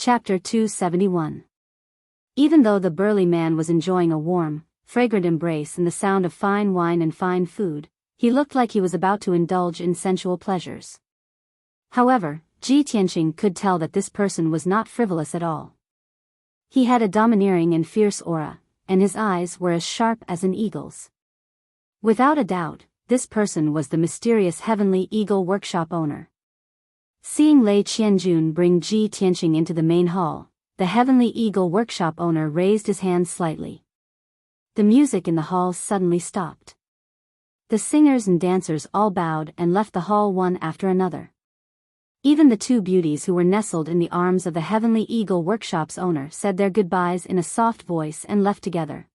Chapter 271. Even though the burly man was enjoying a warm, fragrant embrace and the sound of fine wine and fine food, he looked like he was about to indulge in sensual pleasures. However, Ji Tianqing could tell that this person was not frivolous at all. He had a domineering and fierce aura, and his eyes were as sharp as an eagle's. Without a doubt, this person was the mysterious Heavenly Eagle Workshop owner. Seeing Lei Qianjun bring Ji Tianqing into the main hall, the Heavenly Eagle Workshop owner raised his hand slightly. The music in the hall suddenly stopped. The singers and dancers all bowed and left the hall one after another. Even the two beauties who were nestled in the arms of the Heavenly Eagle Workshop's owner said their goodbyes in a soft voice and left together.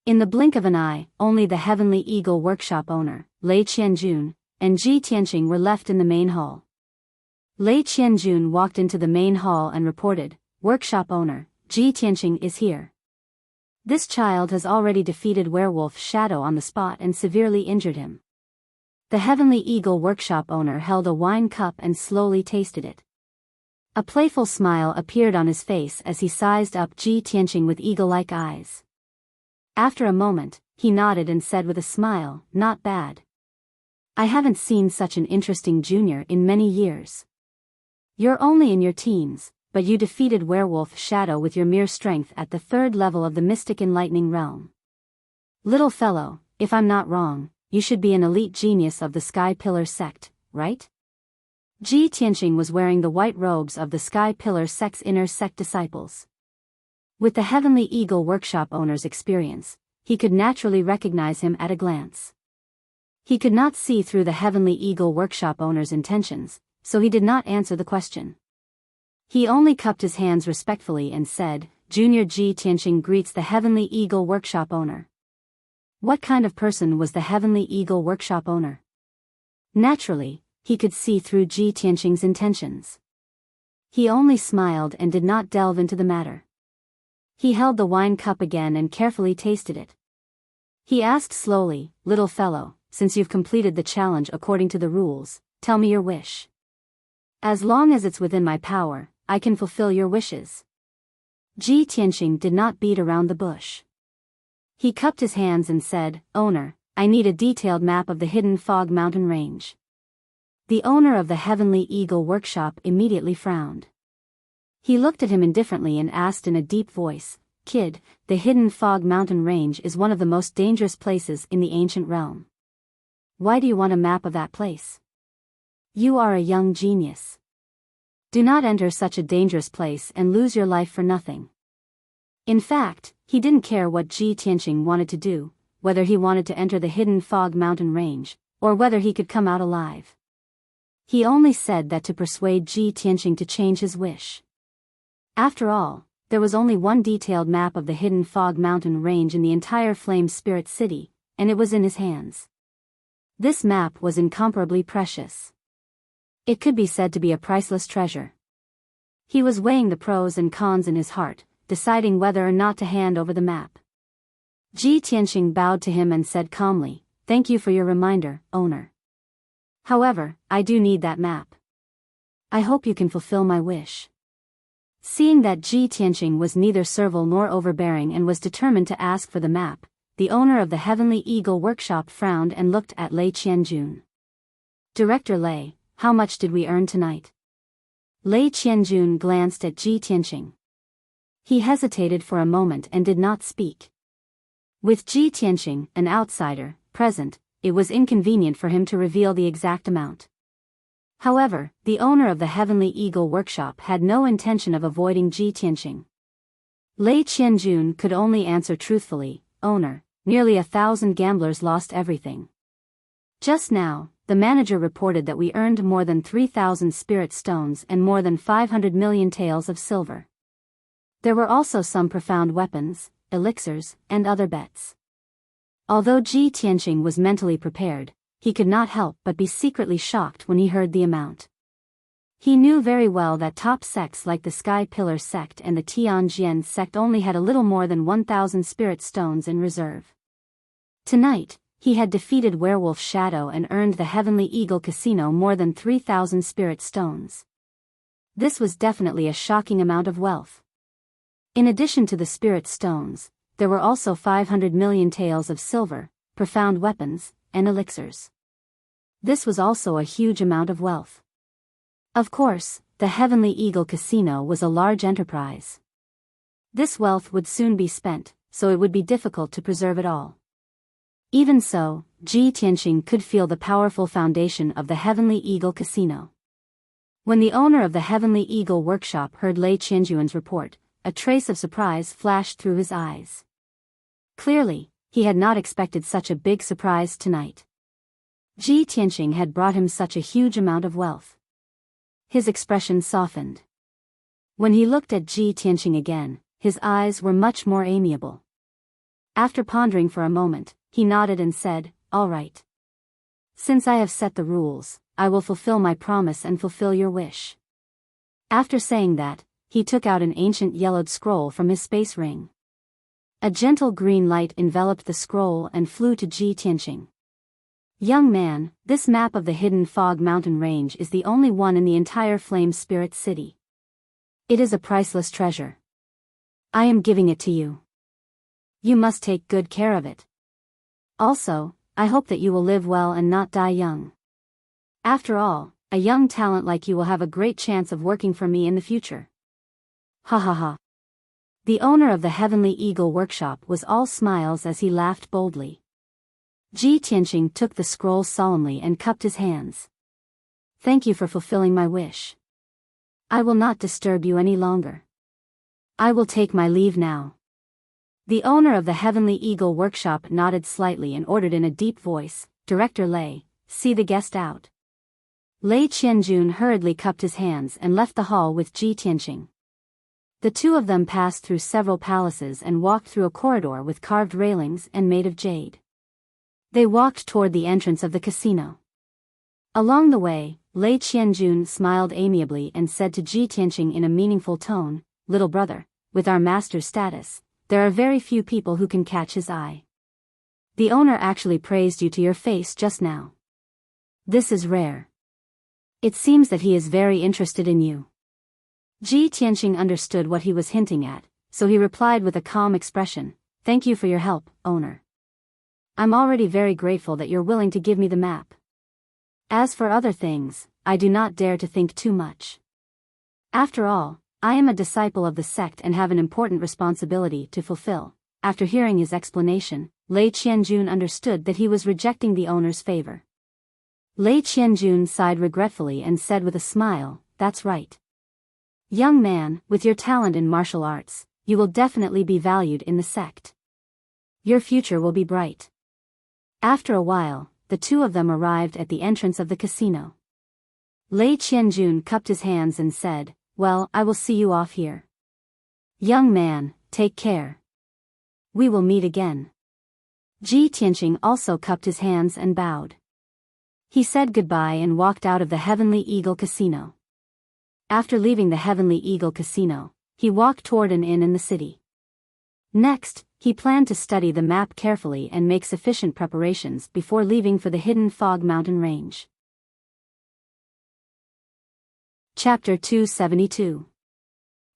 In the blink of an eye, only the Heavenly Eagle Workshop owner, Lei Qianjun, and Ji Tianqing were left in the main hall. Lei Qianjun walked into the main hall and reported, "Workshop owner, Ji Tianqing is here. This child has already defeated Werewolf Shadow on the spot and severely injured him." The Heavenly Eagle Workshop owner held a wine cup and slowly tasted it. A playful smile appeared on his face as he sized up Ji Tianqing with eagle-like eyes. After a moment, he nodded and said with a smile, "Not bad. I haven't seen such an interesting junior in many years. You're only in your teens, but you defeated Werewolf Shadow with your mere strength at the 3rd level of the Mystic Enlightening Realm. Little fellow, if I'm not wrong, you should be an elite genius of the Sky Pillar sect, right?" Ji Tianqing was wearing the white robes of the Sky Pillar sect's inner sect disciples. With the Heavenly Eagle Workshop owner's experience, he could naturally recognize him at a glance. He could not see through the Heavenly Eagle Workshop owner's intentions, so he did not answer the question. He only cupped his hands respectfully and said, "Junior Ji Tianqing greets the Heavenly Eagle Workshop owner." What kind of person was the Heavenly Eagle Workshop owner? Naturally, he could see through Ji Tianqing's intentions. He only smiled and did not delve into the matter. He held the wine cup again and carefully tasted it. He asked slowly, "Little fellow, since you've completed the challenge according to the rules, tell me your wish. As long as it's within my power, I can fulfill your wishes." Ji Tianqing did not beat around the bush. He cupped his hands and said, "Owner, I need a detailed map of the hidden Fog Mountain Range." The owner of the Heavenly Eagle Workshop immediately frowned. He looked at him indifferently and asked in a deep voice, "Kid, the hidden Fog Mountain Range is one of the most dangerous places in the ancient realm. Why do you want a map of that place? You are a young genius. Do not enter such a dangerous place and lose your life for nothing." In fact, he didn't care what Ji Tianqing wanted to do, whether he wanted to enter the hidden Fog Mountain Range, or whether he could come out alive. He only said that to persuade Ji Tianqing to change his wish. After all, there was only one detailed map of the hidden Fog Mountain Range in the entire Flame Spirit City, and it was in his hands. This map was incomparably precious. It could be said to be a priceless treasure. He was weighing the pros and cons in his heart, deciding whether or not to hand over the map. Ji Tianqing bowed to him and said calmly, "Thank you for your reminder, owner. However, I do need that map. I hope you can fulfill my wish." Seeing that Ji Tianqing was neither servile nor overbearing and was determined to ask for the map, the owner of the Heavenly Eagle Workshop frowned and looked at Lei Qianjun. "Director Lei, how much did we earn tonight?" Lei Qianjun glanced at Ji Tianqing. He hesitated for a moment and did not speak. With Ji Tianqing, an outsider, present, it was inconvenient for him to reveal the exact amount. However, the owner of the Heavenly Eagle Workshop had no intention of avoiding Ji Tianqing. Lei Qianjun could only answer truthfully, "Owner, nearly 1,000 gamblers lost everything. Just now, the manager reported that we earned more than 3,000 spirit stones and more than 500 million taels of silver. There were also some profound weapons, elixirs, and other bets." Although Ji Tianqing was mentally prepared, he could not help but be secretly shocked when he heard the amount. He knew very well that top sects like the Sky Pillar sect and the Tianjian sect only had a little more than 1,000 spirit stones in reserve. Tonight, he had defeated Werewolf Shadow and earned the Heavenly Eagle Casino more than 3,000 spirit stones. This was definitely a shocking amount of wealth. In addition to the spirit stones, there were also 500 million taels of silver, profound weapons, and elixirs. This was also a huge amount of wealth. Of course, the Heavenly Eagle Casino was a large enterprise. This wealth would soon be spent, so it would be difficult to preserve it all. Even so, Ji Tianqing could feel the powerful foundation of the Heavenly Eagle Casino. When the owner of the Heavenly Eagle workshop heard Lei Qianjuan's report, a trace of surprise flashed through his eyes. Clearly, he had not expected such a big surprise tonight. Ji Tianqing had brought him such a huge amount of wealth. His expression softened. When he looked at Ji Tianqing again, his eyes were much more amiable. After pondering for a moment, he nodded and said, "All right. Since I have set the rules, I will fulfill my promise and fulfill your wish." After saying that, he took out an ancient yellowed scroll from his space ring. A gentle green light enveloped the scroll and flew to Ji Tianqing. "Young man, this map of the hidden Fog Mountain Range is the only one in the entire Flame Spirit City. It is a priceless treasure. I am giving it to you. You must take good care of it. Also, I hope that you will live well and not die young. After all, a young talent like you will have a great chance of working for me in the future." Ha ha ha. The owner of the Heavenly Eagle workshop was all smiles as he laughed boldly. Ji Tianqing took the scroll solemnly and cupped his hands. "Thank you for fulfilling my wish. I will not disturb you any longer. I will take my leave now." The owner of the Heavenly Eagle workshop nodded slightly and ordered in a deep voice, "Director Lei, see the guest out." Lei Qianjun hurriedly cupped his hands and left the hall with Ji Tianqing. The two of them passed through several palaces and walked through a corridor with carved railings and made of jade. They walked toward the entrance of the casino. Along the way, Lei Qianjun smiled amiably and said to Ji Tianqing in a meaningful tone, "Little brother, with our master's status, there are very few people who can catch his eye. The owner actually praised you to your face just now. This is rare. It seems that he is very interested in you." Ji Tianqing understood what he was hinting at, so he replied with a calm expression, "Thank you for your help, owner. I'm already very grateful that you're willing to give me the map. As for other things, I do not dare to think too much. After all, I am a disciple of the sect and have an important responsibility to fulfill." After hearing his explanation, Lei Qianjun understood that he was rejecting the owner's favor. Lei Qianjun sighed regretfully and said with a smile, "That's right. Young man, with your talent in martial arts, you will definitely be valued in the sect. Your future will be bright." After a while, the two of them arrived at the entrance of the casino. Lei Qianjun cupped his hands and said, "Well, I will see you off here. Young man, take care. We will meet again." Ji Tianqing also cupped his hands and bowed. He said goodbye and walked out of the Heavenly Eagle Casino. After leaving the Heavenly Eagle Casino, he walked toward an inn in the city. Next, he planned to study the map carefully and make sufficient preparations before leaving for the hidden Fog Mountain Range. Chapter 272.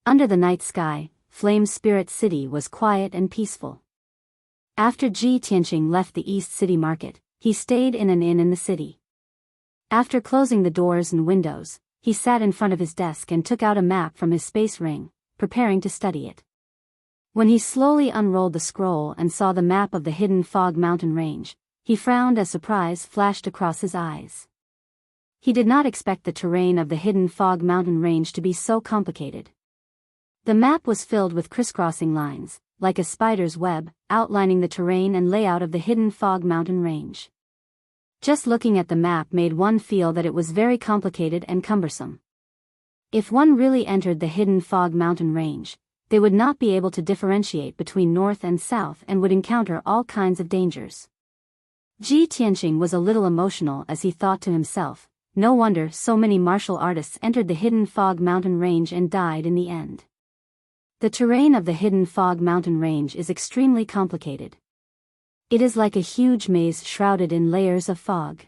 Under the night sky, Flame Spirit City was quiet and peaceful. After Ji Tianqing left the East City Market, he stayed in an inn in the city. After closing the doors and windows, he sat in front of his desk and took out a map from his space ring, preparing to study it. When he slowly unrolled the scroll and saw the map of the hidden Fog Mountain Range, he frowned as surprise flashed across his eyes. He did not expect the terrain of the hidden Fog Mountain Range to be so complicated. The map was filled with crisscrossing lines, like a spider's web, outlining the terrain and layout of the hidden Fog Mountain Range. Just looking at the map made one feel that it was very complicated and cumbersome. If one really entered the hidden Fog Mountain Range, they would not be able to differentiate between north and south and would encounter all kinds of dangers. Ji Tianqing was a little emotional as he thought to himself, no wonder so many martial artists entered the hidden Fog Mountain Range and died in the end. The terrain of the hidden Fog Mountain Range is extremely complicated. It is like a huge maze shrouded in layers of fog.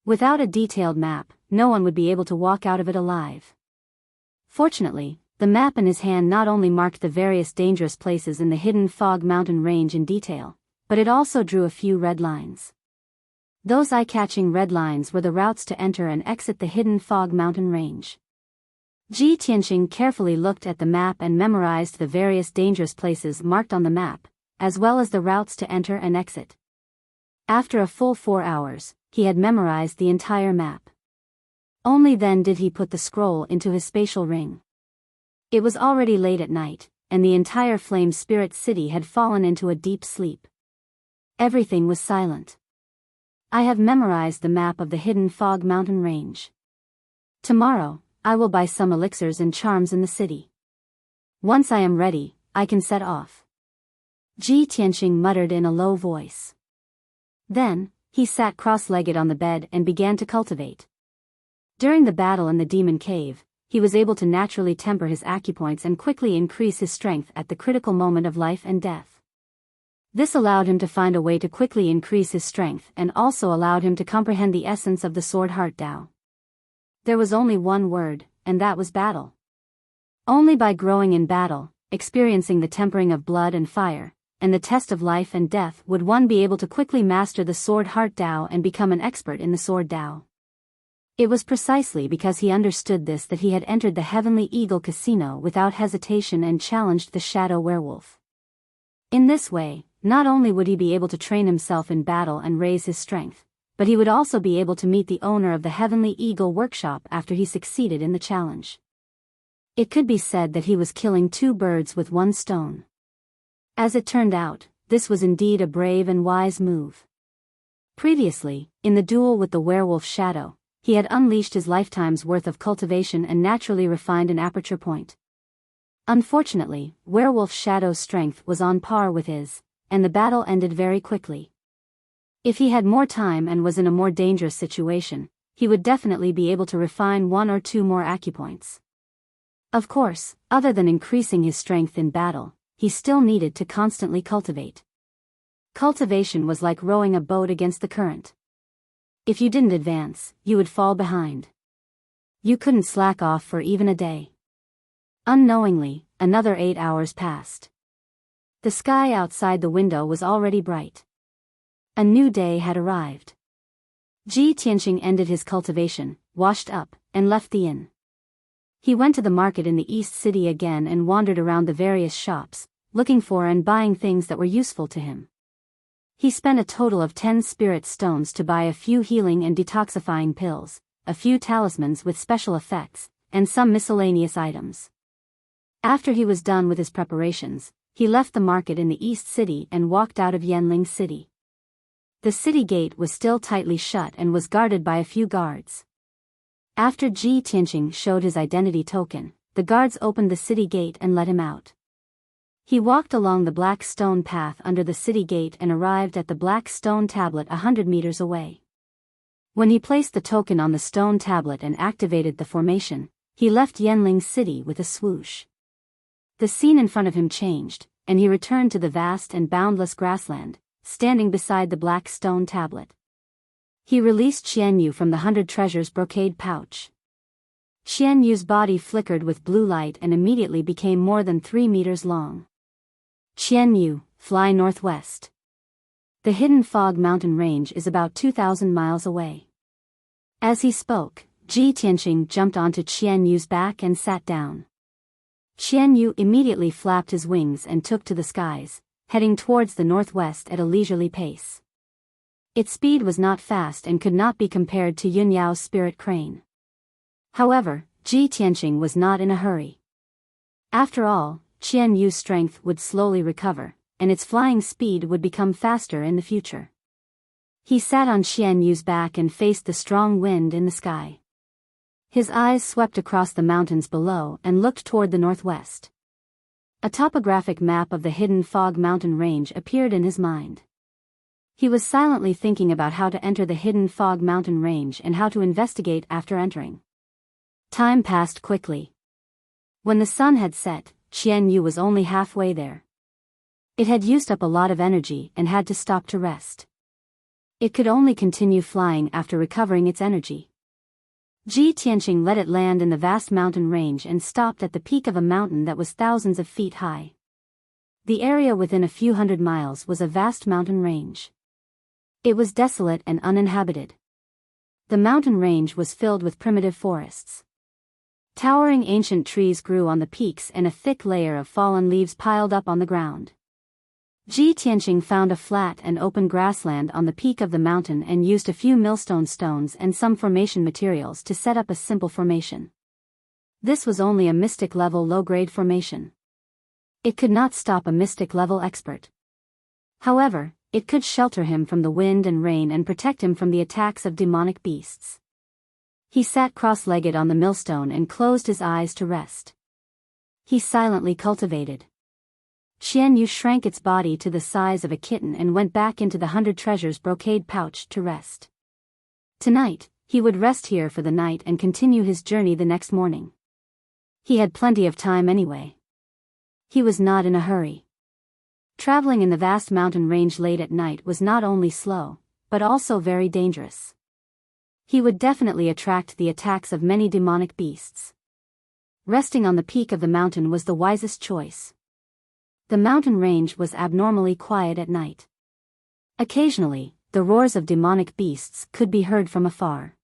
Without a detailed map, no one would be able to walk out of it alive. Fortunately, the map in his hand not only marked the various dangerous places in the hidden Fog Mountain range in detail, but it also drew a few red lines. Those eye-catching red lines were the routes to enter and exit the hidden Fog Mountain range. Ji Tianqing carefully looked at the map and memorized the various dangerous places marked on the map, as well as the routes to enter and exit. After a full 4 hours, he had memorized the entire map. Only then did he put the scroll into his spatial ring. It was already late at night, and the entire Flame Spirit City had fallen into a deep sleep. Everything was silent. I have memorized the map of the hidden Fog Mountain range. Tomorrow, I will buy some elixirs and charms in the city. Once I am ready, I can set off. Ji Tianqing muttered in a low voice. Then, he sat cross-legged on the bed and began to cultivate. During the battle in the demon cave, he was able to naturally temper his acupoints and quickly increase his strength at the critical moment of life and death. This allowed him to find a way to quickly increase his strength and also allowed him to comprehend the essence of the Sword Heart Tao. There was only one word, and that was battle. Only by growing in battle, experiencing the tempering of blood and fire, and the test of life and death would one be able to quickly master the Sword Heart Tao and become an expert in the Sword Tao. It was precisely because he understood this that he had entered the Heavenly Eagle Casino without hesitation and challenged the Shadow Werewolf. In this way, not only would he be able to train himself in battle and raise his strength, but he would also be able to meet the owner of the Heavenly Eagle workshop after he succeeded in the challenge. It could be said that he was killing 2 birds with 1 stone. As it turned out, this was indeed a brave and wise move. Previously, in the duel with the werewolf Shadow, he had unleashed his lifetime's worth of cultivation and naturally refined an aperture point. Unfortunately, Werewolf Shadow's strength was on par with his, and the battle ended very quickly. If he had more time and was in a more dangerous situation, he would definitely be able to refine 1 or 2 more acupoints. Of course, other than increasing his strength in battle, he still needed to constantly cultivate. Cultivation was like rowing a boat against the current. If you didn't advance, you would fall behind. You couldn't slack off for even a day. Unknowingly, another 8 hours passed. The sky outside the window was already bright. A new day had arrived. Ji Tianqing ended his cultivation, washed up, and left the inn. He went to the market in the East City again and wandered around the various shops, looking for and buying things that were useful to him. He spent a total of 10 spirit stones to buy a few healing and detoxifying pills, a few talismans with special effects, and some miscellaneous items. After he was done with his preparations, he left the market in the East City and walked out of Yanling City. The city gate was still tightly shut and was guarded by a few guards. After Ji Tianqing showed his identity token, the guards opened the city gate and let him out. He walked along the black stone path under the city gate and arrived at the black stone tablet 100 meters away. When he placed the token on the stone tablet and activated the formation, he left Yanling City with a swoosh. The scene in front of him changed, and he returned to the vast and boundless grassland, standing beside the black stone tablet. He released Qian Yu from the 100 treasures brocade pouch. Qian Yu's body flickered with blue light and immediately became more than 3 meters long. Qian Yu, fly northwest. The hidden Fog Mountain range is about 2,000 miles away. As he spoke, Ji Tianqing jumped onto Qian Yu's back and sat down. Qian Yu immediately flapped his wings and took to the skies, heading towards the northwest at a leisurely pace. Its speed was not fast and could not be compared to Yun Yao's spirit crane. However, Ji Tianqing was not in a hurry. After all, Qian Yu's strength would slowly recover, and its flying speed would become faster in the future. He sat on Qian Yu's back and faced the strong wind in the sky. His eyes swept across the mountains below and looked toward the northwest. A topographic map of the hidden Fog Mountain range appeared in his mind. He was silently thinking about how to enter the hidden Fog Mountain range and how to investigate after entering. Time passed quickly. When the sun had set, Qian Yu was only halfway there. It had used up a lot of energy and had to stop to rest. It could only continue flying after recovering its energy. Ji Tianqing let it land in the vast mountain range and stopped at the peak of a mountain that was thousands of feet high. The area within a few hundred miles was a vast mountain range. It was desolate and uninhabited. The mountain range was filled with primitive forests. Towering ancient trees grew on the peaks and a thick layer of fallen leaves piled up on the ground. Ji Tianqing found a flat and open grassland on the peak of the mountain and used a few millstone stones and some formation materials to set up a simple formation. This was only a mystic-level low-grade formation. It could not stop a mystic-level expert. However, it could shelter him from the wind and rain and protect him from the attacks of demonic beasts. He sat cross-legged on the millstone and closed his eyes to rest. He silently cultivated. Qian Yu shrank its body to the size of a kitten and went back into the 100 treasures brocade pouch to rest. Tonight, he would rest here for the night and continue his journey the next morning. He had plenty of time anyway. He was not in a hurry. Traveling in the vast mountain range late at night was not only slow, but also very dangerous. He would definitely attract the attacks of many demonic beasts. Resting on the peak of the mountain was the wisest choice. The mountain range was abnormally quiet at night. Occasionally, the roars of demonic beasts could be heard from afar.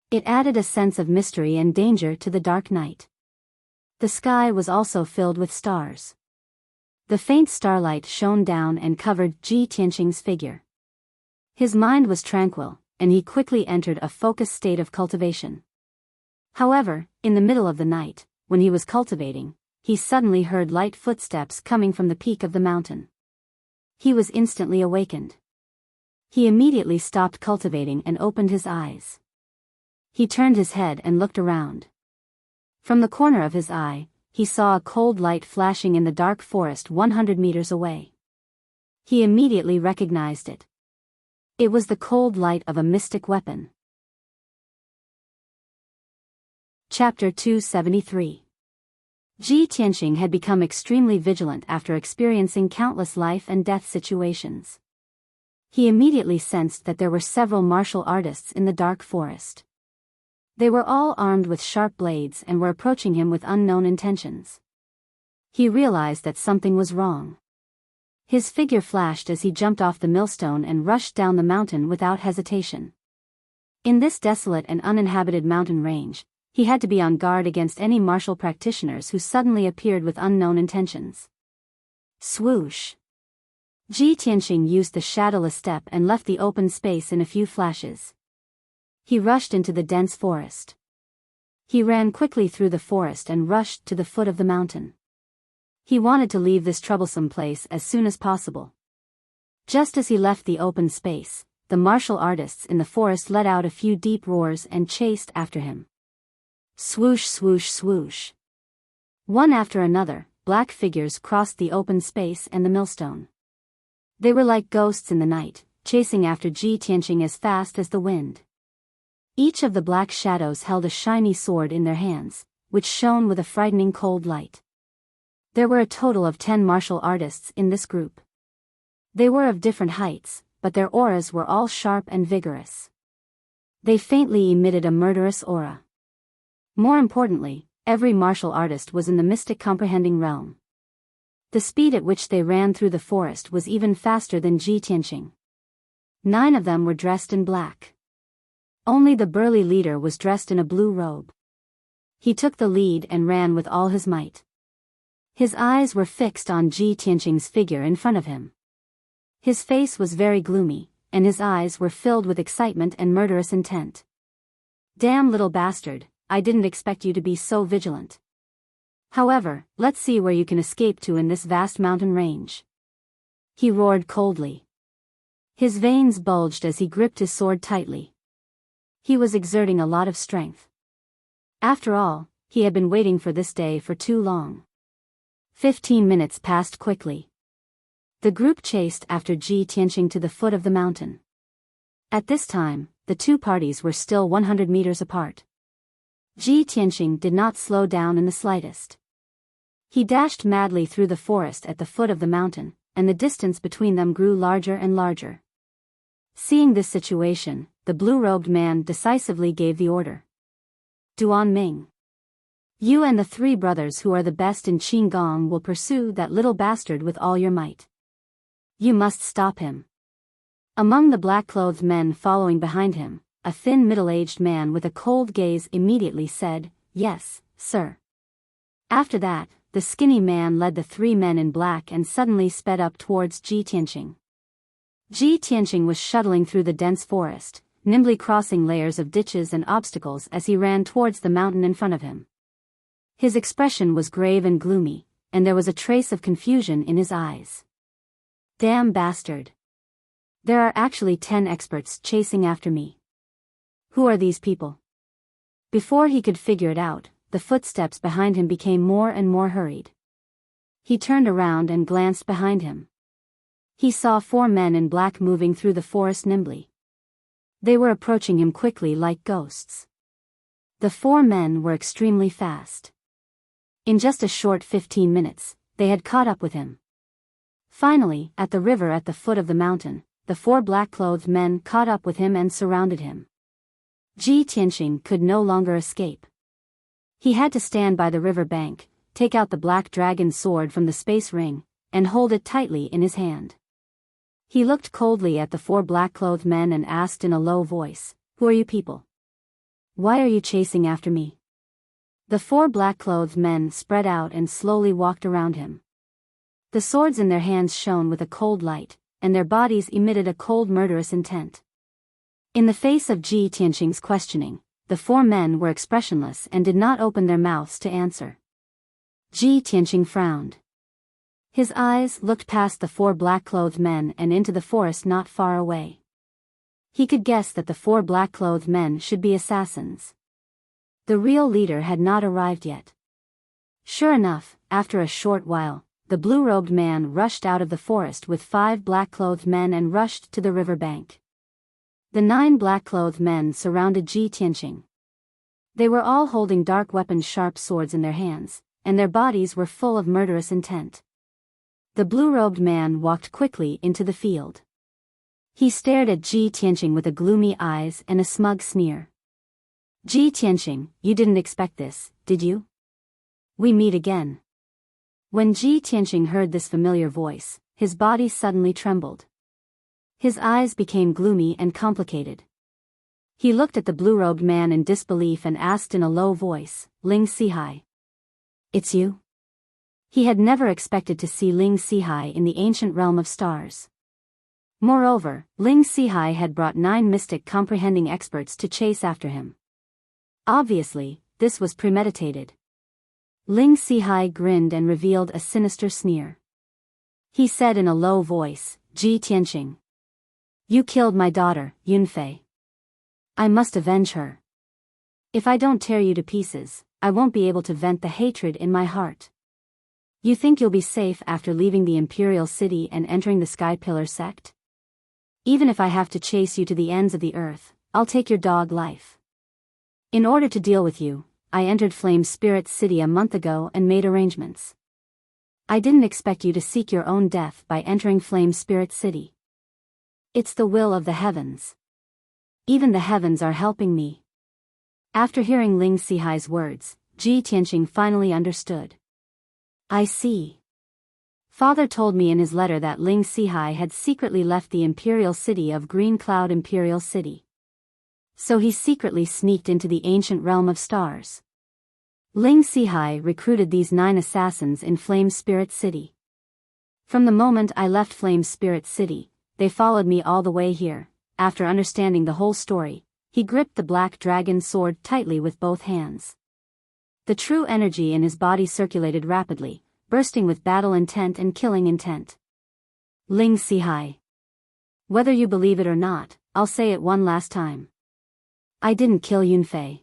It added a sense of mystery and danger to the dark night. The sky was also filled with stars. The faint starlight shone down and covered Ji Tianqing's figure. His mind was tranquil, and he quickly entered a focused state of cultivation. However, in the middle of the night, when he was cultivating, he suddenly heard light footsteps coming from the peak of the mountain. He was instantly awakened. He immediately stopped cultivating and opened his eyes. He turned his head and looked around. From the corner of his eye, he saw a cold light flashing in the dark forest 100 meters away. He immediately recognized it. It was the cold light of a mystic weapon. Chapter 273. Ji Tianqing had become extremely vigilant after experiencing countless life and death situations. He immediately sensed that there were several martial artists in the dark forest. They were all armed with sharp blades and were approaching him with unknown intentions. He realized that something was wrong. His figure flashed as he jumped off the millstone and rushed down the mountain without hesitation. In this desolate and uninhabited mountain range, he had to be on guard against any martial practitioners who suddenly appeared with unknown intentions. Swoosh! Ji Tianqing used the shadowless step and left the open space in a few flashes. He rushed into the dense forest. He ran quickly through the forest and rushed to the foot of the mountain. He wanted to leave this troublesome place as soon as possible. Just as he left the open space, the martial artists in the forest let out a few deep roars and chased after him. Swoosh, swoosh, swoosh. One after another, black figures crossed the open space and the millstone. They were like ghosts in the night, chasing after Ji Tianqing as fast as the wind. Each of the black shadows held a shiny sword in their hands, which shone with a frightening cold light. There were a total of 10 martial artists in this group. They were of different heights, but their auras were all sharp and vigorous. They faintly emitted a murderous aura. More importantly, every martial artist was in the mystic comprehending realm. The speed at which they ran through the forest was even faster than Ji Tianqing. 9 of them were dressed in black. Only the burly leader was dressed in a blue robe. He took the lead and ran with all his might. His eyes were fixed on Ji Tianqing's figure in front of him. His face was very gloomy, and his eyes were filled with excitement and murderous intent. Damn little bastard, I didn't expect you to be so vigilant. However, let's see where you can escape to in this vast mountain range. He roared coldly. His veins bulged as he gripped his sword tightly. He was exerting a lot of strength. After all, he had been waiting for this day for too long. 15 minutes passed quickly. The group chased after Ji Tianqing to the foot of the mountain. At this time, the two parties were still 100 meters apart. Ji Tianqing did not slow down in the slightest. He dashed madly through the forest at the foot of the mountain, and the distance between them grew larger and larger. Seeing this situation, the blue-robed man decisively gave the order. Duan Ming. You and the 3 brothers who are the best in Qinggong will pursue that little bastard with all your might. You must stop him." Among the black-clothed men following behind him, a thin middle-aged man with a cold gaze immediately said, "Yes, sir." After that, the skinny man led the 3 men in black and suddenly sped up towards Ji Tianqing. Ji Tianqing was shuttling through the dense forest, nimbly crossing layers of ditches and obstacles as he ran towards the mountain in front of him. His expression was grave and gloomy, and there was a trace of confusion in his eyes. "Damn bastard. There are actually 10 experts chasing after me. Who are these people?" Before he could figure it out, the footsteps behind him became more and more hurried. He turned around and glanced behind him. He saw 4 men in black moving through the forest nimbly. They were approaching him quickly like ghosts. The 4 men were extremely fast. In just a short 15 minutes, they had caught up with him. Finally, at the river at the foot of the mountain, the 4 black-clothed men caught up with him and surrounded him. Ji Tianqing could no longer escape. He had to stand by the river bank, take out the black dragon sword from the space ring, and hold it tightly in his hand. He looked coldly at the 4 black-clothed men and asked in a low voice, "Who are you people? Why are you chasing after me?" The 4 black-clothed men spread out and slowly walked around him. The swords in their hands shone with a cold light, and their bodies emitted a cold murderous intent. In the face of Ji Tianqing's questioning, the 4 men were expressionless and did not open their mouths to answer. Ji Tianqing frowned. His eyes looked past the 4 black-clothed men and into the forest not far away. He could guess that the 4 black-clothed men should be assassins. The real leader had not arrived yet. Sure enough, after a short while, the blue-robed man rushed out of the forest with 5 black-clothed men and rushed to the river bank. The 9 black-clothed men surrounded Ji Tianqing. They were all holding dark weapons, sharp swords in their hands, and their bodies were full of murderous intent. The blue-robed man walked quickly into the field. He stared at Ji Tianqing with a gloomy eyes and a smug sneer. "Ji Tianqing, you didn't expect this, did you? We meet again." When Ji Tianqing heard this familiar voice, his body suddenly trembled. His eyes became gloomy and complicated. He looked at the blue-robed man in disbelief and asked in a low voice, "Ling Sihai. It's you?" He had never expected to see Ling Sihai in the ancient realm of stars. Moreover, Ling Sihai had brought 9 mystic comprehending experts to chase after him. Obviously, this was premeditated. Ling Sihai grinned and revealed a sinister sneer. He said in a low voice, "Ji Tianqing. You killed my daughter, Yunfei. I must avenge her. If I don't tear you to pieces, I won't be able to vent the hatred in my heart. You think you'll be safe after leaving the Imperial City and entering the Sky Pillar sect? Even if I have to chase you to the ends of the earth, I'll take your dog life. In order to deal with you, I entered Flame Spirit City a month ago and made arrangements. I didn't expect you to seek your own death by entering Flame Spirit City. It's the will of the heavens. Even the heavens are helping me." After hearing Ling Sihai's words, Ji Tianqing finally understood. "I see. Father told me in his letter that Ling Sihai had secretly left the Imperial City of Green Cloud Imperial City. So he secretly sneaked into the ancient realm of stars. Ling Sihai recruited these 9 assassins in Flame Spirit City. From the moment I left Flame Spirit City, they followed me all the way here." After understanding the whole story, he gripped the black dragon sword tightly with both hands. The true energy in his body circulated rapidly, bursting with battle intent and killing intent. "Ling Sihai. Whether you believe it or not, I'll say it one last time. I didn't kill Yunfei."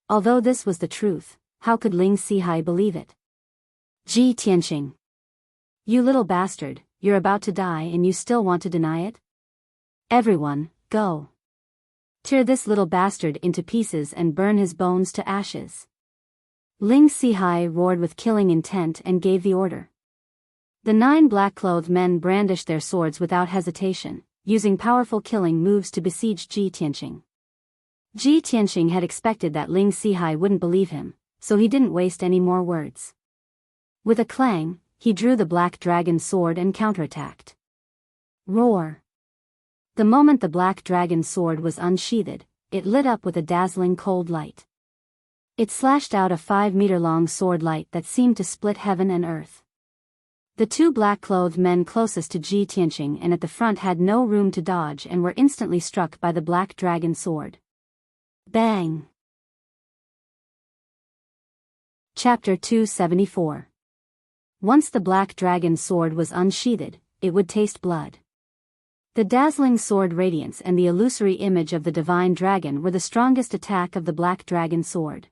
Although this was the truth, how could Ling Sihai believe it? "Ji Tianqing. You little bastard, you're about to die and you still want to deny it? Everyone, go. Tear this little bastard into pieces and burn his bones to ashes." Ling Sihai roared with killing intent and gave the order. The 9 black-clothed men brandished their swords without hesitation, using powerful killing moves to besiege Ji Tianqing. Ji Tianqing had expected that Ling Sihai wouldn't believe him, so he didn't waste any more words. With a clang, he drew the black dragon sword and counterattacked. Roar! The moment the black dragon sword was unsheathed, it lit up with a dazzling cold light. It slashed out a 5-meter-long sword light that seemed to split heaven and earth. The two black-clothed men closest to Ji Tianqing and at the front had no room to dodge and were instantly struck by the black dragon sword. Bang! Chapter 274. Once the black dragon sword was unsheathed, it would taste blood. The dazzling sword radiance and the illusory image of the divine dragon were the strongest attack of the black dragon sword.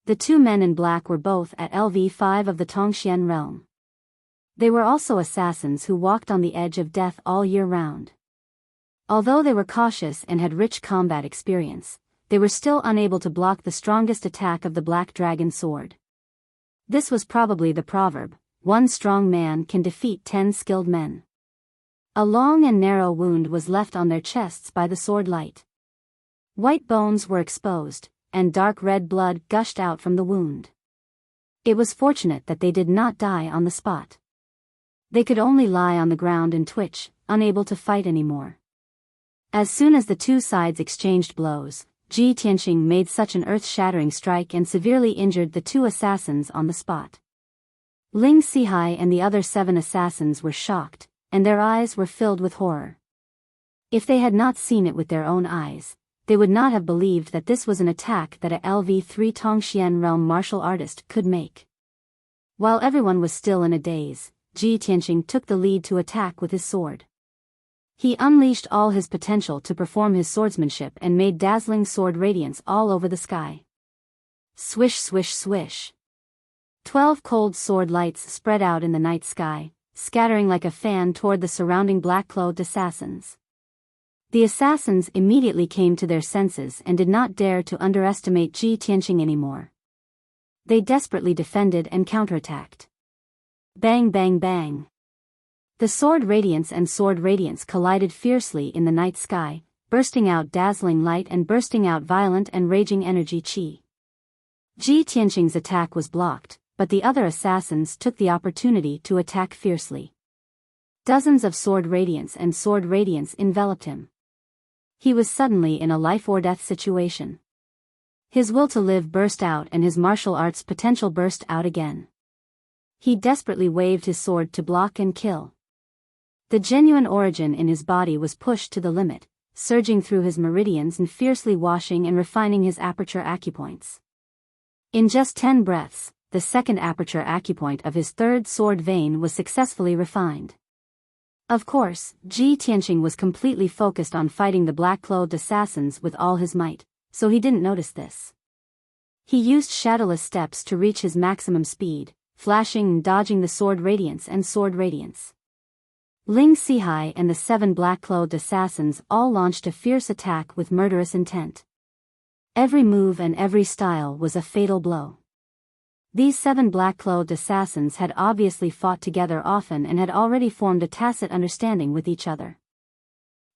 The two men in black were both at LV5 of the Tongxian realm. They were also assassins who walked on the edge of death all year round. Although they were cautious and had rich combat experience, they were still unable to block the strongest attack of the black dragon sword. This was probably the proverb, "One strong man can defeat 10 skilled men." A long and narrow wound was left on their chests by the sword light. White bones were exposed, and dark red blood gushed out from the wound. It was fortunate that they did not die on the spot. They could only lie on the ground and twitch, unable to fight anymore. As soon as the two sides exchanged blows, Ji Tianqing made such an earth-shattering strike and severely injured the two assassins on the spot. Ling Sihai and the other 7 assassins were shocked, and their eyes were filled with horror. If they had not seen it with their own eyes, they would not have believed that this was an attack that a LV3 Tongxian realm martial artist could make. While everyone was still in a daze, Ji Tianqing took the lead to attack with his sword. He unleashed all his potential to perform his swordsmanship and made dazzling sword radiance all over the sky. Swish swish swish. 12 cold sword lights spread out in the night sky, scattering like a fan toward the surrounding black-clothed assassins. The assassins immediately came to their senses and did not dare to underestimate Ji Tianqing anymore. They desperately defended and counterattacked. Bang bang bang. The sword radiance and sword radiance collided fiercely in the night sky, bursting out dazzling light and bursting out violent and raging energy chi. Ji Tianqing's attack was blocked, but the other assassins took the opportunity to attack fiercely. Dozens of sword radiance enveloped him. He was suddenly in a life-or-death situation. His will to live burst out and his martial arts potential burst out again. He desperately waved his sword to block and kill. The genuine origin in his body was pushed to the limit, surging through his meridians and fiercely washing and refining his aperture acupoints. In just 10 breaths, the second aperture acupoint of his third sword vein was successfully refined. Of course, Ji Tianqing was completely focused on fighting the black-clothed assassins with all his might, so he didn't notice this. He used shadowless steps to reach his maximum speed, flashing and dodging the sword radiance and sword radiance. Ling Sihai and the 7 black-clothed assassins all launched a fierce attack with murderous intent. Every move and every style was a fatal blow. These 7 black-clothed assassins had obviously fought together often and had already formed a tacit understanding with each other.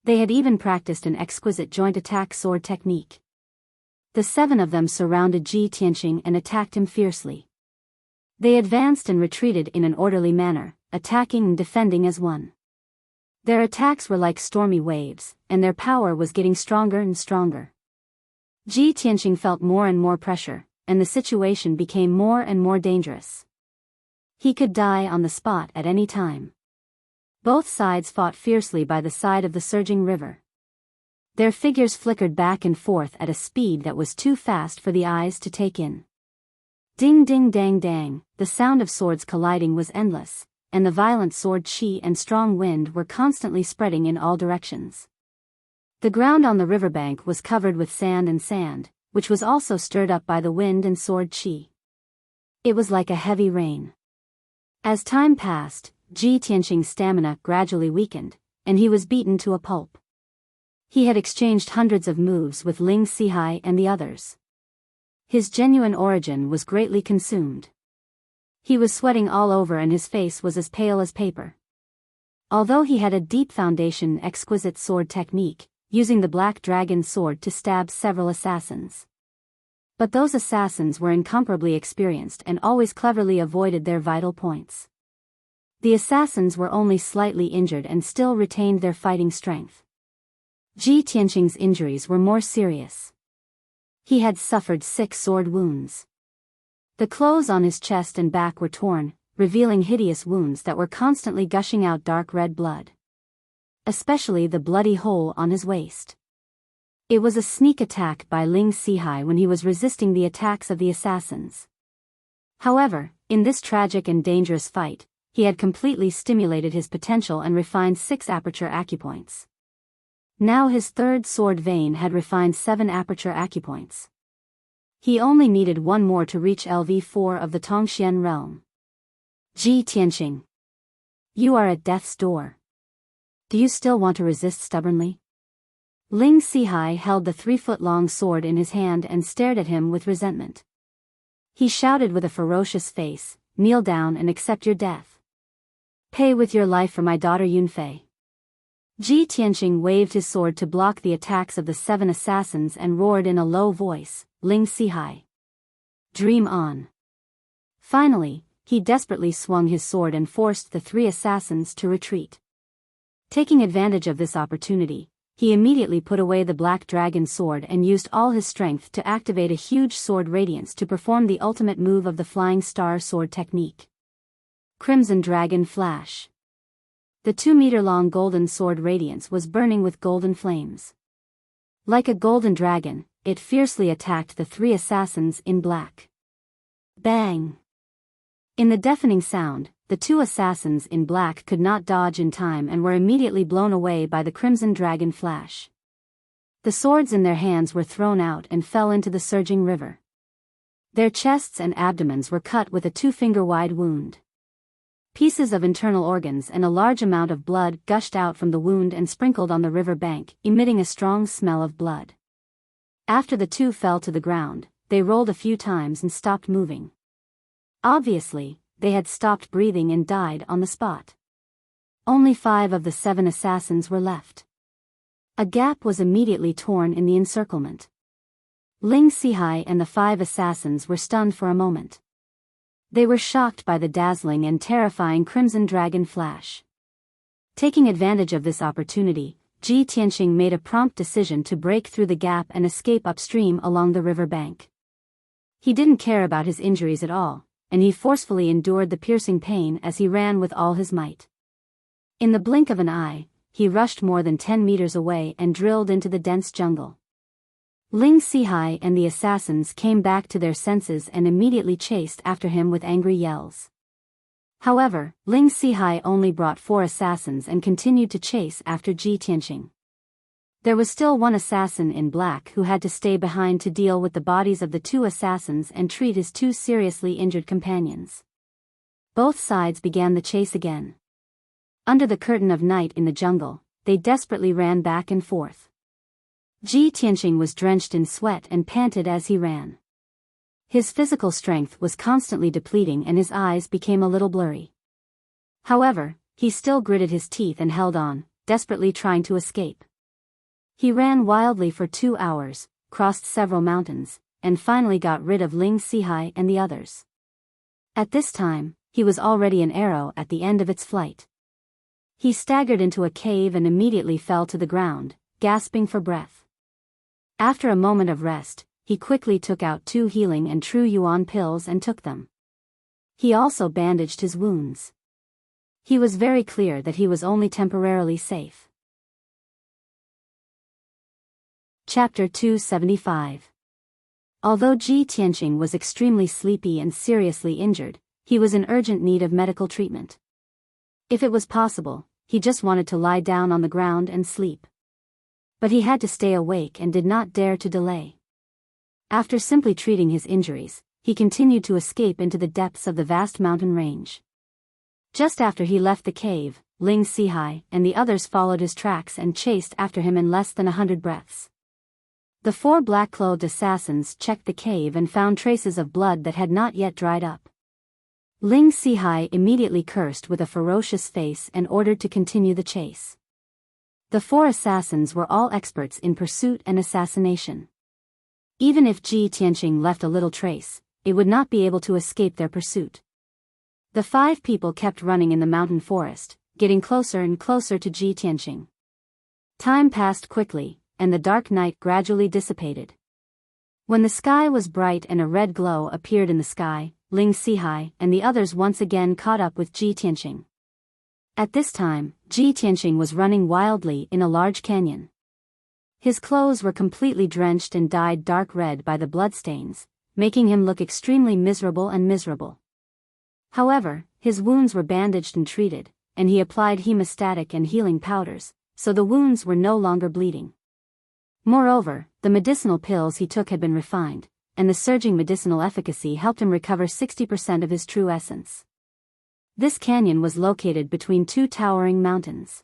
They had even practiced an exquisite joint attack sword technique. The 7 of them surrounded Ji Tianqing and attacked him fiercely. They advanced and retreated in an orderly manner, attacking and defending as one. Their attacks were like stormy waves, and their power was getting stronger and stronger. Ji Tianqing felt more and more pressure, and the situation became more and more dangerous. He could die on the spot at any time. Both sides fought fiercely by the side of the surging river. Their figures flickered back and forth at a speed that was too fast for the eyes to take in. Ding ding dang dang, the sound of swords colliding was endless, and the violent sword chi and strong wind were constantly spreading in all directions. The ground on the riverbank was covered with sand, which was also stirred up by the wind and sword chi. It was like a heavy rain. As time passed, Ji Tianqing's stamina gradually weakened, and he was beaten to a pulp. He had exchanged hundreds of moves with Ling Sihai and the others. His genuine origin was greatly consumed. He was sweating all over and his face was as pale as paper. Although he had a deep foundation in exquisite sword technique, using the black dragon sword to stab several assassins. But those assassins were incomparably experienced and always cleverly avoided their vital points. The assassins were only slightly injured and still retained their fighting strength. Ji Tianqing's injuries were more serious. He had suffered 6 sword wounds. The clothes on his chest and back were torn, revealing hideous wounds that were constantly gushing out dark red blood. Especially the bloody hole on his waist. It was a sneak attack by Ling Sihai when he was resisting the attacks of the assassins. However, in this tragic and dangerous fight, he had completely stimulated his potential and refined 6 aperture acupoints. Now his third sword vein had refined 7 aperture acupoints. He only needed 1 more to reach LV4 of the Tongxian realm. Ji Tianqing. You are at death's door. Do you still want to resist stubbornly? Ling Sihai held the 3-foot-long sword in his hand and stared at him with resentment. He shouted with a ferocious face, "Kneel down and accept your death. Pay with your life for my daughter Yunfei." Ji Tianqing waved his sword to block the attacks of the 7 assassins and roared in a low voice, "Ling Sihai. Dream on." Finally, he desperately swung his sword and forced the 3 assassins to retreat. Taking advantage of this opportunity, he immediately put away the black dragon sword and used all his strength to activate a huge sword radiance to perform the ultimate move of the flying star sword technique. Crimson Dragon Flash. The 2-meter-long golden sword radiance was burning with golden flames. Like a golden dragon, it fiercely attacked the 3 assassins in black. Bang! In the deafening sound, the 2 assassins in black could not dodge in time and were immediately blown away by the Crimson Dragon Flash. The swords in their hands were thrown out and fell into the surging river. Their chests and abdomens were cut with a 2-finger-wide wound. Pieces of internal organs and a large amount of blood gushed out from the wound and sprinkled on the river bank, emitting a strong smell of blood. After the 2 fell to the ground, they rolled a few times and stopped moving. Obviously, they had stopped breathing and died on the spot. Only 5 of the 7 assassins were left. A gap was immediately torn in the encirclement. Ling Sihai and the 5 assassins were stunned for a moment. They were shocked by the dazzling and terrifying Crimson Dragon Flash. Taking advantage of this opportunity, Ji Tianqing made a prompt decision to break through the gap and escape upstream along the river bank. He didn't care about his injuries at all, and he forcefully endured the piercing pain as he ran with all his might. In the blink of an eye, he rushed more than 10 meters away and drilled into the dense jungle. Ling Sihai and the assassins came back to their senses and immediately chased after him with angry yells. However, Ling Sihai only brought 4 assassins and continued to chase after Ji Tianqing. There was still 1 assassin in black who had to stay behind to deal with the bodies of the 2 assassins and treat his 2 seriously injured companions. Both sides began the chase again. Under the curtain of night in the jungle, they desperately ran back and forth. Ji Tianqing was drenched in sweat and panted as he ran. His physical strength was constantly depleting and his eyes became a little blurry. However, he still gritted his teeth and held on, desperately trying to escape. He ran wildly for 2 hours, crossed several mountains, and finally got rid of Ling Sihai and the others. At this time, he was already an arrow at the end of its flight. He staggered into a cave and immediately fell to the ground, gasping for breath. After a moment of rest, he quickly took out 2 healing and true yuan pills and took them. He also bandaged his wounds. He was very clear that he was only temporarily safe. Chapter 275. Although Ji Tianqing was extremely sleepy and seriously injured, he was in urgent need of medical treatment. If it was possible, he just wanted to lie down on the ground and sleep. But he had to stay awake and did not dare to delay. After simply treating his injuries, he continued to escape into the depths of the vast mountain range. Just after he left the cave, Ling Sihai and the others followed his tracks and chased after him in less than 100 breaths. The 4 black-clothed assassins checked the cave and found traces of blood that had not yet dried up. Ling Sihai immediately cursed with a ferocious face and ordered to continue the chase. The four assassins were all experts in pursuit and assassination. Even if Ji Tianqing left a little trace, it would not be able to escape their pursuit. The five people kept running in the mountain forest, getting closer and closer to Ji Tianqing. Time passed quickly, and the dark night gradually dissipated. When the sky was bright and a red glow appeared in the sky, Ling Sihai and the others once again caught up with Ji Tianqing. At this time, Ji Tianqing was running wildly in a large canyon. His clothes were completely drenched and dyed dark red by the bloodstains, making him look extremely miserable. However, his wounds were bandaged and treated, and he applied hemostatic and healing powders, so the wounds were no longer bleeding. Moreover, the medicinal pills he took had been refined, and the surging medicinal efficacy helped him recover 60% of his true essence. This canyon was located between two towering mountains.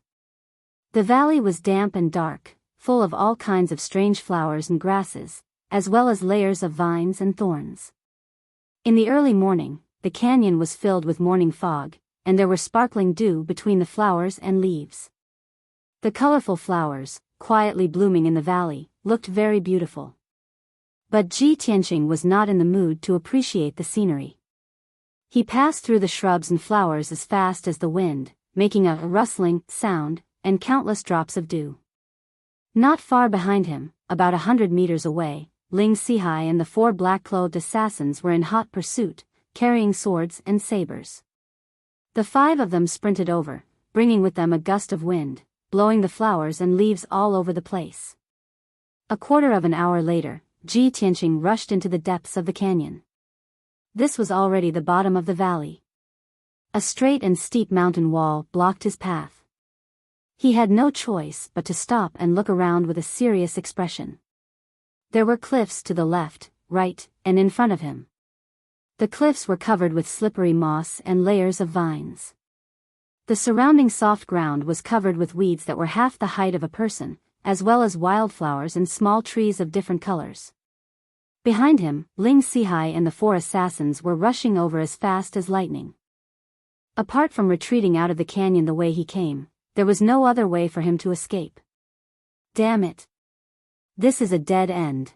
The valley was damp and dark, full of all kinds of strange flowers and grasses, as well as layers of vines and thorns. In the early morning, the canyon was filled with morning fog, and there were sparkling dew between the flowers and leaves. The colorful flowers, quietly blooming in the valley, looked very beautiful. But Ji Tianqing was not in the mood to appreciate the scenery. He passed through the shrubs and flowers as fast as the wind, making a rustling sound, and countless drops of dew. Not far behind him, about 100 meters away, Ling Sihai and the four black-clothed assassins were in hot pursuit, carrying swords and sabers. The five of them sprinted over, bringing with them a gust of wind, blowing the flowers and leaves all over the place. A quarter of an hour later, Ji Tianqing rushed into the depths of the canyon. This was already the bottom of the valley. A straight and steep mountain wall blocked his path. He had no choice but to stop and look around with a serious expression. There were cliffs to the left, right, and in front of him. The cliffs were covered with slippery moss and layers of vines. The surrounding soft ground was covered with weeds that were half the height of a person, as well as wildflowers and small trees of different colors. Behind him, Ling Sihai and the four assassins were rushing over as fast as lightning. Apart from retreating out of the canyon the way he came, there was no other way for him to escape. Damn it! This is a dead end.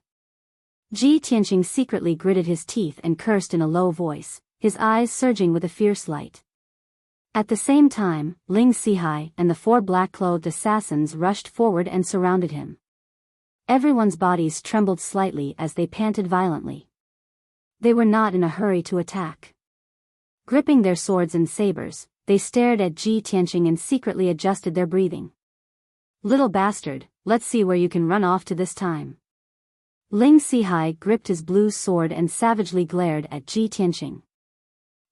Ji Tianqing secretly gritted his teeth and cursed in a low voice, his eyes surging with a fierce light. At the same time, Ling Sihai and the four black-clothed assassins rushed forward and surrounded him. Everyone's bodies trembled slightly as they panted violently. They were not in a hurry to attack. Gripping their swords and sabers, they stared at Ji Tianqing and secretly adjusted their breathing. Little bastard, let's see where you can run off to this time. Ling Sihai gripped his blue sword and savagely glared at Ji Tianqing.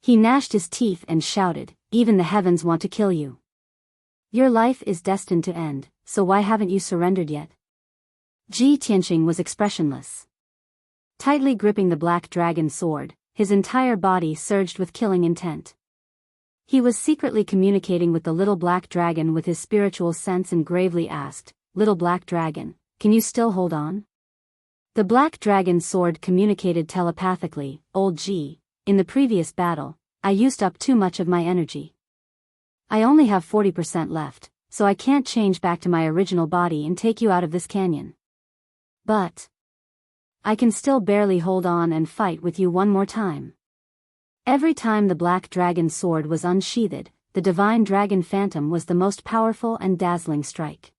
He gnashed his teeth and shouted, "Even the heavens want to kill you. Your life is destined to end, so why haven't you surrendered yet?" Ji Tianqing was expressionless. Tightly gripping the black dragon sword, his entire body surged with killing intent. He was secretly communicating with the little black dragon with his spiritual sense and gravely asked, "Little black dragon, can you still hold on?" The black dragon's sword communicated telepathically, "Old Ji, in the previous battle, I used up too much of my energy. I only have 40% left, so I can't change back to my original body and take you out of this canyon. But I can still barely hold on and fight with you one more time." Every time the black dragon's sword was unsheathed, the divine dragon phantom was the most powerful and dazzling strike.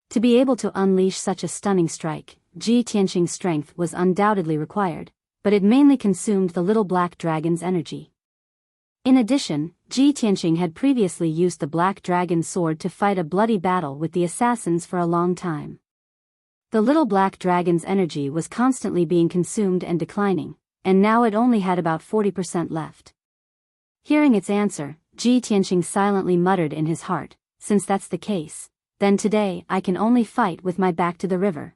To be able to unleash such a stunning strike, Ji Tianqing's strength was undoubtedly required, but it mainly consumed the little black dragon's energy. In addition, Ji Tianqing had previously used the black dragon's sword to fight a bloody battle with the assassins for a long time. The little black dragon's energy was constantly being consumed and declining, and now it only had about 40% left. Hearing its answer, Ji Tianqing silently muttered in his heart, "Since that's the case, then today I can only fight with my back to the river."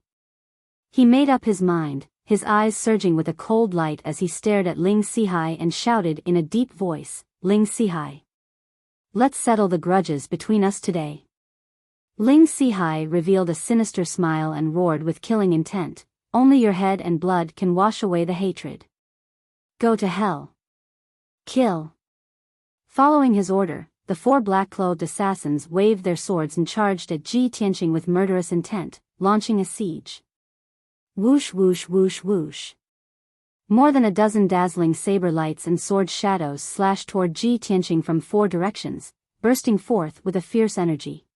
He made up his mind, his eyes surging with a cold light as he stared at Ling Sihai and shouted in a deep voice, "Ling Sihai, let's settle the grudges between us today." Ling Sihai revealed a sinister smile and roared with killing intent, "Only your head and blood can wash away the hatred. Go to hell. Kill." Following his order, the four black-clothed assassins waved their swords and charged at Ji Tianqing with murderous intent, launching a siege. Whoosh whoosh whoosh whoosh. More than a dozen dazzling saber lights and sword shadows slashed toward Ji Tianqing from four directions, bursting forth with a fierce energy.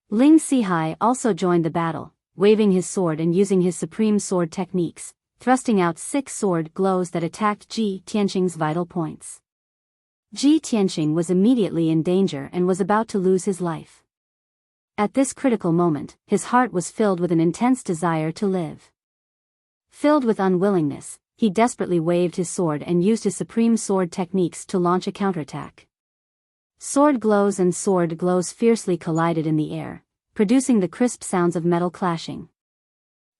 Ling Sihai also joined the battle, waving his sword and using his supreme sword techniques, thrusting out 6 sword glows that attacked Ji Tianqing's vital points. Ji Tianqing was immediately in danger and was about to lose his life. At this critical moment, his heart was filled with an intense desire to live. Filled with unwillingness, he desperately waved his sword and used his supreme sword techniques to launch a counterattack. Sword glows and sword glows fiercely collided in the air, producing the crisp sounds of metal clashing.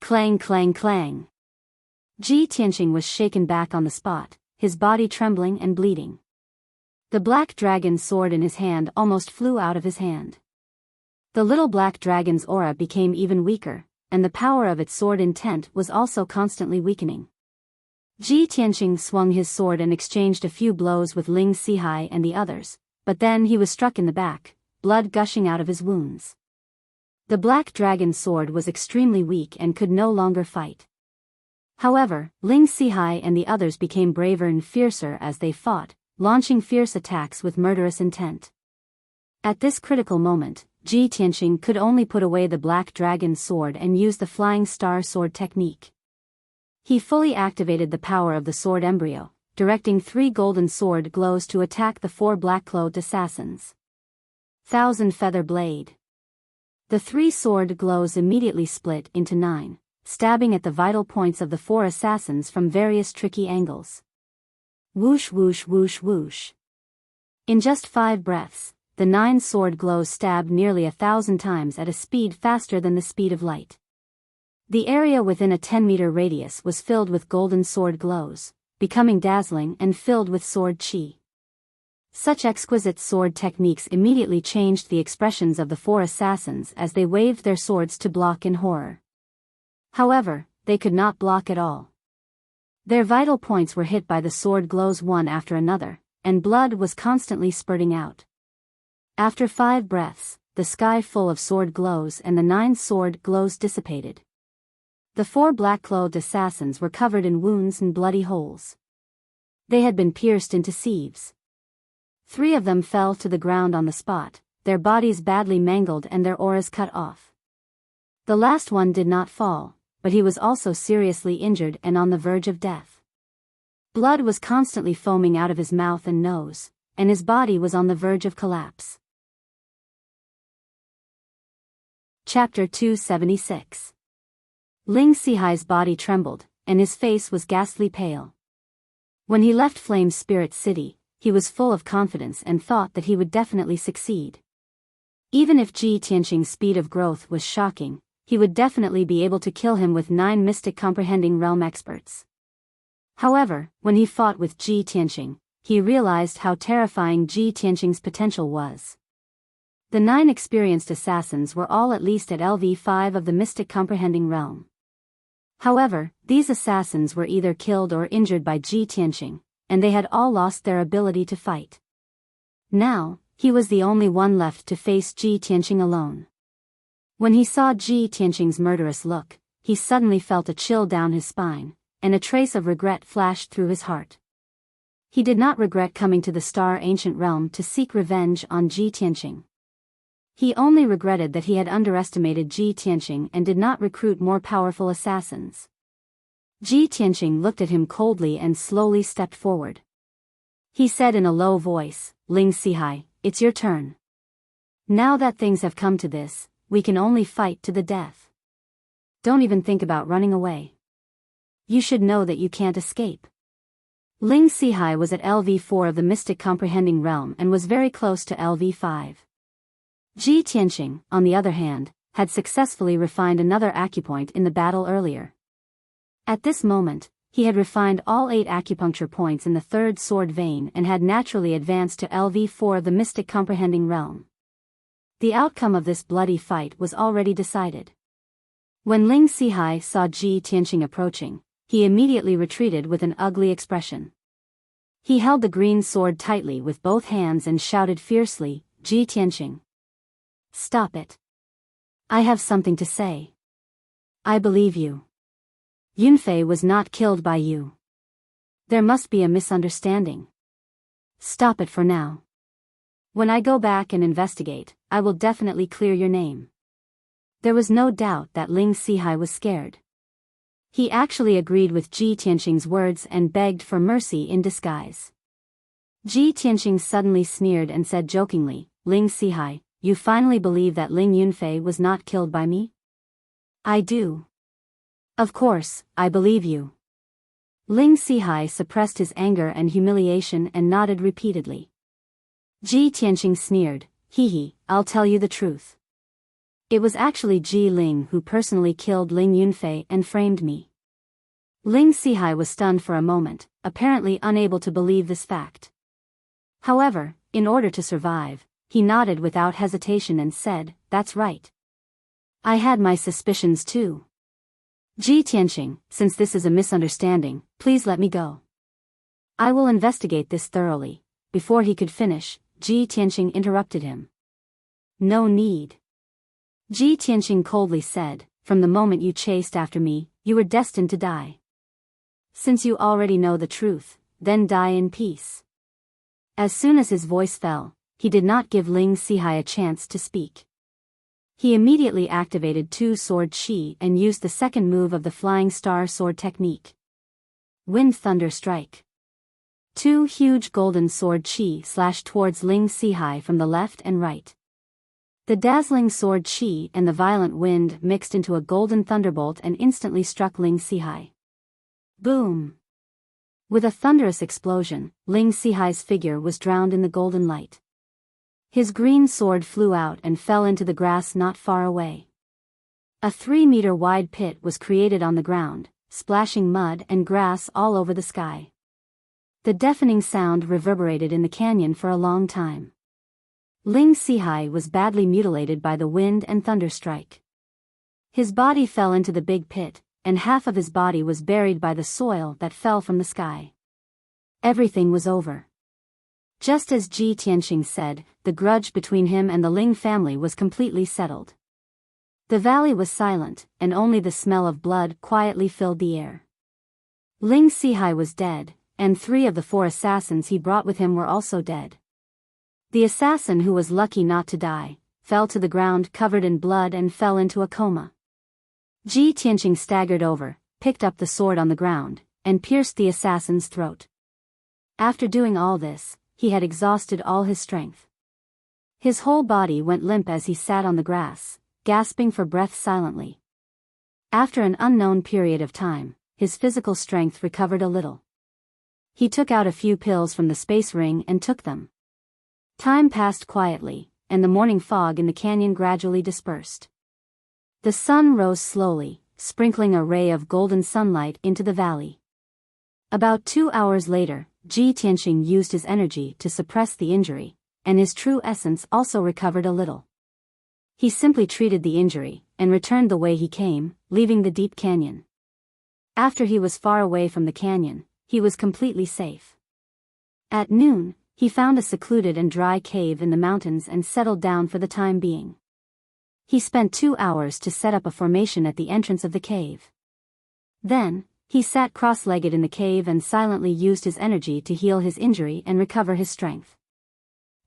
Clang clang clang. Ji Tianqing was shaken back on the spot, his body trembling and bleeding. The black dragon's sword in his hand almost flew out of his hand. The little black dragon's aura became even weaker, and the power of its sword intent was also constantly weakening. Ji Tianqing swung his sword and exchanged a few blows with Ling Sihai and the others, but then he was struck in the back, blood gushing out of his wounds. The black dragon's sword was extremely weak and could no longer fight. However, Ling Sihai and the others became braver and fiercer as they fought, launching fierce attacks with murderous intent. At this critical moment, Ji Tianqing could only put away the black dragon's sword and use the flying star sword technique. He fully activated the power of the sword embryo, directing 3 golden sword glows to attack the 4 black-clothed assassins. Thousand Feather Blade. The 3 sword glows immediately split into 9, stabbing at the vital points of the 4 assassins from various tricky angles. Whoosh whoosh whoosh whoosh. In just 5 breaths, the 9 sword glows stabbed nearly 1,000 times at a speed faster than the speed of light. The area within a 10-meter radius was filled with golden sword glows, becoming dazzling and filled with sword chi. Such exquisite sword techniques immediately changed the expressions of the 4 assassins as they waved their swords to block in horror. However, they could not block at all. Their vital points were hit by the sword glows one after another, and blood was constantly spurting out. After 5 breaths, the sky full of sword glows and the 9 sword glows dissipated. The 4 black-clothed assassins were covered in wounds and bloody holes. They had been pierced into sieves. 3 of them fell to the ground on the spot, their bodies badly mangled and their auras cut off. The last one did not fall, but he was also seriously injured and on the verge of death. Blood was constantly foaming out of his mouth and nose, and his body was on the verge of collapse. Chapter 276. Ling Sihai's body trembled, and his face was ghastly pale. When he left Flame Spirit City, he was full of confidence and thought that he would definitely succeed. Even if Ji Tianqing's speed of growth was shocking, he would definitely be able to kill him with 9 mystic comprehending realm experts. However, when he fought with Ji Tianqing, he realized how terrifying Ji Tianqing's potential was. The 9 experienced assassins were all at least at LV5 of the mystic comprehending realm. However, these assassins were either killed or injured by Ji Tianqing, and they had all lost their ability to fight. Now, he was the only one left to face Ji Tianqing alone. When he saw Ji Tianqing's murderous look, he suddenly felt a chill down his spine, and a trace of regret flashed through his heart. He did not regret coming to the Star Ancient Realm to seek revenge on Ji Tianqing. He only regretted that he had underestimated Ji Tianqing and did not recruit more powerful assassins. Ji Tianqing looked at him coldly and slowly stepped forward. He said in a low voice, "Ling Sihai, it's your turn. Now that things have come to this, we can only fight to the death. Don't even think about running away. You should know that you can't escape." Ling Sihai was at LV4 of the Mystic Comprehending Realm and was very close to LV5. Ji Tianqing, on the other hand, had successfully refined another acupoint in the battle earlier. At this moment, he had refined all 8 acupuncture points in the 3rd sword vein and had naturally advanced to LV4 of the Mystic Comprehending Realm. The outcome of this bloody fight was already decided. When Ling Sihai saw Ji Tianqing approaching, he immediately retreated with an ugly expression. He held the green sword tightly with both hands and shouted fiercely, "Ji Tianqing. Stop it. I have something to say. I believe you. Yunfei was not killed by you. There must be a misunderstanding. Stop it for now. When I go back and investigate, I will definitely clear your name." There was no doubt that Ling Sihai was scared. He actually agreed with Ji Tianqing's words and begged for mercy in disguise. Ji Tianqing suddenly sneered and said jokingly, "Ling Sihai, you finally believe that Ling Yunfei was not killed by me?" "I do. Of course, I believe you." Ling Sihai suppressed his anger and humiliation and nodded repeatedly. Ji Tianqing sneered, "Hee, I'll tell you the truth. It was actually Ji Ling who personally killed Ling Yunfei and framed me." Ling Sihai was stunned for a moment, apparently unable to believe this fact. However, in order to survive, he nodded without hesitation and said, "That's right. I had my suspicions too. Ji Tianqing, since this is a misunderstanding, please let me go. I will investigate this thoroughly." Before he could finish, Ji Tianqing interrupted him. "No need." Ji Tianqing coldly said, "From the moment you chased after me, you were destined to die. Since you already know the truth, then die in peace." As soon as his voice fell, he did not give Ling Sihai a chance to speak. He immediately activated two sword chi and used the second move of the Flying Star Sword technique. Wind Thunder Strike. Two huge golden sword chi slashed towards Ling Sihai from the left and right. The dazzling sword chi and the violent wind mixed into a golden thunderbolt and instantly struck Ling Sihai. Boom! With a thunderous explosion, Ling Sihai's figure was drowned in the golden light. His green sword flew out and fell into the grass not far away. A 3-meter wide pit was created on the ground, splashing mud and grass all over the sky. The deafening sound reverberated in the canyon for a long time. Ling Sihai was badly mutilated by the wind and thunderstrike. His body fell into the big pit, and half of his body was buried by the soil that fell from the sky. Everything was over. Just as Ji Tianqing said, the grudge between him and the Ling family was completely settled. The valley was silent, and only the smell of blood quietly filled the air. Ling Sihai was dead, and 3 of the 4 assassins he brought with him were also dead. The assassin who was lucky not to die, fell to the ground covered in blood and fell into a coma. Ji Tianqing staggered over, picked up the sword on the ground, and pierced the assassin's throat. After doing all this, he had exhausted all his strength. His whole body went limp as he sat on the grass, gasping for breath silently. After an unknown period of time, his physical strength recovered a little. He took out a few pills from the space ring and took them. Time passed quietly, and the morning fog in the canyon gradually dispersed. The sun rose slowly, sprinkling a ray of golden sunlight into the valley. About 2 hours later, Ji Tianqing used his energy to suppress the injury, and his true essence also recovered a little. He simply treated the injury, and returned the way he came, leaving the deep canyon. After he was far away from the canyon, he was completely safe. At noon, he found a secluded and dry cave in the mountains and settled down for the time being. He spent 2 hours to set up a formation at the entrance of the cave. Then, he sat cross-legged in the cave and silently used his energy to heal his injury and recover his strength.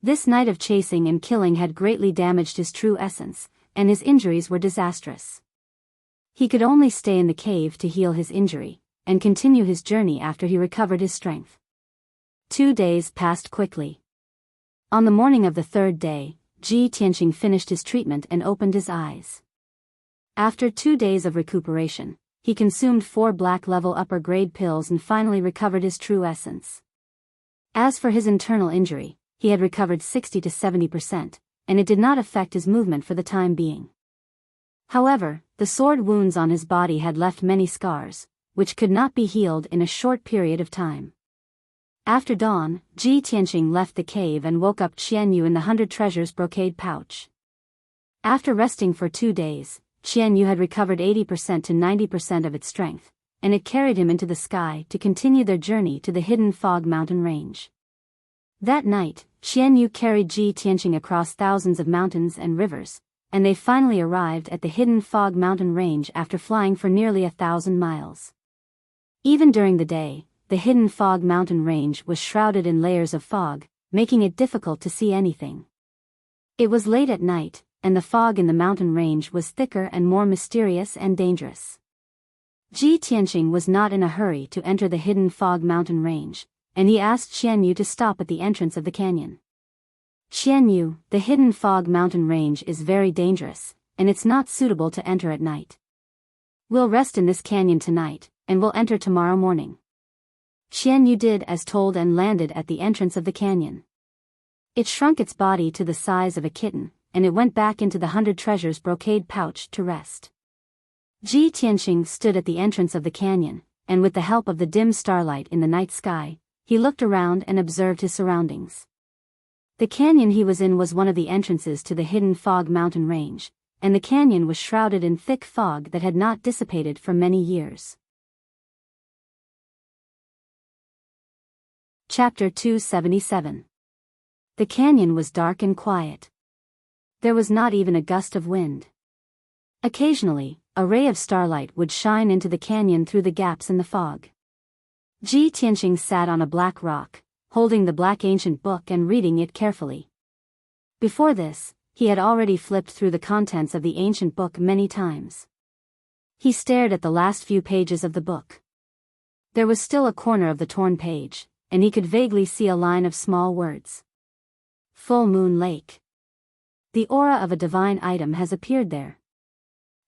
This night of chasing and killing had greatly damaged his true essence, and his injuries were disastrous. He could only stay in the cave to heal his injury, and continue his journey after he recovered his strength. 2 days passed quickly. On the morning of the 3rd day, Ji Tianqing finished his treatment and opened his eyes. After 2 days of recuperation, he consumed 4 black-level upper-grade pills and finally recovered his true essence. As for his internal injury, he had recovered 60 to 70%, and it did not affect his movement for the time being. However, the sword wounds on his body had left many scars, which could not be healed in a short period of time. After dawn, Ji Tianqing left the cave and woke up Qian Yu in the 100 treasures brocade pouch. After resting for 2 days, Qian Yu had recovered 80% to 90% of its strength, and it carried him into the sky to continue their journey to the hidden fog mountain range. That night, Qian Yu carried Ji Tianqing across thousands of mountains and rivers, and they finally arrived at the hidden fog mountain range after flying for nearly 1,000 miles. Even during the day, the hidden fog mountain range was shrouded in layers of fog, making it difficult to see anything. It was late at night, and the fog in the mountain range was thicker and more mysterious and dangerous. Ji Tianqing was not in a hurry to enter the hidden fog mountain range, and he asked Qian Yu to stop at the entrance of the canyon. "Qian Yu, the hidden fog mountain range is very dangerous, and it's not suitable to enter at night. We'll rest in this canyon tonight, and we'll enter tomorrow morning." Qian Yu did as told and landed at the entrance of the canyon. It shrunk its body to the size of a kitten, and it went back into the 100 treasures brocade pouch to rest. Ji Tianqing stood at the entrance of the canyon, and with the help of the dim starlight in the night sky, he looked around and observed his surroundings. The canyon he was in was one of the entrances to the hidden fog mountain range, and the canyon was shrouded in thick fog that had not dissipated for many years. Chapter 277. The canyon was dark and quiet. There was not even a gust of wind. Occasionally, a ray of starlight would shine into the canyon through the gaps in the fog. Ji Tianqing sat on a black rock, holding the black ancient book and reading it carefully. Before this, he had already flipped through the contents of the ancient book many times. He stared at the last few pages of the book. There was still a corner of the torn page, and he could vaguely see a line of small words. Full Moon Lake. The aura of a divine item has appeared there.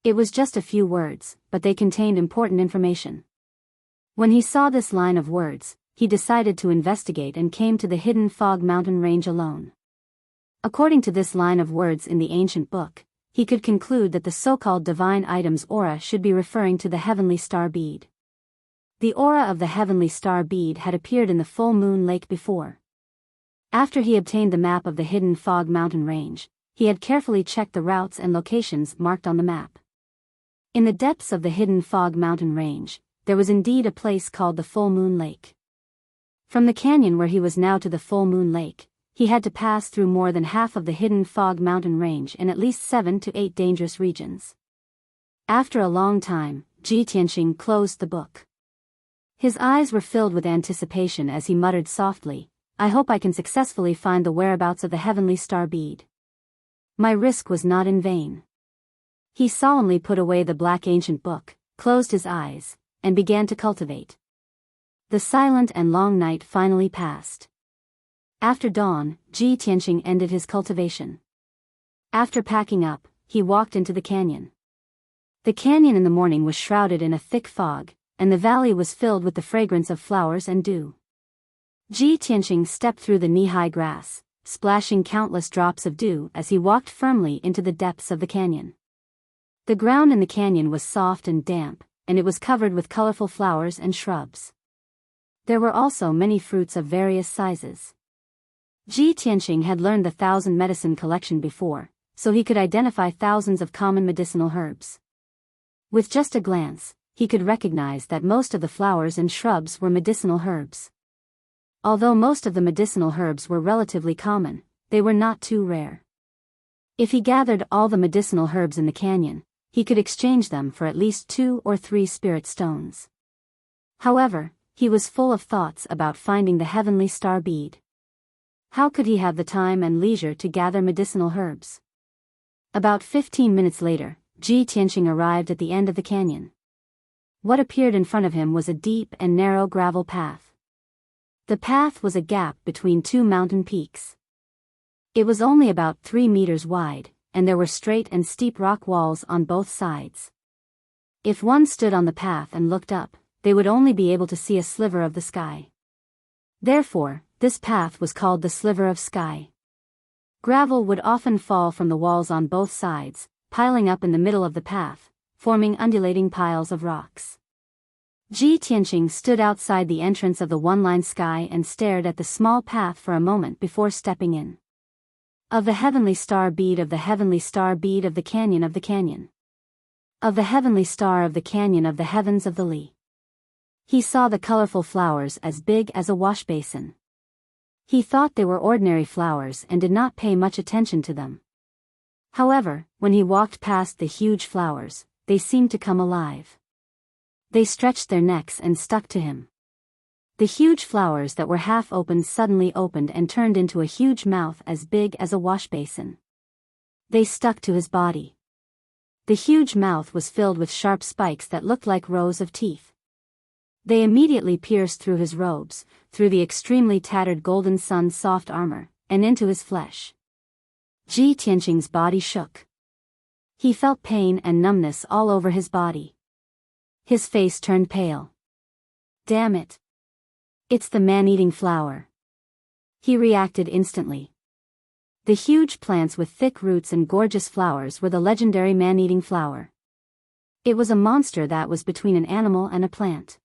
It was just a few words, but they contained important information. When he saw this line of words, he decided to investigate and came to the hidden fog mountain range alone. According to this line of words in the ancient book, he could conclude that the so-called divine item's aura should be referring to the heavenly star bead. The aura of the heavenly star bead had appeared in the full moon lake before. After he obtained the map of the hidden fog mountain range, he had carefully checked the routes and locations marked on the map. In the depths of the hidden fog mountain range, there was indeed a place called the Full Moon Lake. From the canyon where he was now to the Full Moon Lake, he had to pass through more than half of the hidden fog mountain range and at least 7 to 8 dangerous regions. After a long time, Ji Tianqing closed the book. His eyes were filled with anticipation as he muttered softly, "I hope I can successfully find the whereabouts of the heavenly star bead. My risk was not in vain." He solemnly put away the black ancient book, closed his eyes, and began to cultivate. The silent and long night finally passed. After dawn, Ji Tianqing ended his cultivation. After packing up, he walked into the canyon. The canyon in the morning was shrouded in a thick fog, and the valley was filled with the fragrance of flowers and dew. Ji Tianqing stepped through the knee-high grass, splashing countless drops of dew as he walked firmly into the depths of the canyon. The ground in the canyon was soft and damp, and it was covered with colorful flowers and shrubs. There were also many fruits of various sizes. Ji Tianqing had learned the 1,000 medicine collection before, so he could identify thousands of common medicinal herbs. With just a glance, he could recognize that most of the flowers and shrubs were medicinal herbs. Although most of the medicinal herbs were relatively common, they were not too rare. If he gathered all the medicinal herbs in the canyon, he could exchange them for at least 2 or 3 spirit stones. However, he was full of thoughts about finding the heavenly star bead. How could he have the time and leisure to gather medicinal herbs? About 15 minutes later, Ji Tianqing arrived at the end of the canyon. What appeared in front of him was a deep and narrow gravel path. The path was a gap between 2 mountain peaks. It was only about 3 meters wide, and there were straight and steep rock walls on both sides. If one stood on the path and looked up, they would only be able to see a sliver of the sky. Therefore, this path was called the sliver of sky. Gravel would often fall from the walls on both sides, piling up in the middle of the path, forming undulating piles of rocks. Ji Tianqing stood outside the entrance of the one-line sky and stared at the small path for a moment before stepping in. Of the heavenly star bead of the heavenly star bead of the canyon of the canyon. Of the heavenly star of the canyon of the heavens of the Li. He saw the colorful flowers as big as a wash basin. He thought they were ordinary flowers and did not pay much attention to them. However, when he walked past the huge flowers, they seemed to come alive. They stretched their necks and stuck to him. The huge flowers that were half opened suddenly opened and turned into a huge mouth as big as a wash basin. They stuck to his body. The huge mouth was filled with sharp spikes that looked like rows of teeth. They immediately pierced through his robes, through the extremely tattered Golden Sun's soft armor, and into his flesh. Ji Tianqing's body shook. He felt pain and numbness all over his body. His face turned pale. Damn it! It's the man-eating flower. He reacted instantly. The huge plants with thick roots and gorgeous flowers were the legendary man-eating flower. It was a monster that was between an animal and a plant.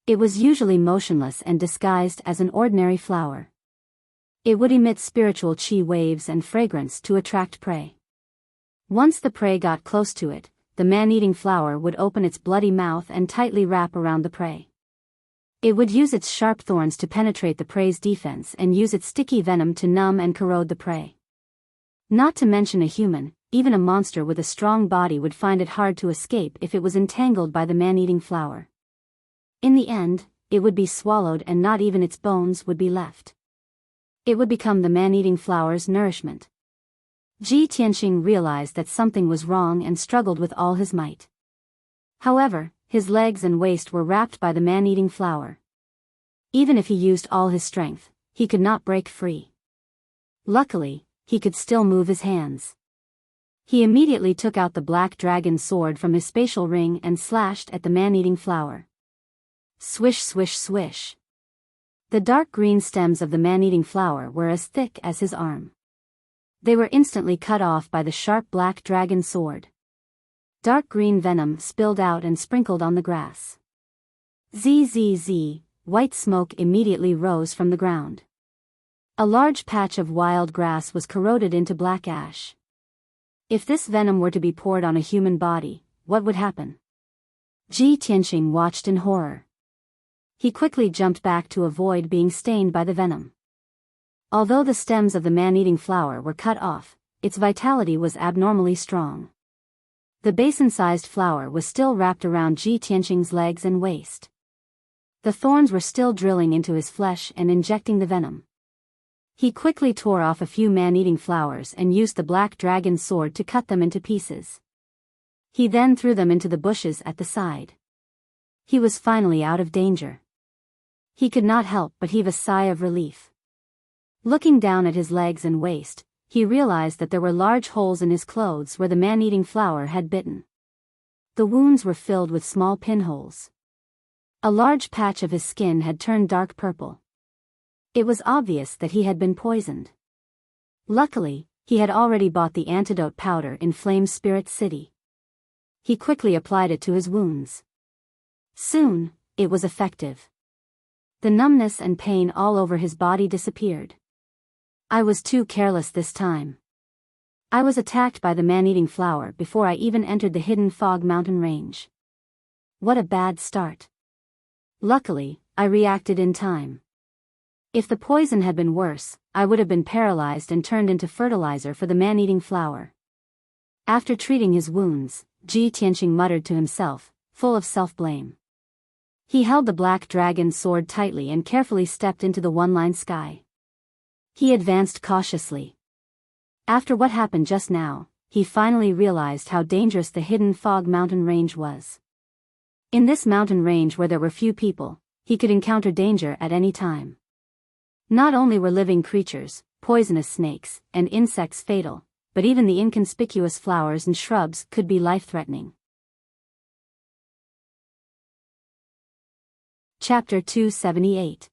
It was usually motionless and disguised as an ordinary flower. It would emit spiritual qi waves and fragrance to attract prey. Once the prey got close to it, the man-eating flower would open its bloody mouth and tightly wrap around the prey. It would use its sharp thorns to penetrate the prey's defense and use its sticky venom to numb and corrode the prey. Not to mention a human, even a monster with a strong body would find it hard to escape if it was entangled by the man-eating flower. In the end, it would be swallowed and not even its bones would be left. It would become the man-eating flower's nourishment. Ji Tianqing realized that something was wrong and struggled with all his might. However, his legs and waist were wrapped by the man-eating flower. Even if he used all his strength, he could not break free. Luckily, he could still move his hands. He immediately took out the black dragon sword from his spatial ring and slashed at the man-eating flower. Swish, swish, swish. The dark green stems of the man-eating flower were as thick as his arm. They were instantly cut off by the sharp black dragon sword. Dark green venom spilled out and sprinkled on the grass. Zzz, white smoke immediately rose from the ground. A large patch of wild grass was corroded into black ash. If this venom were to be poured on a human body, what would happen? Ji Tianqing watched in horror. He quickly jumped back to avoid being stained by the venom. Although the stems of the man-eating flower were cut off, its vitality was abnormally strong. The basin-sized flower was still wrapped around Ji Tianqing's legs and waist. The thorns were still drilling into his flesh and injecting the venom. He quickly tore off a few man-eating flowers and used the black dragon sword to cut them into pieces. He then threw them into the bushes at the side. He was finally out of danger. He could not help but heave a sigh of relief. Looking down at his legs and waist, he realized that there were large holes in his clothes where the man-eating flower had bitten. The wounds were filled with small pinholes. A large patch of his skin had turned dark purple. It was obvious that he had been poisoned. Luckily, he had already bought the antidote powder in Flame Spirit City. He quickly applied it to his wounds. Soon, it was effective. The numbness and pain all over his body disappeared. I was too careless this time. I was attacked by the man-eating flower before I even entered the hidden fog mountain range. What a bad start. Luckily, I reacted in time. If the poison had been worse, I would have been paralyzed and turned into fertilizer for the man-eating flower. After treating his wounds, Ji Tianqing muttered to himself, full of self-blame. He held the black dragon sword tightly and carefully stepped into the one-line sky. He advanced cautiously. After what happened just now, he finally realized how dangerous the hidden fog mountain range was. In this mountain range where there were few people, he could encounter danger at any time. Not only were living creatures, poisonous snakes, and insects fatal, but even the inconspicuous flowers and shrubs could be life-threatening. Chapter 278.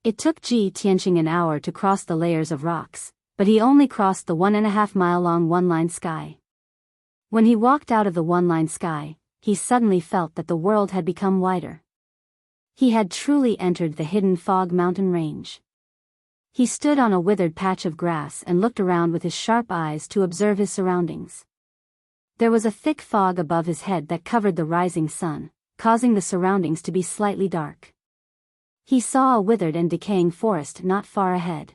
It took Ji Tianqing an hour to cross the layers of rocks, but he only crossed the 1.5-mile-long one-line sky. When he walked out of the one-line sky, he suddenly felt that the world had become wider. He had truly entered the hidden fog mountain range. He stood on a withered patch of grass and looked around with his sharp eyes to observe his surroundings. There was a thick fog above his head that covered the rising sun, causing the surroundings to be slightly dark. He saw a withered and decaying forest not far ahead.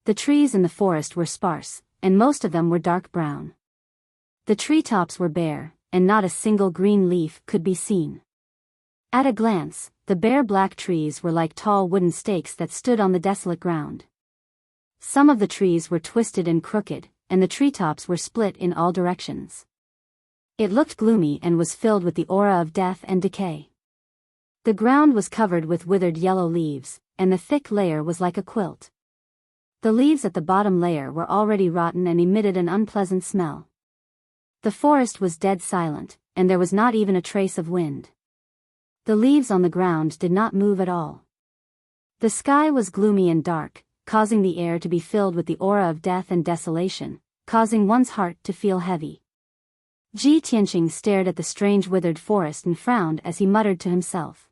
The trees in the forest were sparse, and most of them were dark brown. The treetops were bare, and not a single green leaf could be seen. At a glance, the bare black trees were like tall wooden stakes that stood on the desolate ground. Some of the trees were twisted and crooked, and the treetops were split in all directions. It looked gloomy and was filled with the aura of death and decay. The ground was covered with withered yellow leaves, and the thick layer was like a quilt. The leaves at the bottom layer were already rotten and emitted an unpleasant smell. The forest was dead silent, and there was not even a trace of wind. The leaves on the ground did not move at all. The sky was gloomy and dark, causing the air to be filled with the aura of death and desolation, causing one's heart to feel heavy. Ji Tianqing stared at the strange withered forest and frowned as he muttered to himself.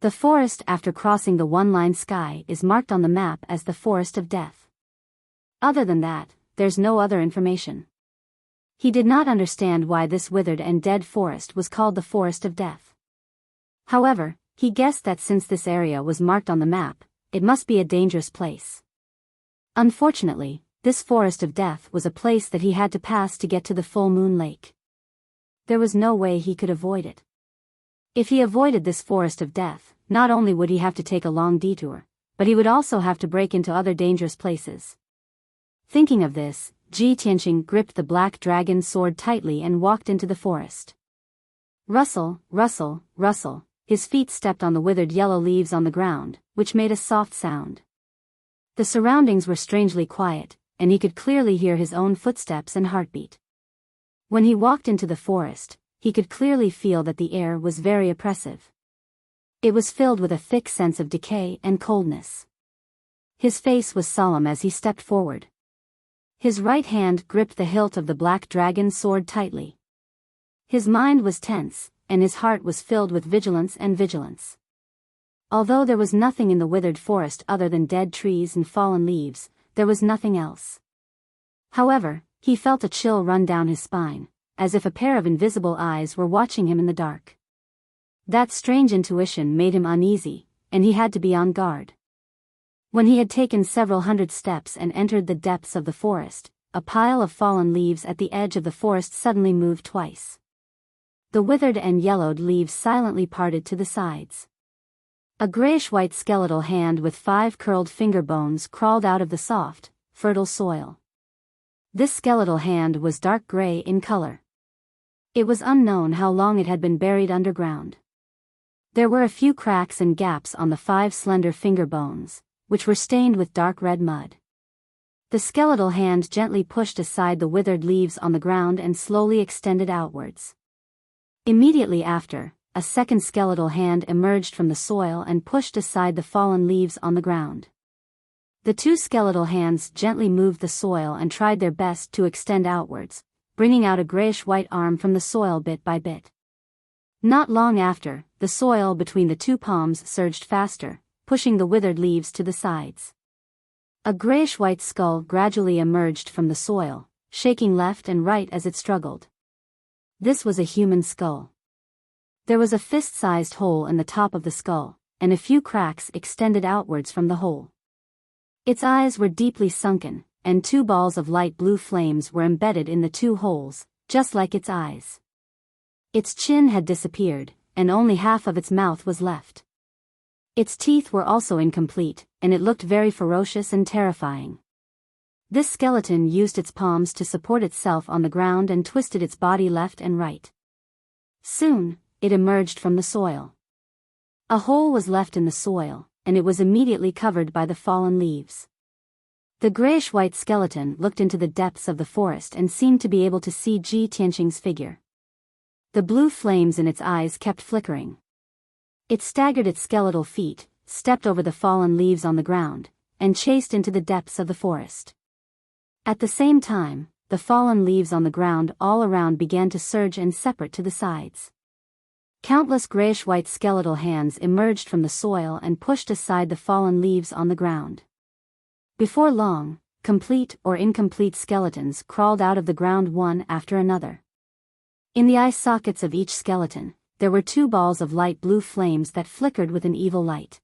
The forest after crossing the one-line sky is marked on the map as the Forest of Death. Other than that, there's no other information. He did not understand why this withered and dead forest was called the Forest of Death. However, he guessed that since this area was marked on the map, it must be a dangerous place. Unfortunately, this Forest of Death was a place that he had to pass to get to the Full Moon Lake. There was no way he could avoid it. If he avoided this Forest of Death, not only would he have to take a long detour, but he would also have to break into other dangerous places. Thinking of this, Ji Tianqing gripped the black dragon sword tightly and walked into the forest. Rustle, rustle, rustle, his feet stepped on the withered yellow leaves on the ground, which made a soft sound. The surroundings were strangely quiet, and he could clearly hear his own footsteps and heartbeat. When he walked into the forest, he could clearly feel that the air was very oppressive. It was filled with a thick sense of decay and coldness. His face was solemn as he stepped forward. His right hand gripped the hilt of the black dragon sword tightly. His mind was tense, and his heart was filled with vigilance. Although there was nothing in the withered forest other than dead trees and fallen leaves, there was nothing else. However, he felt a chill run down his spine, as if a pair of invisible eyes were watching him in the dark. That strange intuition made him uneasy, and he had to be on guard. When he had taken several hundred steps and entered the depths of the forest, a pile of fallen leaves at the edge of the forest suddenly moved twice. The withered and yellowed leaves silently parted to the sides. A grayish-white skeletal hand with 5 curled finger bones crawled out of the soft, fertile soil. This skeletal hand was dark gray in color. It was unknown how long it had been buried underground. There were a few cracks and gaps on the 5 slender finger bones, which were stained with dark red mud. The skeletal hand gently pushed aside the withered leaves on the ground and slowly extended outwards. Immediately after, a second skeletal hand emerged from the soil and pushed aside the fallen leaves on the ground. The 2 skeletal hands gently moved the soil and tried their best to extend outwards, bringing out a grayish-white arm from the soil bit by bit. Not long after, the soil between the 2 palms surged faster, pushing the withered leaves to the sides. A grayish-white skull gradually emerged from the soil, shaking left and right as it struggled. This was a human skull. There was a fist-sized hole in the top of the skull, and a few cracks extended outwards from the hole. Its eyes were deeply sunken, and 2 balls of light blue flames were embedded in the 2 holes, just like its eyes. Its chin had disappeared, and only half of its mouth was left. Its teeth were also incomplete, and it looked very ferocious and terrifying. This skeleton used its palms to support itself on the ground and twisted its body left and right. Soon, it emerged from the soil. A hole was left in the soil, and it was immediately covered by the fallen leaves. The grayish-white skeleton looked into the depths of the forest and seemed to be able to see Ji Tianqing's figure. The blue flames in its eyes kept flickering. It staggered its skeletal feet, stepped over the fallen leaves on the ground, and chased into the depths of the forest. At the same time, the fallen leaves on the ground all around began to surge and separate to the sides. Countless grayish-white skeletal hands emerged from the soil and pushed aside the fallen leaves on the ground. Before long, complete or incomplete skeletons crawled out of the ground one after another. In the eye sockets of each skeleton, there were 2 balls of light blue flames that flickered with an evil light.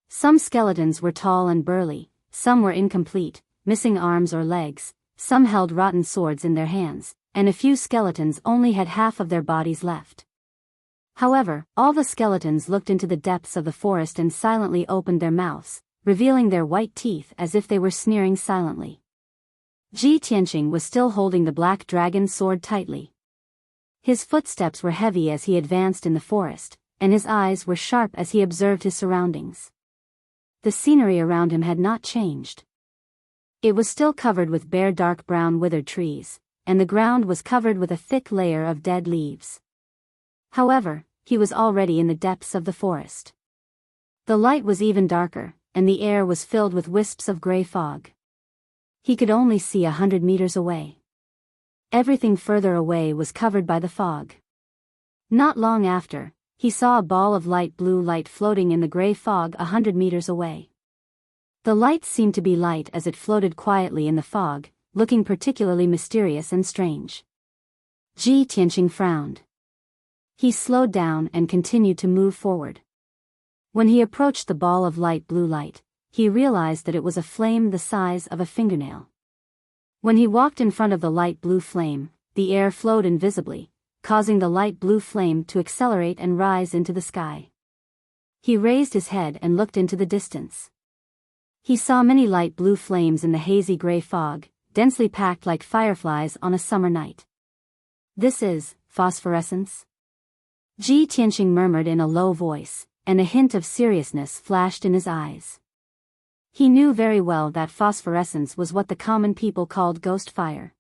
Some skeletons were tall and burly, some were incomplete, missing arms or legs, some held rotten swords in their hands, and a few skeletons only had half of their bodies left. However, all the skeletons looked into the depths of the forest and silently opened their mouths, revealing their white teeth as if they were sneering silently. Ji Tianqing was still holding the black dragon sword tightly. His footsteps were heavy as he advanced in the forest, and his eyes were sharp as he observed his surroundings. The scenery around him had not changed. It was still covered with bare dark brown withered trees, and the ground was covered with a thick layer of dead leaves. However, he was already in the depths of the forest. The light was even darker, and the air was filled with wisps of gray fog. He could only see 100 meters away. Everything further away was covered by the fog. Not long after, he saw a ball of light blue light floating in the gray fog 100 meters away. The light seemed to be light as it floated quietly in the fog, looking particularly mysterious and strange. Ji Tianqing frowned. He slowed down and continued to move forward. When he approached the ball of light blue light, he realized that it was a flame the size of a fingernail. When he walked in front of the light blue flame, the air flowed invisibly, causing the light blue flame to accelerate and rise into the sky. He raised his head and looked into the distance. He saw many light blue flames in the hazy gray fog, densely packed like fireflies on a summer night. This is phosphorescence? Ji Tianqing murmured in a low voice, and a hint of seriousness flashed in his eyes. He knew very well that phosphorescence was what the common people called ghost fire.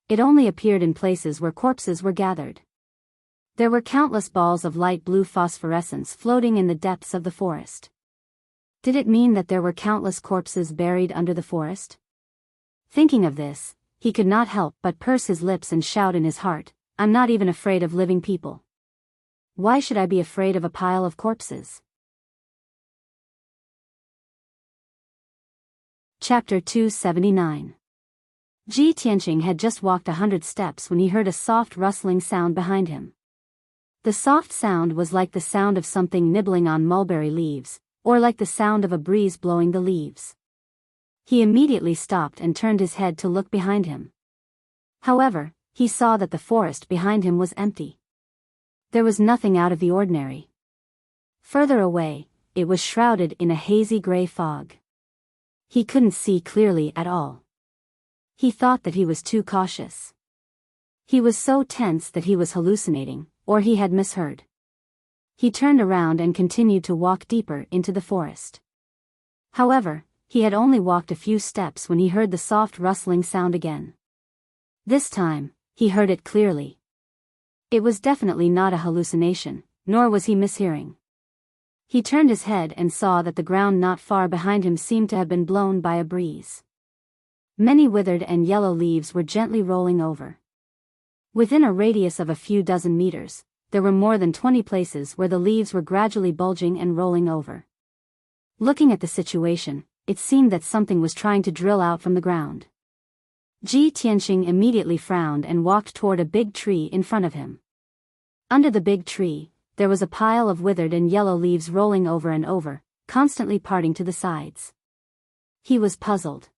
It only appeared in places where corpses were gathered. There were countless balls of light blue phosphorescence floating in the depths of the forest. Did it mean that there were countless corpses buried under the forest? Thinking of this, he could not help but purse his lips and shout in his heart, "I'm not even afraid of living people. Why should I be afraid of a pile of corpses?" Chapter 279. Ji Tianqing had just walked 100 steps when he heard a soft rustling sound behind him. The soft sound was like the sound of something nibbling on mulberry leaves, or like the sound of a breeze blowing the leaves. He immediately stopped and turned his head to look behind him. However, he saw that the forest behind him was empty. There was nothing out of the ordinary. Further away, it was shrouded in a hazy gray fog. He couldn't see clearly at all. He thought that he was too cautious. He was so tense that he was hallucinating, or he had misheard. He turned around and continued to walk deeper into the forest. However, he had only walked a few steps when he heard the soft rustling sound again. This time, he heard it clearly. It was definitely not a hallucination, nor was he mishearing. He turned his head and saw that the ground not far behind him seemed to have been blown by a breeze. Many withered and yellow leaves were gently rolling over. Within a radius of a few dozen meters, there were more than 20 places where the leaves were gradually bulging and rolling over. Looking at the situation, it seemed that something was trying to drill out from the ground. Ji Tianqing immediately frowned and walked toward a big tree in front of him. Under the big tree, there was a pile of withered and yellow leaves rolling over and over, constantly parting to the sides. He was puzzled.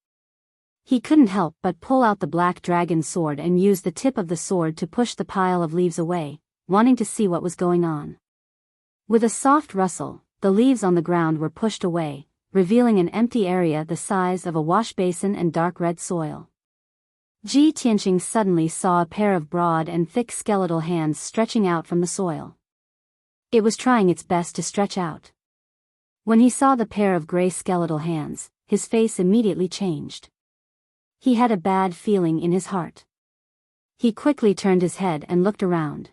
He couldn't help but pull out the black dragon sword and use the tip of the sword to push the pile of leaves away, wanting to see what was going on. With a soft rustle, the leaves on the ground were pushed away, revealing an empty area the size of a wash basin and dark red soil. Ji Tianqing suddenly saw a pair of broad and thick skeletal hands stretching out from the soil. It was trying its best to stretch out. When he saw the pair of gray skeletal hands, his face immediately changed. He had a bad feeling in his heart. He quickly turned his head and looked around.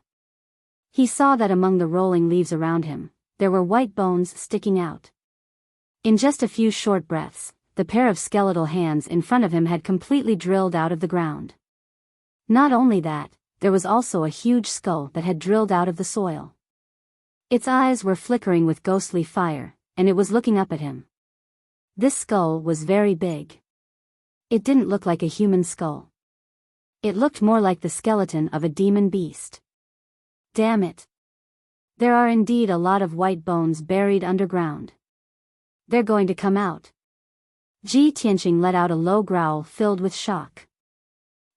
He saw that among the rolling leaves around him, there were white bones sticking out. In just a few short breaths, the pair of skeletal hands in front of him had completely drilled out of the ground. Not only that, there was also a huge skull that had drilled out of the soil. Its eyes were flickering with ghostly fire, and it was looking up at him. This skull was very big. It didn't look like a human skull. It looked more like the skeleton of a demon beast. Damn it. There are indeed a lot of white bones buried underground. They're going to come out. Ji Tianqing let out a low growl filled with shock.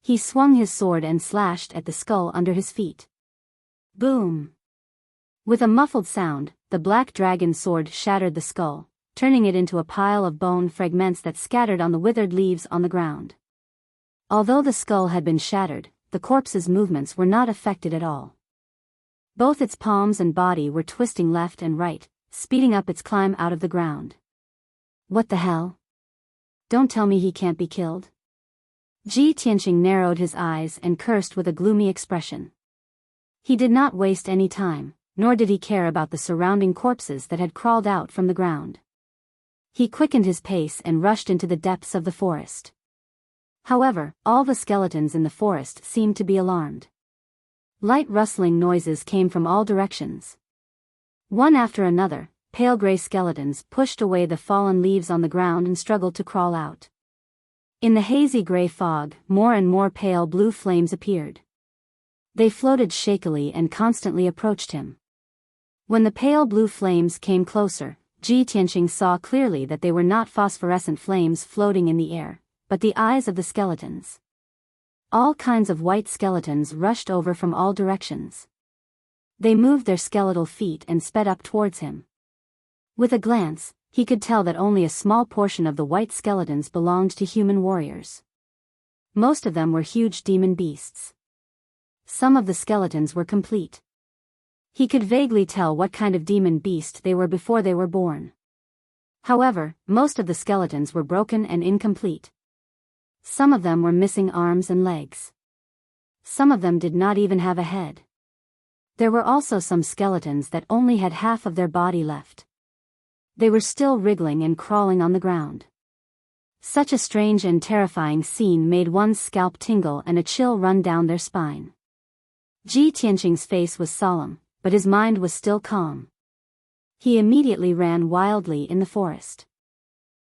He swung his sword and slashed at the skull under his feet. Boom! With a muffled sound, the black dragon sword shattered the skull, turning it into a pile of bone fragments that scattered on the withered leaves on the ground. Although the skull had been shattered, the corpse's movements were not affected at all. Both its palms and body were twisting left and right, speeding up its climb out of the ground. What the hell? Don't tell me he can't be killed. Ji Tianqing narrowed his eyes and cursed with a gloomy expression. He did not waste any time, nor did he care about the surrounding corpses that had crawled out from the ground. He quickened his pace and rushed into the depths of the forest. However, all the skeletons in the forest seemed to be alarmed. Light rustling noises came from all directions. One after another, pale gray skeletons pushed away the fallen leaves on the ground and struggled to crawl out. In the hazy gray fog, more and more pale blue flames appeared. They floated shakily and constantly approached him. When the pale blue flames came closer, Ji Tianqing saw clearly that they were not phosphorescent flames floating in the air, but the eyes of the skeletons. All kinds of white skeletons rushed over from all directions. They moved their skeletal feet and sped up towards him. With a glance, he could tell that only a small portion of the white skeletons belonged to human warriors. Most of them were huge demon beasts. Some of the skeletons were complete. He could vaguely tell what kind of demon beast they were before they were born. However, most of the skeletons were broken and incomplete. Some of them were missing arms and legs. Some of them did not even have a head. There were also some skeletons that only had half of their body left. They were still wriggling and crawling on the ground. Such a strange and terrifying scene made one's scalp tingle and a chill run down their spine. Ji Tianqing's face was solemn, but his mind was still calm. He immediately ran wildly in the forest.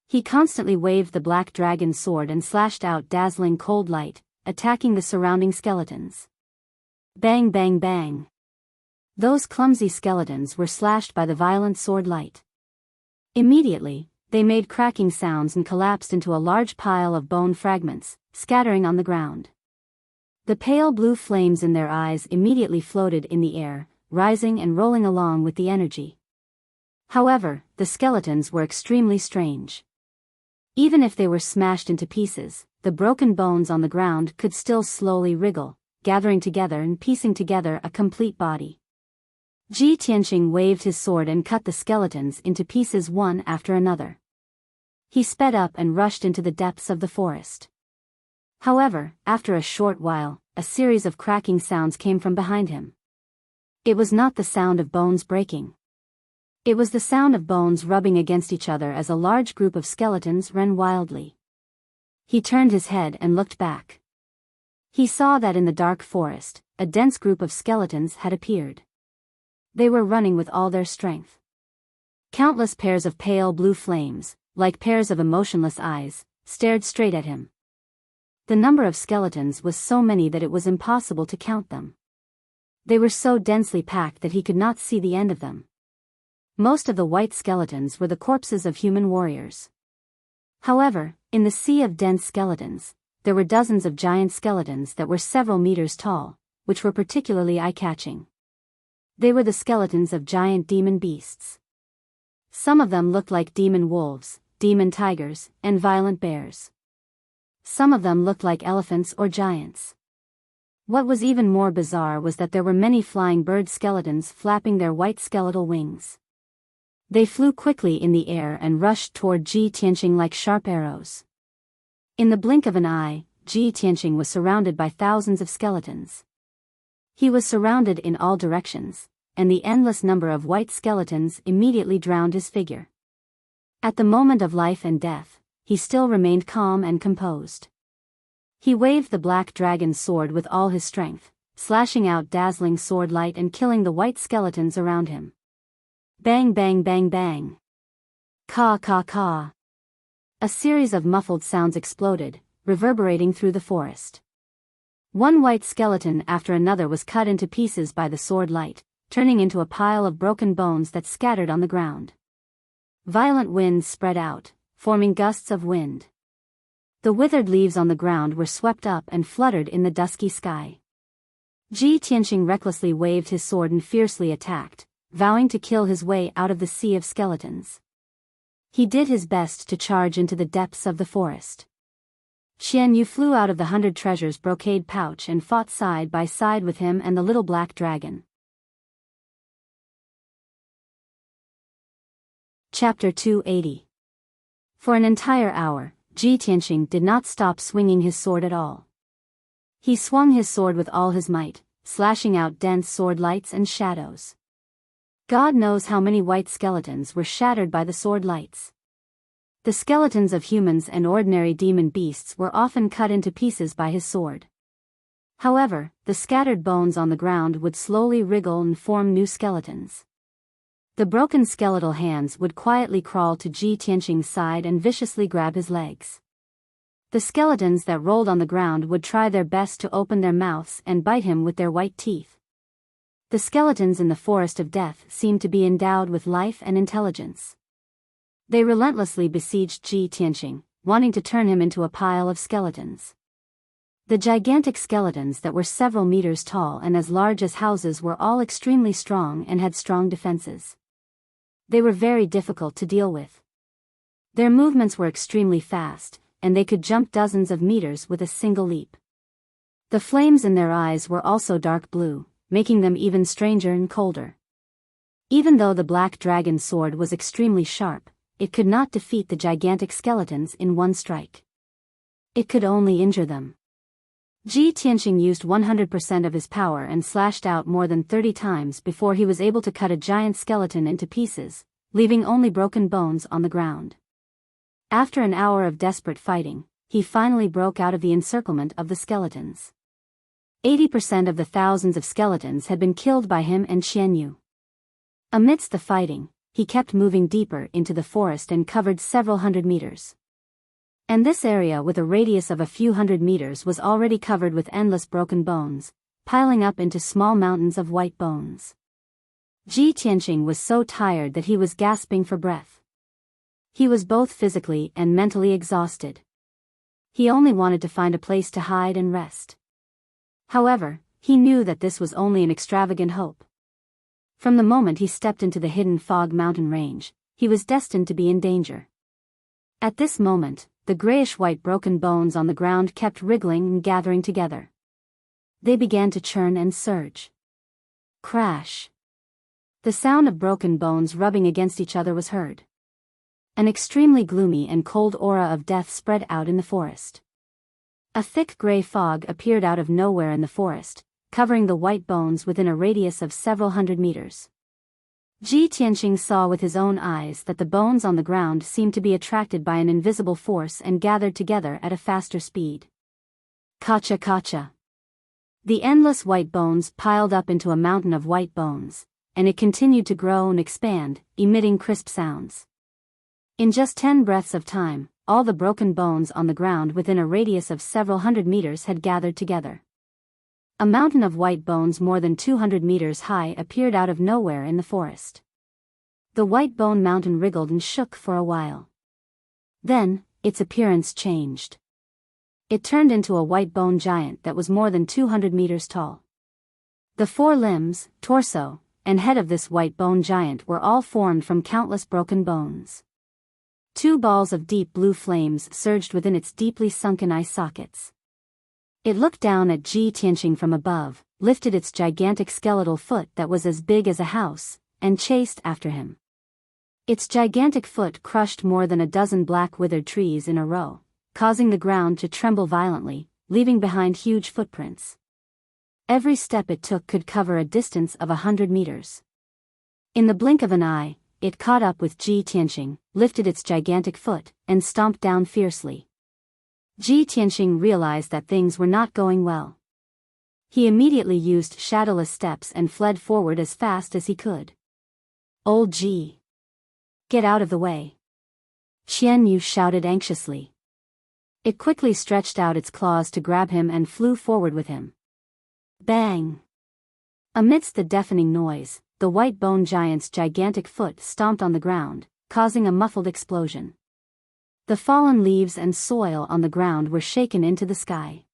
He constantly waved the black dragon sword and slashed out dazzling cold light, attacking the surrounding skeletons. Bang bang bang. Those clumsy skeletons were slashed by the violent sword light. Immediately, they made cracking sounds and collapsed into a large pile of bone fragments, scattering on the ground. The pale blue flames in their eyes immediately floated in the air, rising and rolling along with the energy. However, the skeletons were extremely strange. Even if they were smashed into pieces, the broken bones on the ground could still slowly wriggle, gathering together and piecing together a complete body. Ji Tianqing waved his sword and cut the skeletons into pieces one after another. He sped up and rushed into the depths of the forest. However, after a short while, a series of cracking sounds came from behind him. It was not the sound of bones breaking. It was the sound of bones rubbing against each other as a large group of skeletons ran wildly. He turned his head and looked back. He saw that in the dark forest, a dense group of skeletons had appeared. They were running with all their strength. Countless pairs of pale blue flames, like pairs of emotionless eyes, stared straight at him. The number of skeletons was so many that it was impossible to count them. They were so densely packed that he could not see the end of them. Most of the white skeletons were the corpses of human warriors. However, in the sea of dense skeletons, there were dozens of giant skeletons that were several meters tall, which were particularly eye-catching. They were the skeletons of giant demon beasts. Some of them looked like demon wolves, demon tigers, and violent bears. Some of them looked like elephants or giants. What was even more bizarre was that there were many flying bird skeletons flapping their white skeletal wings. They flew quickly in the air and rushed toward Ji Tianqing like sharp arrows. In the blink of an eye, Ji Tianqing was surrounded by thousands of skeletons. He was surrounded in all directions, and the endless number of white skeletons immediately drowned his figure. At the moment of life and death, he still remained calm and composed. He waved the black dragon's sword with all his strength, slashing out dazzling sword light and killing the white skeletons around him. Bang bang bang bang. Caw caw caw. A series of muffled sounds exploded, reverberating through the forest. One white skeleton after another was cut into pieces by the sword light, turning into a pile of broken bones that scattered on the ground. Violent winds spread out, forming gusts of wind. The withered leaves on the ground were swept up and fluttered in the dusky sky. Ji Tianqing recklessly waved his sword and fiercely attacked, vowing to kill his way out of the sea of skeletons. He did his best to charge into the depths of the forest. Xian Yu flew out of the 100 treasures brocade pouch and fought side by side with him and the little black dragon. Chapter 280. For an entire hour, Ji Tianqing did not stop swinging his sword at all. He swung his sword with all his might, slashing out dense sword lights and shadows. God knows how many white skeletons were shattered by the sword lights. The skeletons of humans and ordinary demon beasts were often cut into pieces by his sword. However, the scattered bones on the ground would slowly wriggle and form new skeletons. The broken skeletal hands would quietly crawl to Ji Tianqing's side and viciously grab his legs. The skeletons that rolled on the ground would try their best to open their mouths and bite him with their white teeth. The skeletons in the forest of death seemed to be endowed with life and intelligence. They relentlessly besieged Ji Tianqing, wanting to turn him into a pile of skeletons. The gigantic skeletons that were several meters tall and as large as houses were all extremely strong and had strong defenses. They were very difficult to deal with. Their movements were extremely fast, and they could jump dozens of meters with a single leap. The flames in their eyes were also dark blue, making them even stranger and colder. Even though the black dragon's sword was extremely sharp, it could not defeat the gigantic skeletons in one strike. It could only injure them. Ji Tianqing used 100% of his power and slashed out more than 30 times before he was able to cut a giant skeleton into pieces, leaving only broken bones on the ground. After an hour of desperate fighting, he finally broke out of the encirclement of the skeletons. 80% of the thousands of skeletons had been killed by him and Xian Yu. Amidst the fighting, he kept moving deeper into the forest and covered several hundred meters. And this area with a radius of a few hundred meters was already covered with endless broken bones, piling up into small mountains of white bones. Ji Tianqing was so tired that he was gasping for breath. He was both physically and mentally exhausted. He only wanted to find a place to hide and rest. However, he knew that this was only an extravagant hope. From the moment he stepped into the hidden fog mountain range, he was destined to be in danger. At this moment, the grayish-white broken bones on the ground kept wriggling and gathering together. They began to churn and surge. Crash! The sound of broken bones rubbing against each other was heard. An extremely gloomy and cold aura of death spread out in the forest. A thick gray fog appeared out of nowhere in the forest, covering the white bones within a radius of several hundred meters. Ji Tianqing saw with his own eyes that the bones on the ground seemed to be attracted by an invisible force and gathered together at a faster speed. Kacha kacha. The endless white bones piled up into a mountain of white bones, and it continued to grow and expand, emitting crisp sounds. In just 10 breaths of time, all the broken bones on the ground within a radius of several hundred meters had gathered together. A mountain of white bones more than 200 meters high appeared out of nowhere in the forest. The white bone mountain wriggled and shook for a while. Then, its appearance changed. It turned into a white bone giant that was more than 200 meters tall. The 4 limbs, torso, and head of this white bone giant were all formed from countless broken bones. 2 balls of deep blue flames surged within its deeply sunken eye sockets. It looked down at Ji Tianqing from above, lifted its gigantic skeletal foot that was as big as a house, and chased after him. Its gigantic foot crushed more than a dozen black withered trees in a row, causing the ground to tremble violently, leaving behind huge footprints. Every step it took could cover a distance of 100 meters. In the blink of an eye, it caught up with Ji Tianqing, lifted its gigantic foot, and stomped down fiercely. Ji Tianqing realized that things were not going well. He immediately used shadowless steps and fled forward as fast as he could. "Old Ji! Get out of the way!" Xian Yu shouted anxiously. It quickly stretched out its claws to grab him and flew forward with him. Bang! Amidst the deafening noise, the white bone giant's gigantic foot stomped on the ground, causing a muffled explosion. The fallen leaves and soil on the ground were shaken into the sky.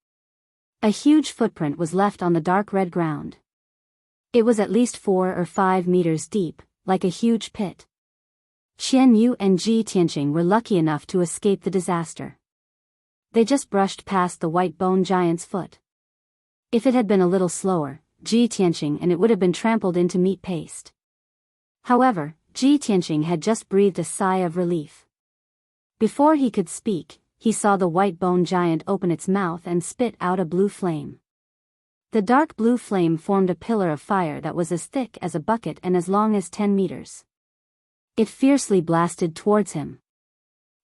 A huge footprint was left on the dark red ground. It was at least 4 or 5 meters deep, like a huge pit. Qian Yu and Ji Tianqing were lucky enough to escape the disaster. They just brushed past the white bone giant's foot. If it had been a little slower, Ji Tianqing and it would have been trampled into meat paste. However, Ji Tianqing had just breathed a sigh of relief. Before he could speak, he saw the white bone giant open its mouth and spit out a blue flame. The dark blue flame formed a pillar of fire that was as thick as a bucket and as long as 10 meters. It fiercely blasted towards him.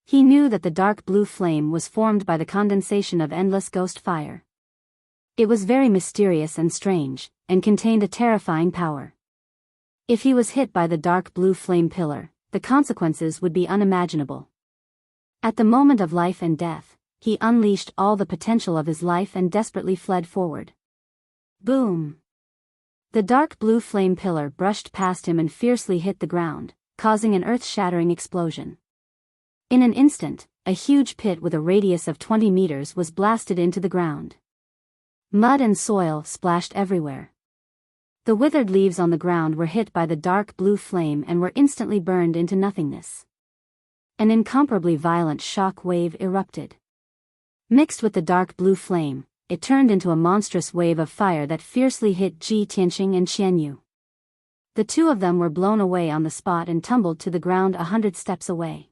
He knew that the dark blue flame was formed by the condensation of endless ghost fire. It was very mysterious and strange, and contained a terrifying power. If he was hit by the dark blue flame pillar, the consequences would be unimaginable. At the moment of life and death, he unleashed all the potential of his life and desperately fled forward. Boom! The dark blue flame pillar brushed past him and fiercely hit the ground, causing an earth-shattering explosion. In an instant, a huge pit with a radius of 20 meters was blasted into the ground. Mud and soil splashed everywhere. The withered leaves on the ground were hit by the dark blue flame and were instantly burned into nothingness. An incomparably violent shock wave erupted. Mixed with the dark blue flame, it turned into a monstrous wave of fire that fiercely hit Ji Tianqing and Qian Yu. The two of them were blown away on the spot and tumbled to the ground 100 steps away.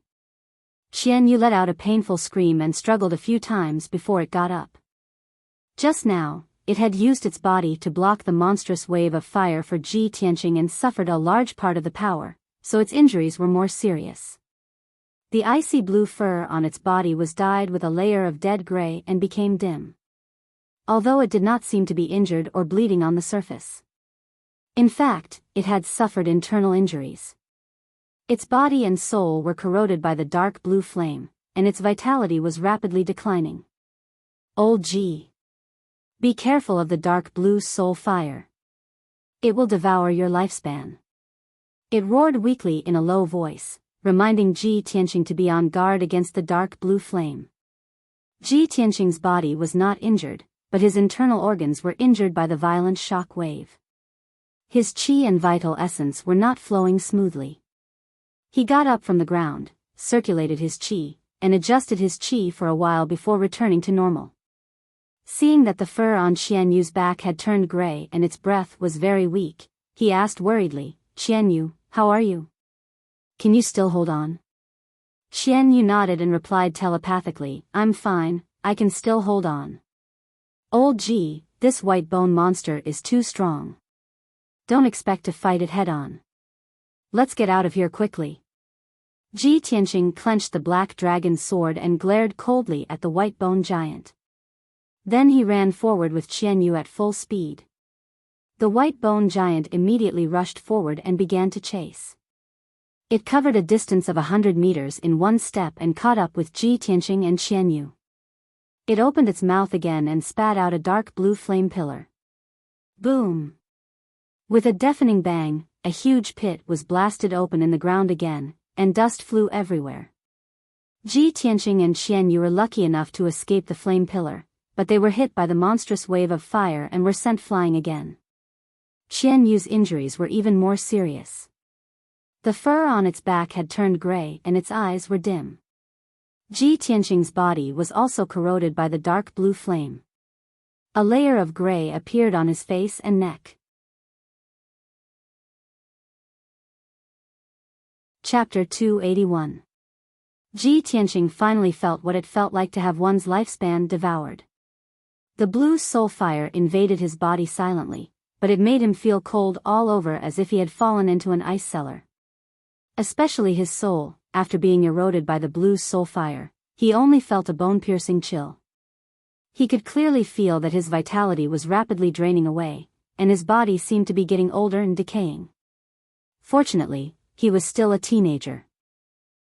Qian Yu let out a painful scream and struggled a few times before it got up. Just now, it had used its body to block the monstrous wave of fire for Ji Tianqing and suffered a large part of the power, so its injuries were more serious. The icy blue fur on its body was dyed with a layer of dead gray and became dim. Although it did not seem to be injured or bleeding on the surface. In fact, it had suffered internal injuries. Its body and soul were corroded by the dark blue flame, and its vitality was rapidly declining. Old Ji. Be careful of the dark blue soul fire. It will devour your lifespan. It roared weakly in a low voice, reminding Ji Tianqing to be on guard against the dark blue flame. Ji Tianqing's body was not injured, but his internal organs were injured by the violent shock wave. His qi and vital essence were not flowing smoothly. He got up from the ground, circulated his qi, and adjusted his qi for a while before returning to normal. Seeing that the fur on Qian Yu's back had turned gray and its breath was very weak, he asked worriedly, "Qian Yu, how are you? Can you still hold on?" Qian Yu nodded and replied telepathically, "I'm fine, I can still hold on." "Old Ji, this white bone monster is too strong. Don't expect to fight it head-on. Let's get out of here quickly." Ji Tianqing clenched the black dragon sword and glared coldly at the white bone giant. Then he ran forward with Qian Yu at full speed. The white bone giant immediately rushed forward and began to chase. It covered a distance of 100 meters in one step and caught up with Ji Tianqing and Qian Yu. It opened its mouth again and spat out a dark blue flame pillar. Boom! With a deafening bang, a huge pit was blasted open in the ground again, and dust flew everywhere. Ji Tianqing and Qian Yu were lucky enough to escape the flame pillar, but they were hit by the monstrous wave of fire and were sent flying again. Qian Yu's injuries were even more serious. The fur on its back had turned gray and its eyes were dim. Ji Tianqing's body was also corroded by the dark blue flame. A layer of gray appeared on his face and neck. Chapter 281. Ji Tianqing finally felt what it felt like to have one's lifespan devoured. The blue soul fire invaded his body silently, but it made him feel cold all over as if he had fallen into an ice cellar. Especially his soul, after being eroded by the blue soul fire, he only felt a bone-piercing chill. He could clearly feel that his vitality was rapidly draining away, and his body seemed to be getting older and decaying. Fortunately, he was still a teenager.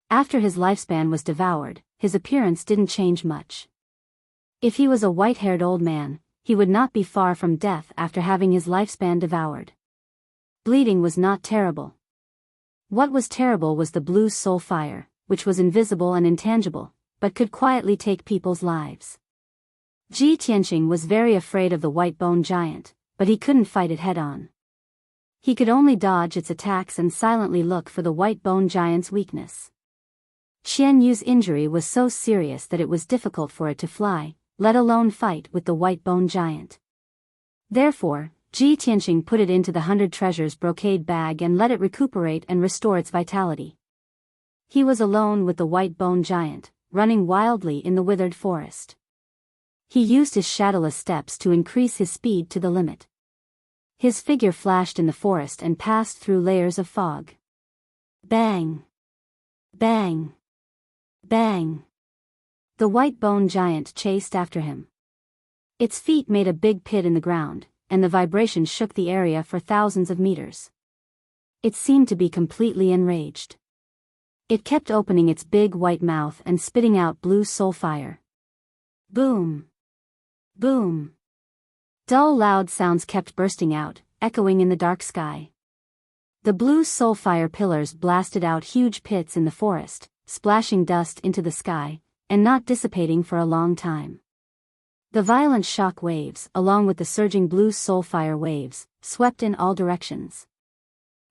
After his lifespan was devoured, his appearance didn't change much. If he was a white-haired old man, he would not be far from death after having his lifespan devoured. Bleeding was not terrible. What was terrible was the blue soul fire, which was invisible and intangible, but could quietly take people's lives. Ji Tianqing was very afraid of the white bone giant, but he couldn't fight it head-on. He could only dodge its attacks and silently look for the white bone giant's weakness. Qian Yu's injury was so serious that it was difficult for it to fly, let alone fight with the white bone giant. Therefore, Ji Tianqing put it into the 100 treasures brocade bag and let it recuperate and restore its vitality. He was alone with the white bone giant, running wildly in the withered forest. He used his shadowless steps to increase his speed to the limit. His figure flashed in the forest and passed through layers of fog. Bang! Bang! Bang! The white bone giant chased after him. Its feet made a big pit in the ground, and the vibration shook the area for thousands of meters. It seemed to be completely enraged. It kept opening its big white mouth and spitting out blue soul fire. Boom! Boom! Dull loud sounds kept bursting out, echoing in the dark sky. The blue soul fire pillars blasted out huge pits in the forest, splashing dust into the sky, and not dissipating for a long time. The violent shock waves, along with the surging blue soul fire waves, swept in all directions.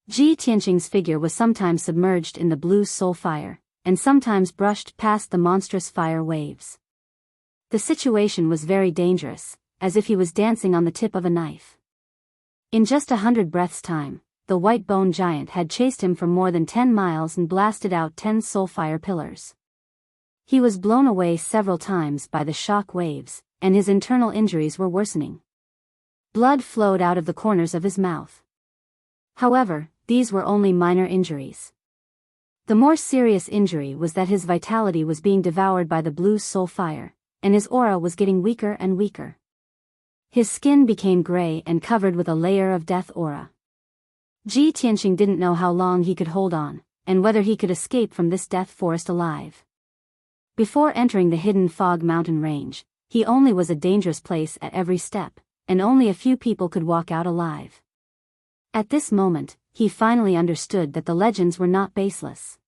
Ji Tianqing's figure was sometimes submerged in the blue soul fire, and sometimes brushed past the monstrous fire waves. The situation was very dangerous, as if he was dancing on the tip of a knife. In just 100 breaths' time, the white bone giant had chased him for more than 10 miles and blasted out 10 soul fire pillars. He was blown away several times by the shock waves, and his internal injuries were worsening. Blood flowed out of the corners of his mouth. However, these were only minor injuries. The more serious injury was that his vitality was being devoured by the blue soul fire, and his aura was getting weaker and weaker. His skin became gray and covered with a layer of death aura. Ji Tianqing didn't know how long he could hold on, and whether he could escape from this death forest alive. Before entering the hidden fog mountain range, he only was a dangerous place at every step, and only a few people could walk out alive. At this moment, he finally understood that the legends were not baseless.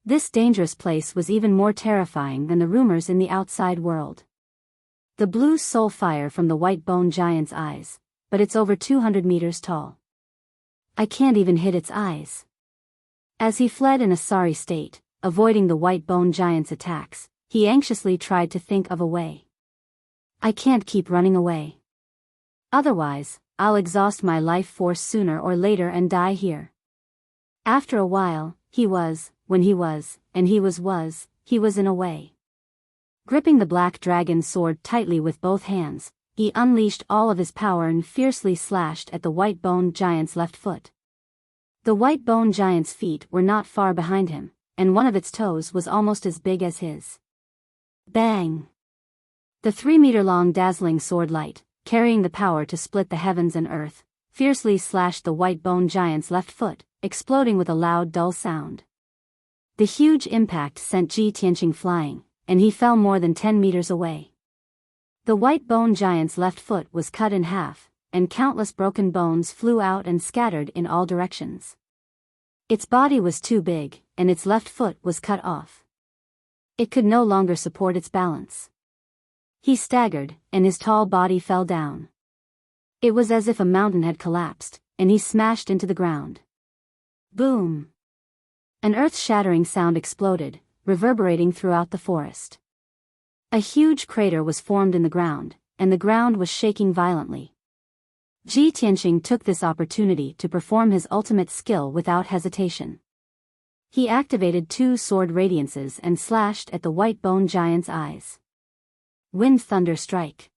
This dangerous place was even more terrifying than the rumors in the outside world. The blue soul fire from the white bone giant's eyes, but it's over 200 meters tall. I can't even hit its eyes. As he fled in a sorry state, avoiding the white bone giant's attacks, he anxiously tried to think of a way. I can't keep running away. Otherwise, I'll exhaust my life force sooner or later and die here. After a while, he was in a way. Gripping the black dragon sword tightly with both hands, he unleashed all of his power and fiercely slashed at the white bone giant's left foot. The white bone giant's feet were not far behind him, and one of its toes was almost as big as his. Bang! The 3-meter-long dazzling sword light, carrying the power to split the heavens and earth, fiercely slashed the white bone giant's left foot, exploding with a loud dull sound. The huge impact sent Ji Tianqing flying, and he fell more than 10 meters away. The white bone giant's left foot was cut in half, and countless broken bones flew out and scattered in all directions. Its body was too big, and its left foot was cut off. It could no longer support its balance. He staggered, and his tall body fell down. It was as if a mountain had collapsed, and he smashed into the ground. Boom! An earth-shattering sound exploded, reverberating throughout the forest. A huge crater was formed in the ground, and the ground was shaking violently. Ji Tianqing took this opportunity to perform his ultimate skill without hesitation. He activated 2 sword radiances and slashed at the white bone giant's eyes. Wind Thunder Strike.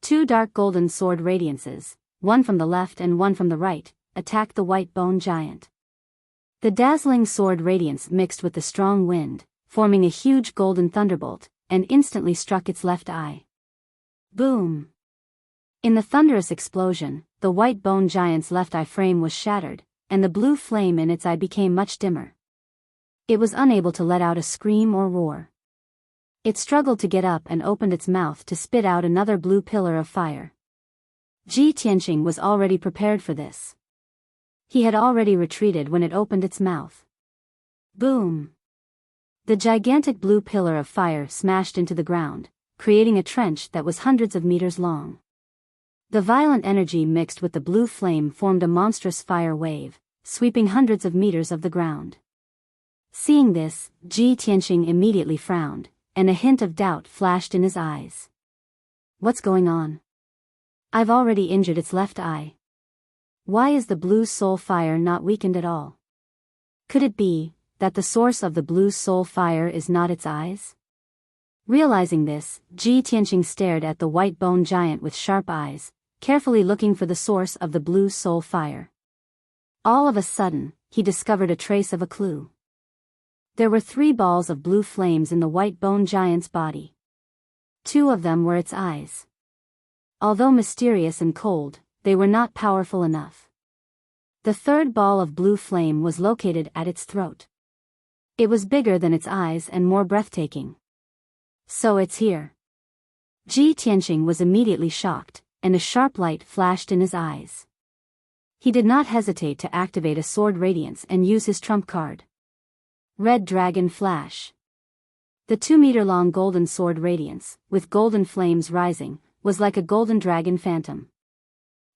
2 dark golden sword radiances, one from the left and one from the right, attacked the white bone giant. The dazzling sword radiance mixed with the strong wind, forming a huge golden thunderbolt, and instantly struck its left eye. Boom! In the thunderous explosion, the white bone giant's left eye frame was shattered, and the blue flame in its eye became much dimmer. It was unable to let out a scream or roar. It struggled to get up and opened its mouth to spit out another blue pillar of fire. Ji Tianqing was already prepared for this. He had already retreated when it opened its mouth. Boom! The gigantic blue pillar of fire smashed into the ground, creating a trench that was hundreds of meters long. The violent energy mixed with the blue flame formed a monstrous fire wave, sweeping hundreds of meters of the ground. Seeing this, Ji Tianqing immediately frowned, and a hint of doubt flashed in his eyes. What's going on? I've already injured its left eye. Why is the blue soul fire not weakened at all? Could it be that the source of the blue soul fire is not its eyes? Realizing this, Ji Tianqing stared at the white bone giant with sharp eyes, carefully looking for the source of the blue soul fire. All of a sudden, he discovered a trace of a clue. There were 3 balls of blue flames in the white bone giant's body. 2 of them were its eyes. Although mysterious and cold, they were not powerful enough. The 3rd ball of blue flame was located at its throat. It was bigger than its eyes and more breathtaking. So it's here. Ji Tianqing was immediately shocked, and a sharp light flashed in his eyes. He did not hesitate to activate a sword radiance and use his trump card. Red Dragon Flash. The 2-meter-long golden sword radiance, with golden flames rising, was like a golden dragon phantom.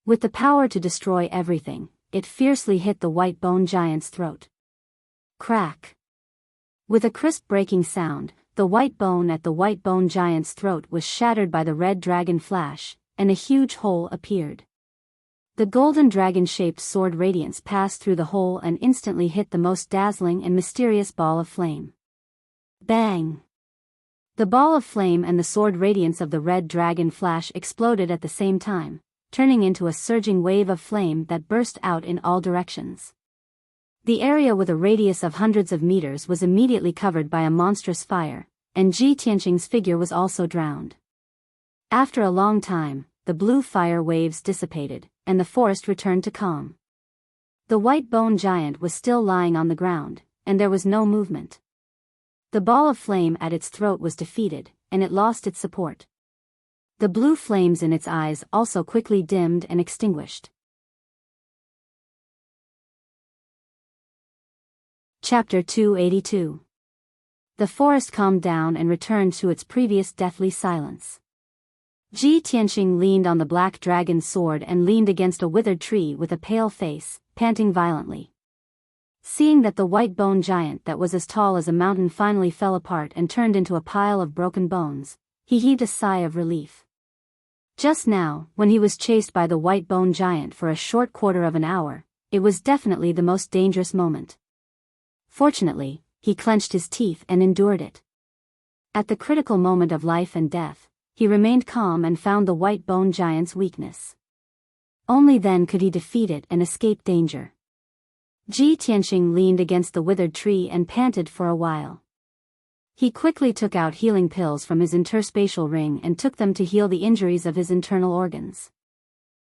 With the power to destroy everything, it fiercely hit the white bone giant's throat. Crack! With a crisp breaking sound, the white bone at the white bone giant's throat was shattered by the red dragon flash, and a huge hole appeared. The golden dragon-shaped sword radiance passed through the hole and instantly hit the most dazzling and mysterious ball of flame. Bang! The ball of flame and the sword radiance of the red dragon flash exploded at the same time, turning into a surging wave of flame that burst out in all directions. The area with a radius of hundreds of meters was immediately covered by a monstrous fire, and Ji Tianqing's figure was also drowned. After a long time, the blue fire waves dissipated, and the forest returned to calm. The white bone giant was still lying on the ground, and there was no movement. The ball of flame at its throat was defeated, and it lost its support. The blue flames in its eyes also quickly dimmed and extinguished. Chapter 282. The forest calmed down and returned to its previous deathly silence. Ji Tianqing leaned on the black dragon's sword and leaned against a withered tree with a pale face, panting violently. Seeing that the white bone giant that was as tall as a mountain finally fell apart and turned into a pile of broken bones, he heaved a sigh of relief. Just now, when he was chased by the white bone giant for a short quarter of an hour, it was definitely the most dangerous moment. Fortunately, he clenched his teeth and endured it. At the critical moment of life and death, he remained calm and found the white bone giant's weakness. Only then could he defeat it and escape danger. Ji Tianqing leaned against the withered tree and panted for a while. He quickly took out healing pills from his interspatial ring and took them to heal the injuries of his internal organs.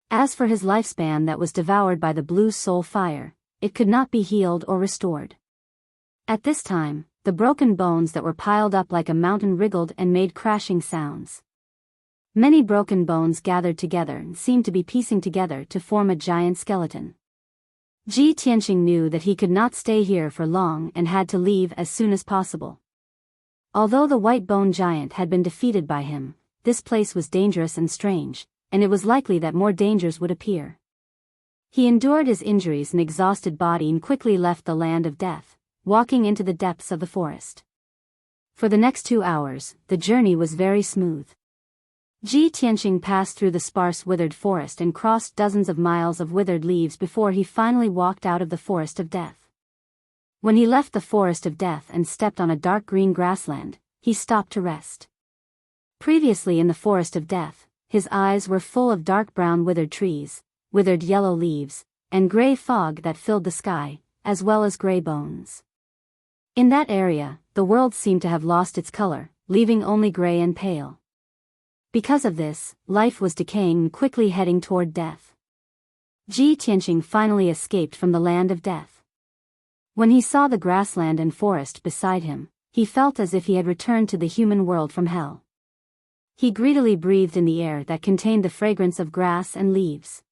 As for his lifespan that was devoured by the blue soul fire, it could not be healed or restored. At this time, the broken bones that were piled up like a mountain wriggled and made crashing sounds. Many broken bones gathered together and seemed to be piecing together to form a giant skeleton. Ji Tianqing knew that he could not stay here for long and had to leave as soon as possible. Although the white bone giant had been defeated by him, this place was dangerous and strange, and it was likely that more dangers would appear. He endured his injuries and exhausted body and quickly left the land of death, walking into the depths of the forest. For the next 2 hours, the journey was very smooth. Ji Tianqing passed through the sparse withered forest and crossed dozens of miles of withered leaves before he finally walked out of the forest of death. When he left the forest of death and stepped on a dark green grassland, he stopped to rest. Previously in the forest of death, his eyes were full of dark brown withered trees, withered yellow leaves, and gray fog that filled the sky, as well as gray bones. In that area, the world seemed to have lost its color, leaving only gray and pale. Because of this, life was decaying and quickly heading toward death. Ji Tianqing finally escaped from the land of death. When he saw the grassland and forest beside him, he felt as if he had returned to the human world from hell. He greedily breathed in the air that contained the fragrance of grass and leaves.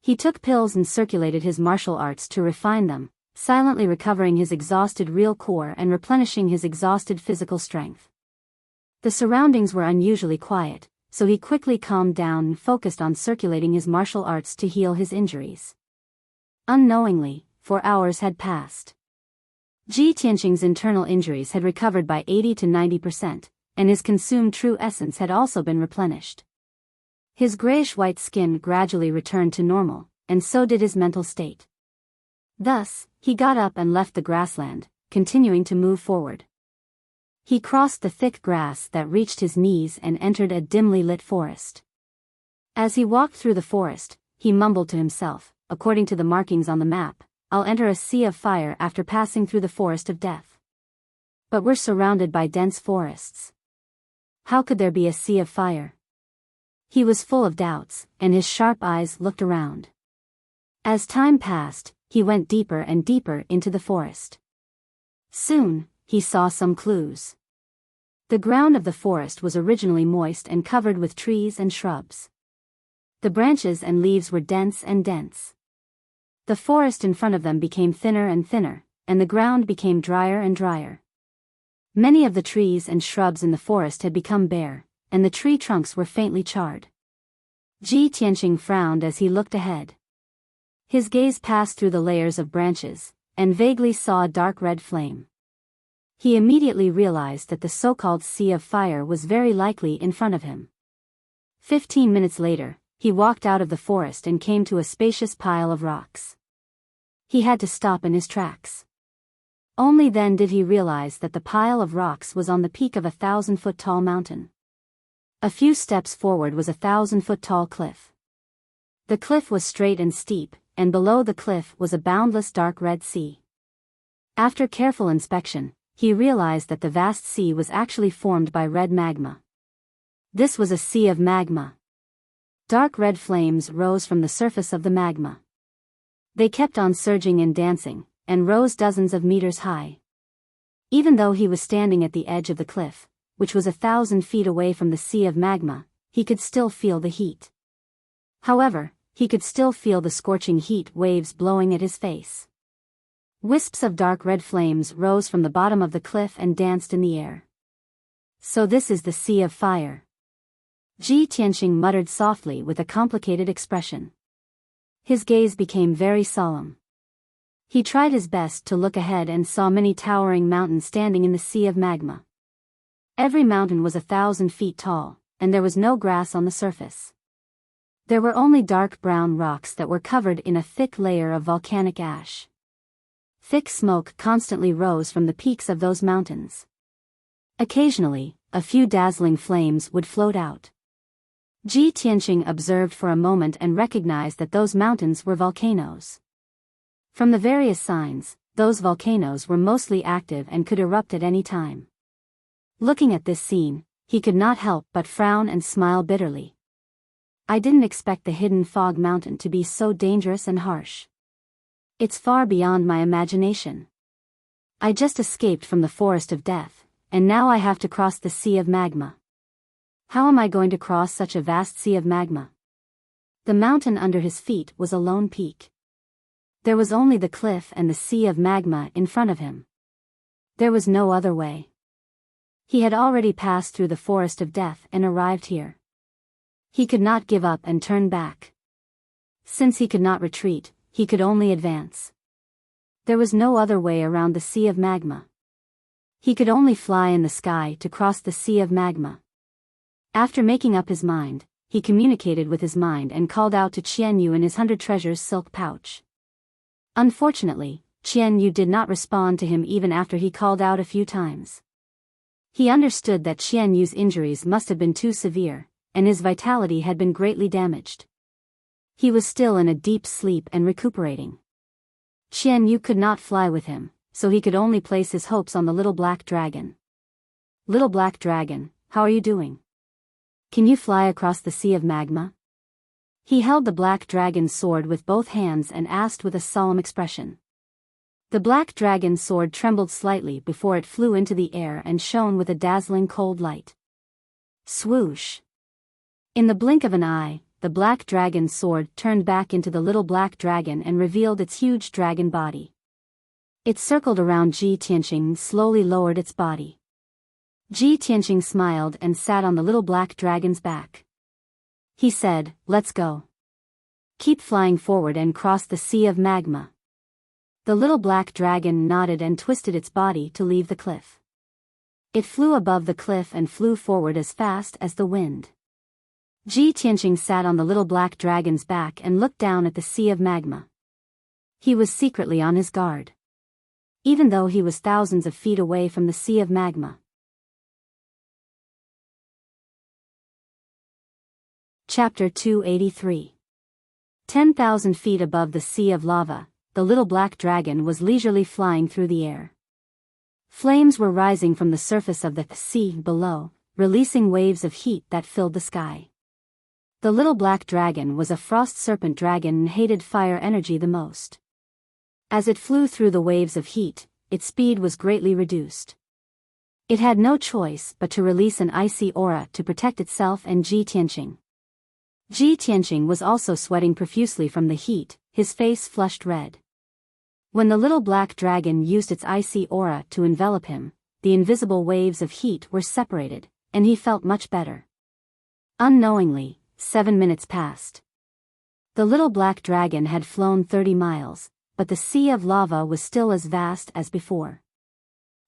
He took pills and circulated his martial arts to refine them, silently recovering his exhausted real core and replenishing his exhausted physical strength. The surroundings were unusually quiet, so he quickly calmed down and focused on circulating his martial arts to heal his injuries. Unknowingly, 4 hours had passed. Ji Tianqing's internal injuries had recovered by 80 to 90%, and his consumed true essence had also been replenished. His grayish-white skin gradually returned to normal, and so did his mental state. Thus, he got up and left the grassland, continuing to move forward. He crossed the thick grass that reached his knees and entered a dimly lit forest. As he walked through the forest, he mumbled to himself, according to the markings on the map, "I'll enter a sea of fire after passing through the forest of death." But we're surrounded by dense forests. How could there be a sea of fire? He was full of doubts, and his sharp eyes looked around. As time passed, he went deeper and deeper into the forest. Soon, he saw some clues. The ground of the forest was originally moist and covered with trees and shrubs. The branches and leaves were dense and dense. The forest in front of them became thinner and thinner, and the ground became drier and drier. Many of the trees and shrubs in the forest had become bare, and the tree trunks were faintly charred. Ji Tianqing frowned as he looked ahead. His gaze passed through the layers of branches, and vaguely saw a dark red flame. He immediately realized that the so-called sea of fire was very likely in front of him. 15 minutes later, he walked out of the forest and came to a spacious pile of rocks. He had to stop in his tracks. Only then did he realize that the pile of rocks was on the peak of a 1,000-foot-tall mountain. A few steps forward was a 1,000-foot-tall cliff. The cliff was straight and steep, and below the cliff was a boundless dark red sea. After careful inspection, he realized that the vast sea was actually formed by red magma. This was a sea of magma. Dark red flames rose from the surface of the magma. They kept on surging and dancing, and rose dozens of meters high. Even though he was standing at the edge of the cliff, which was 1,000 feet away from the sea of magma, he could still feel the heat. However, he could still feel the scorching heat waves blowing at his face. Wisps of dark red flames rose from the bottom of the cliff and danced in the air. So this is the sea of fire. Ji Tianqing muttered softly with a complicated expression. His gaze became very solemn. He tried his best to look ahead and saw many towering mountains standing in the sea of magma. Every mountain was 1,000 feet tall, and there was no grass on the surface. There were only dark brown rocks that were covered in a thick layer of volcanic ash. Thick smoke constantly rose from the peaks of those mountains. Occasionally, a few dazzling flames would float out. Ji Tianqing observed for a moment and recognized that those mountains were volcanoes. From the various signs, those volcanoes were mostly active and could erupt at any time. Looking at this scene, he could not help but frown and smile bitterly. I didn't expect the hidden fog mountain to be so dangerous and harsh. It's far beyond my imagination. I just escaped from the forest of death, and now I have to cross the sea of magma. How am I going to cross such a vast sea of magma? The mountain under his feet was a lone peak. There was only the cliff and the sea of magma in front of him. There was no other way. He had already passed through the forest of death and arrived here. He could not give up and turn back. Since he could not retreat, he could only advance. There was no other way around the sea of magma. He could only fly in the sky to cross the sea of magma. After making up his mind, he communicated with his mind and called out to Qian Yu in his 100 treasures silk pouch. Unfortunately, Qian Yu did not respond to him even after he called out a few times. He understood that Qian Yu's injuries must have been too severe, and his vitality had been greatly damaged. He was still in a deep sleep and recuperating. Qian Yu could not fly with him, so he could only place his hopes on the little black dragon. Little black dragon, how are you doing? Can you fly across the sea of magma? He held the black dragon's sword with both hands and asked with a solemn expression. The black dragon's sword trembled slightly before it flew into the air and shone with a dazzling cold light. Swoosh! In the blink of an eye, the black dragon's sword turned back into the little black dragon and revealed its huge dragon body. It circled around Ji Tianqing and slowly lowered its body. Ji Tianqing smiled and sat on the little black dragon's back. He said, "Let's go. Keep flying forward and cross the sea of magma." The little black dragon nodded and twisted its body to leave the cliff. It flew above the cliff and flew forward as fast as the wind. Ji Tianqing sat on the little black dragon's back and looked down at the sea of magma. He was secretly on his guard. Even though he was thousands of feet away from the sea of magma. Chapter 283. 10,000 feet above the sea of lava, the little black dragon was leisurely flying through the air. Flames were rising from the surface of the sea below, releasing waves of heat that filled the sky. The little black dragon was a frost serpent dragon and hated fire energy the most. As it flew through the waves of heat, its speed was greatly reduced. It had no choice but to release an icy aura to protect itself and Ji Tianqing. Ji Tianqing was also sweating profusely from the heat, his face flushed red. When the little black dragon used its icy aura to envelop him, the invisible waves of heat were separated, and he felt much better. Unknowingly, 7 minutes passed. The little black dragon had flown 30 miles, but the sea of lava was still as vast as before.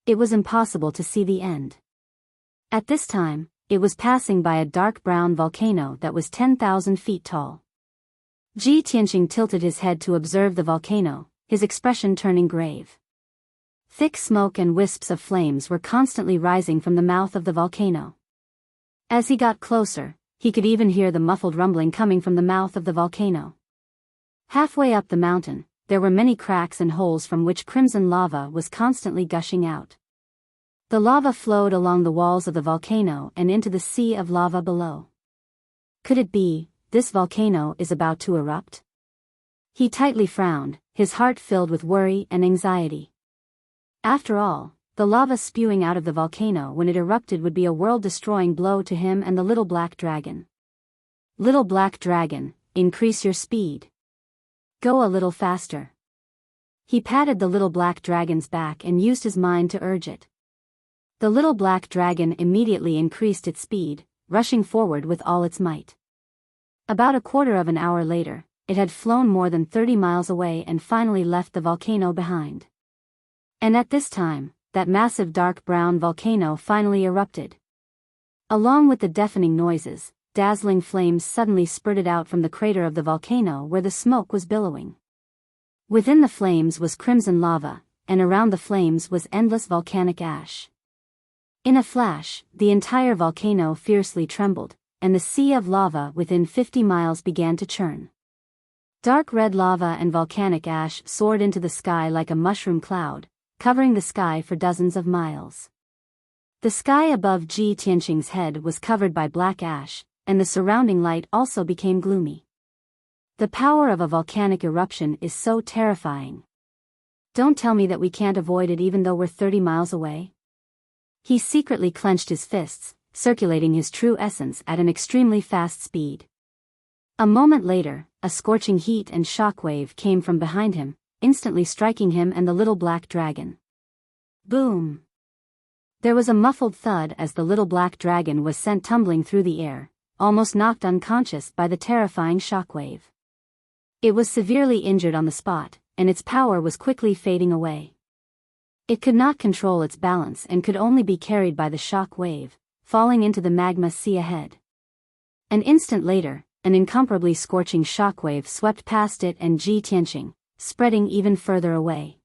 It was impossible to see the end. At this time, it was passing by a dark brown volcano that was 10,000 feet tall. Ji Tianqing tilted his head to observe the volcano, his expression turning grave. Thick smoke and wisps of flames were constantly rising from the mouth of the volcano. As he got closer, he could even hear the muffled rumbling coming from the mouth of the volcano. Halfway up the mountain, there were many cracks and holes from which crimson lava was constantly gushing out. The lava flowed along the walls of the volcano and into the sea of lava below. Could it be, this volcano is about to erupt? He tightly frowned, his heart filled with worry and anxiety. After all, the lava spewing out of the volcano when it erupted would be a world-destroying blow to him and the little black dragon. Little black dragon, increase your speed. Go a little faster. He patted the little black dragon's back and used his mind to urge it. The little black dragon immediately increased its speed, rushing forward with all its might. About a quarter of an hour later, it had flown more than 30 miles away and finally left the volcano behind. And at this time, that massive dark brown volcano finally erupted. Along with the deafening noises, dazzling flames suddenly spurted out from the crater of the volcano where the smoke was billowing. Within the flames was crimson lava, and around the flames was endless volcanic ash. In a flash, the entire volcano fiercely trembled, and the sea of lava within 50 miles began to churn. Dark red lava and volcanic ash soared into the sky like a mushroom cloud, covering the sky for dozens of miles. The sky above Ji Tianqing's head was covered by black ash, and the surrounding light also became gloomy. The power of a volcanic eruption is so terrifying. Don't tell me that we can't avoid it even though we're 30 miles away. He secretly clenched his fists, circulating his true essence at an extremely fast speed. A moment later, a scorching heat and shockwave came from behind him, instantly striking him and the little black dragon. Boom! There was a muffled thud as the little black dragon was sent tumbling through the air, almost knocked unconscious by the terrifying shockwave. It was severely injured on the spot, and its power was quickly fading away. It could not control its balance and could only be carried by the shock wave, falling into the magma sea ahead. An instant later, an incomparably scorching shockwave swept past it and Ji Tianqing, spreading even further away.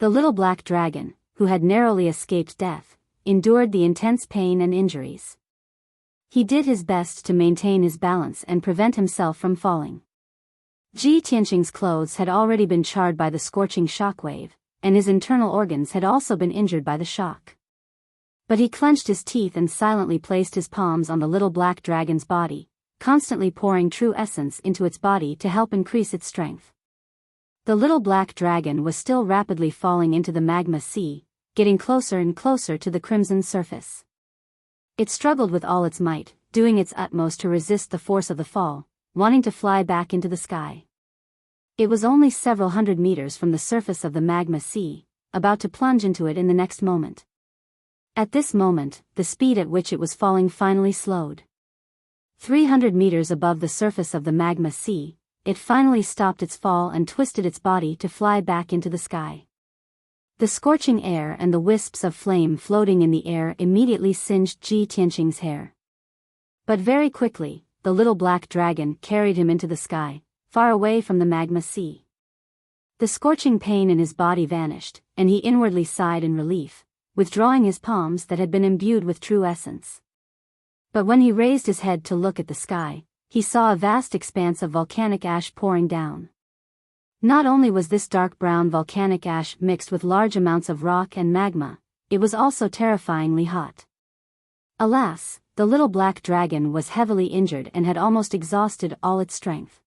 The little black dragon, who had narrowly escaped death, endured the intense pain and injuries. He did his best to maintain his balance and prevent himself from falling. Ji Tianqing's clothes had already been charred by the scorching shockwave, and his internal organs had also been injured by the shock. But he clenched his teeth and silently placed his palms on the little black dragon's body, constantly pouring true essence into its body to help increase its strength. The little black dragon was still rapidly falling into the magma sea, getting closer and closer to the crimson surface. It struggled with all its might, doing its utmost to resist the force of the fall, wanting to fly back into the sky. It was only several hundred meters from the surface of the magma sea, about to plunge into it in the next moment. At this moment, the speed at which it was falling finally slowed. 300 meters above the surface of the magma sea, it finally stopped its fall and twisted its body to fly back into the sky. The scorching air and the wisps of flame floating in the air immediately singed Ji Tianqing's hair. But very quickly, the little black dragon carried him into the sky, far away from the magma sea. The scorching pain in his body vanished, and he inwardly sighed in relief, withdrawing his palms that had been imbued with true essence. But when he raised his head to look at the sky, he saw a vast expanse of volcanic ash pouring down. Not only was this dark brown volcanic ash mixed with large amounts of rock and magma, it was also terrifyingly hot. Alas, the little black dragon was heavily injured and had almost exhausted all its strength.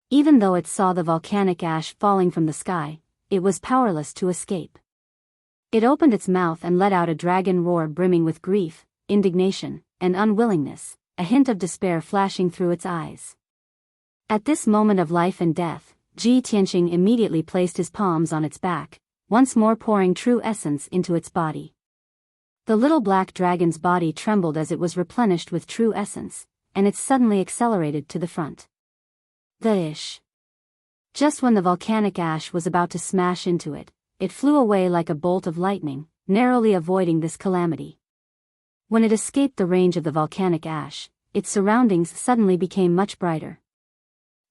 Even though it saw the volcanic ash falling from the sky, it was powerless to escape. It opened its mouth and let out a dragon roar brimming with grief, indignation, and unwillingness, a hint of despair flashing through its eyes. At this moment of life and death, Ji Tianqing immediately placed his palms on its back, once more pouring true essence into its body. The little black dragon's body trembled as it was replenished with true essence, and it suddenly accelerated to the front. The-ish. Just when the volcanic ash was about to smash into it, it flew away like a bolt of lightning, narrowly avoiding this calamity. When it escaped the range of the volcanic ash, its surroundings suddenly became much brighter.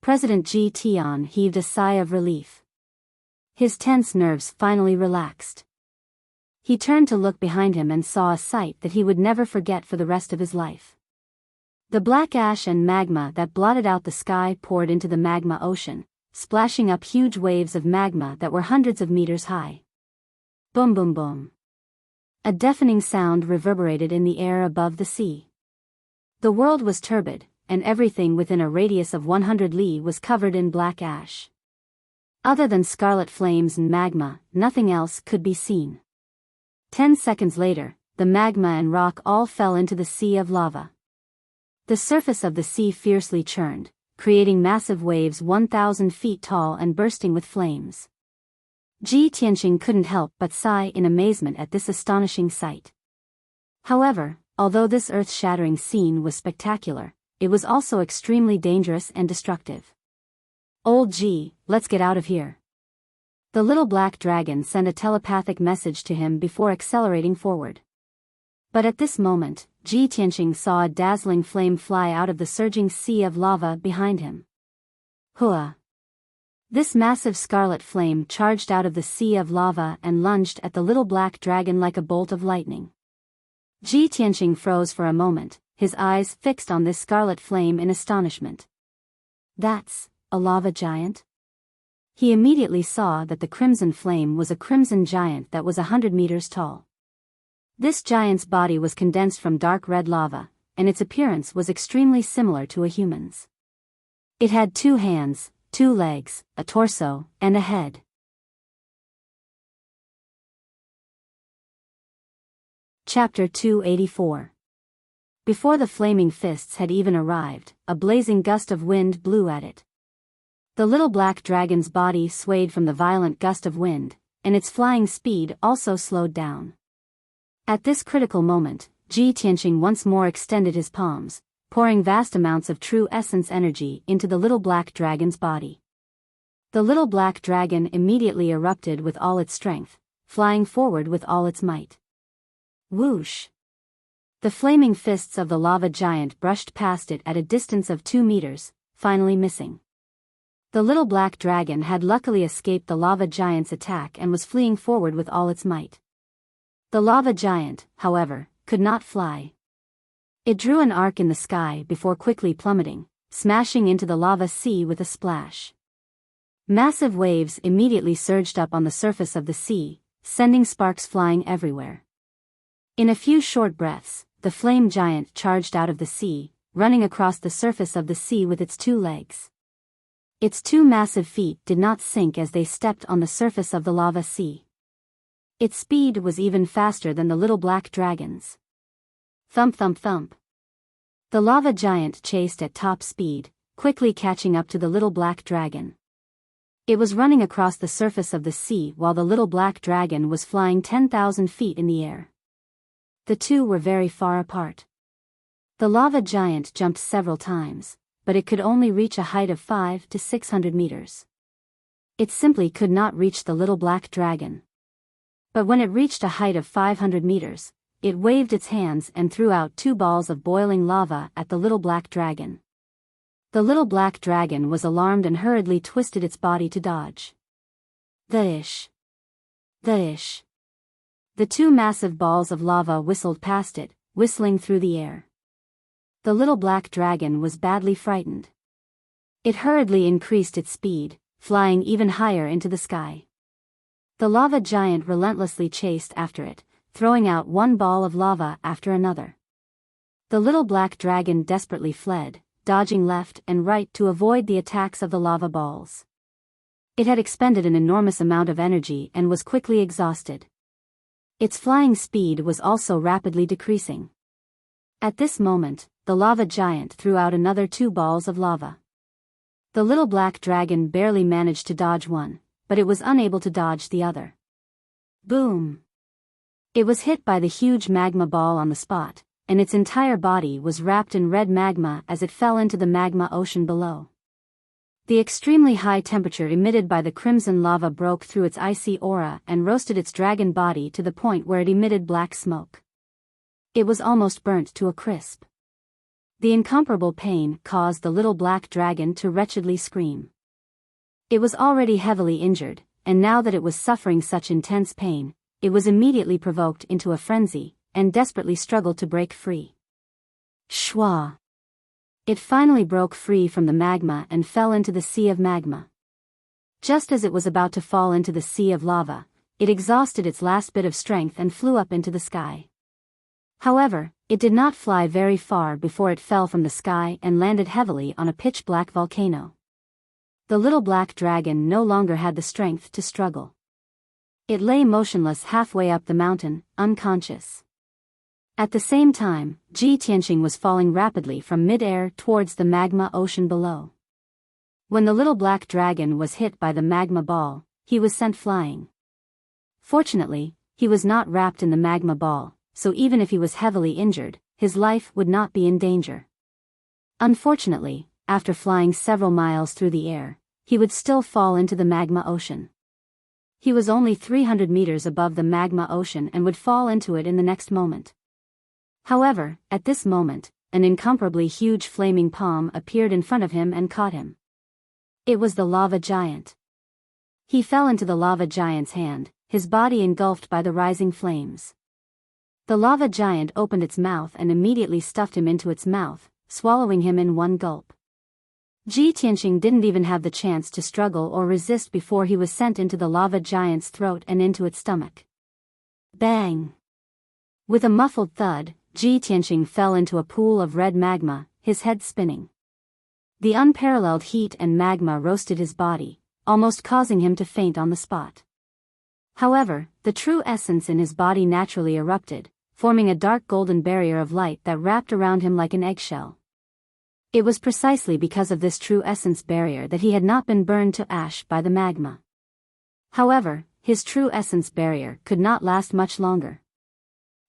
President Ji Tian heaved a sigh of relief. His tense nerves finally relaxed. He turned to look behind him and saw a sight that he would never forget for the rest of his life. The black ash and magma that blotted out the sky poured into the magma ocean, splashing up huge waves of magma that were hundreds of meters high. Boom boom boom. A deafening sound reverberated in the air above the sea. The world was turbid, and everything within a radius of 100 li was covered in black ash. Other than scarlet flames and magma, nothing else could be seen. 10 seconds later, the magma and rock all fell into the sea of lava. The surface of the sea fiercely churned, creating massive waves 1,000 feet tall and bursting with flames. Ji Tianqing couldn't help but sigh in amazement at this astonishing sight. However, although this earth-shattering scene was spectacular, it was also extremely dangerous and destructive. Old Ji, let's get out of here. The little black dragon sent a telepathic message to him before accelerating forward. But at this moment, Ji Tianqing saw a dazzling flame fly out of the surging sea of lava behind him. Hua! This massive scarlet flame charged out of the sea of lava and lunged at the little black dragon like a bolt of lightning. Ji Tianqing froze for a moment, his eyes fixed on this scarlet flame in astonishment. That's a lava giant? He immediately saw that the crimson flame was a crimson giant that was 100 meters tall. This giant's body was condensed from dark red lava, and its appearance was extremely similar to a human's. It had 2 hands, 2 legs, a torso, and a head. Chapter 284. Before the flaming fists had even arrived, a blazing gust of wind blew at it. The little black dragon's body swayed from the violent gust of wind, and its flying speed also slowed down. At this critical moment, Ji Tianqing once more extended his palms, pouring vast amounts of true essence energy into the little black dragon's body. The little black dragon immediately erupted with all its strength, flying forward with all its might. Whoosh! The flaming fists of the lava giant brushed past it at a distance of 2 meters, finally missing. The little black dragon had luckily escaped the lava giant's attack and was fleeing forward with all its might. The lava giant, however, could not fly. It drew an arc in the sky before quickly plummeting, smashing into the lava sea with a splash. Massive waves immediately surged up on the surface of the sea, sending sparks flying everywhere. In a few short breaths, the flame giant charged out of the sea, running across the surface of the sea with its 2 legs. Its two massive feet did not sink as they stepped on the surface of the lava sea. Its speed was even faster than the little black dragon's. Thump thump thump. The lava giant chased at top speed, quickly catching up to the little black dragon. It was running across the surface of the sea while the little black dragon was flying 10,000 feet in the air. The two were very far apart. The lava giant jumped several times, but it could only reach a height of 500 to 600 meters. It simply could not reach the little black dragon. But when it reached a height of 500 meters, it waved its hands and threw out two balls of boiling lava at the little black dragon. The little black dragon was alarmed and hurriedly twisted its body to dodge. The-ish. The-ish. The two massive balls of lava whistled past it, whistling through the air. The little black dragon was badly frightened. It hurriedly increased its speed, flying even higher into the sky. The lava giant relentlessly chased after it, throwing out one ball of lava after another. The little black dragon desperately fled, dodging left and right to avoid the attacks of the lava balls. It had expended an enormous amount of energy and was quickly exhausted. Its flying speed was also rapidly decreasing. At this moment, the lava giant threw out another two balls of lava. The little black dragon barely managed to dodge one, but it was unable to dodge the other. Boom! It was hit by the huge magma ball on the spot, and its entire body was wrapped in red magma as it fell into the magma ocean below. The extremely high temperature emitted by the crimson lava broke through its icy aura and roasted its dragon body to the point where it emitted black smoke. It was almost burnt to a crisp. The incomparable pain caused the little black dragon to wretchedly scream. It was already heavily injured, and now that it was suffering such intense pain, it was immediately provoked into a frenzy, and desperately struggled to break free. Shwa! It finally broke free from the magma and fell into the sea of magma. Just as it was about to fall into the sea of lava, it exhausted its last bit of strength and flew up into the sky. However, it did not fly very far before it fell from the sky and landed heavily on a pitch-black volcano. The little black dragon no longer had the strength to struggle. It lay motionless halfway up the mountain, unconscious. At the same time, Ji Tianqing was falling rapidly from mid-air towards the magma ocean below. When the little black dragon was hit by the magma ball, he was sent flying. Fortunately, he was not wrapped in the magma ball, so even if he was heavily injured, his life would not be in danger. Unfortunately, after flying several miles through the air, he would still fall into the magma ocean. He was only 300 meters above the magma ocean and would fall into it in the next moment. However, at this moment, an incomparably huge flaming palm appeared in front of him and caught him. It was the lava giant. He fell into the lava giant's hand, his body engulfed by the rising flames. The lava giant opened its mouth and immediately stuffed him into its mouth, swallowing him in one gulp. Ji Tianqing didn't even have the chance to struggle or resist before he was sent into the lava giant's throat and into its stomach. Bang! With a muffled thud, Ji Tianqing fell into a pool of red magma, his head spinning. The unparalleled heat and magma roasted his body, almost causing him to faint on the spot. However, the true essence in his body naturally erupted, forming a dark golden barrier of light that wrapped around him like an eggshell. It was precisely because of this true essence barrier that he had not been burned to ash by the magma. However, his true essence barrier could not last much longer.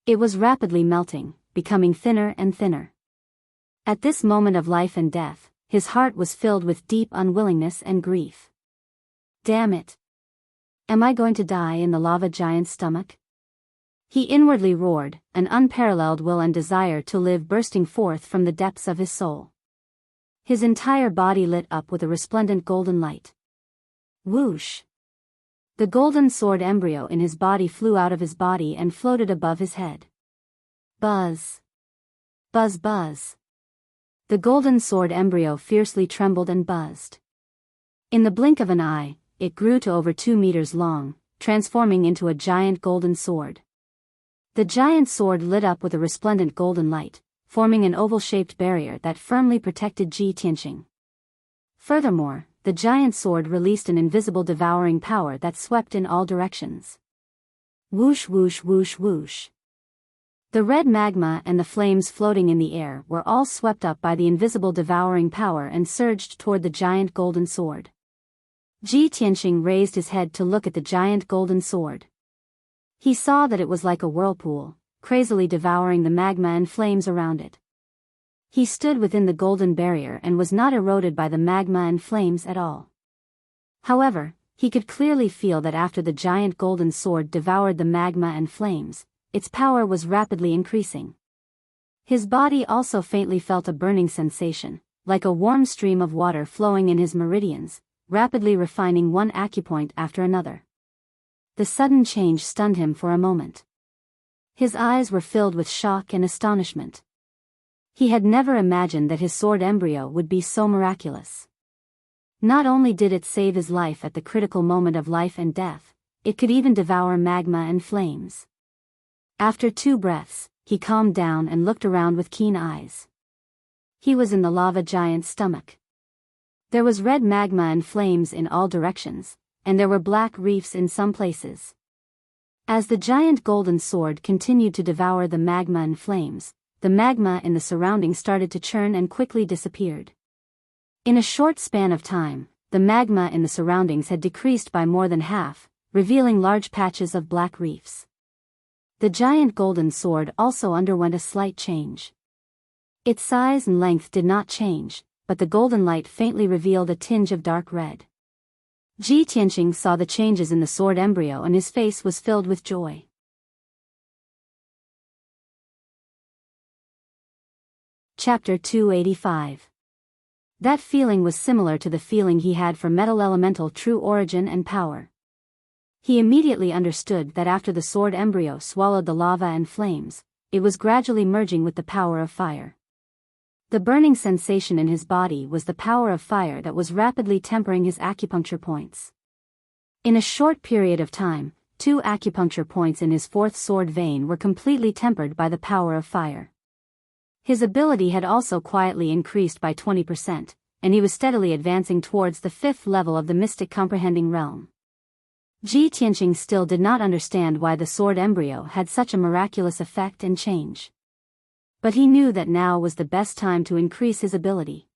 It was rapidly melting, becoming thinner and thinner. At this moment of life and death, his heart was filled with deep unwillingness and grief. Damn it! Am I going to die in the lava giant's stomach? He inwardly roared, an unparalleled will and desire to live bursting forth from the depths of his soul. His entire body lit up with a resplendent golden light. Whoosh! The golden sword embryo in his body flew out of his body and floated above his head. Buzz! Buzz buzz! The golden sword embryo fiercely trembled and buzzed. In the blink of an eye, it grew to over 2 meters long, transforming into a giant golden sword. The giant sword lit up with a resplendent golden light, forming an oval-shaped barrier that firmly protected Ji Tianqing. Furthermore, the giant sword released an invisible devouring power that swept in all directions. Whoosh whoosh whoosh whoosh. The red magma and the flames floating in the air were all swept up by the invisible devouring power and surged toward the giant golden sword. Ji Tianxing raised his head to look at the giant golden sword. He saw that it was like a whirlpool, crazily devouring the magma and flames around it. He stood within the golden barrier and was not eroded by the magma and flames at all. However, he could clearly feel that after the giant golden sword devoured the magma and flames, its power was rapidly increasing. His body also faintly felt a burning sensation, like a warm stream of water flowing in his meridians, rapidly refining one acupoint after another. The sudden change stunned him for a moment. His eyes were filled with shock and astonishment. He had never imagined that his sword embryo would be so miraculous. Not only did it save his life at the critical moment of life and death, it could even devour magma and flames. After 2 breaths, he calmed down and looked around with keen eyes. He was in the lava giant's stomach. There was red magma and flames in all directions, and there were black reefs in some places. As the giant golden sword continued to devour the magma and flames, the magma in the surroundings started to churn and quickly disappeared. In a short span of time, the magma in the surroundings had decreased by more than half, revealing large patches of black reefs. The giant golden sword also underwent a slight change. Its size and length did not change, but the golden light faintly revealed a tinge of dark red. Ji Tianxing saw the changes in the sword embryo and his face was filled with joy. Chapter 285. That feeling was similar to the feeling he had for metal elemental true origin and power. He immediately understood that after the sword embryo swallowed the lava and flames, it was gradually merging with the power of fire. The burning sensation in his body was the power of fire that was rapidly tempering his acupuncture points. In a short period of time, 2 acupuncture points in his 4th sword vein were completely tempered by the power of fire. His ability had also quietly increased by 20%, and he was steadily advancing towards the 5th level of the mystic comprehending realm. Ji Tianxing still did not understand why the sword embryo had such a miraculous effect and change. But he knew that now was the best time to increase his ability.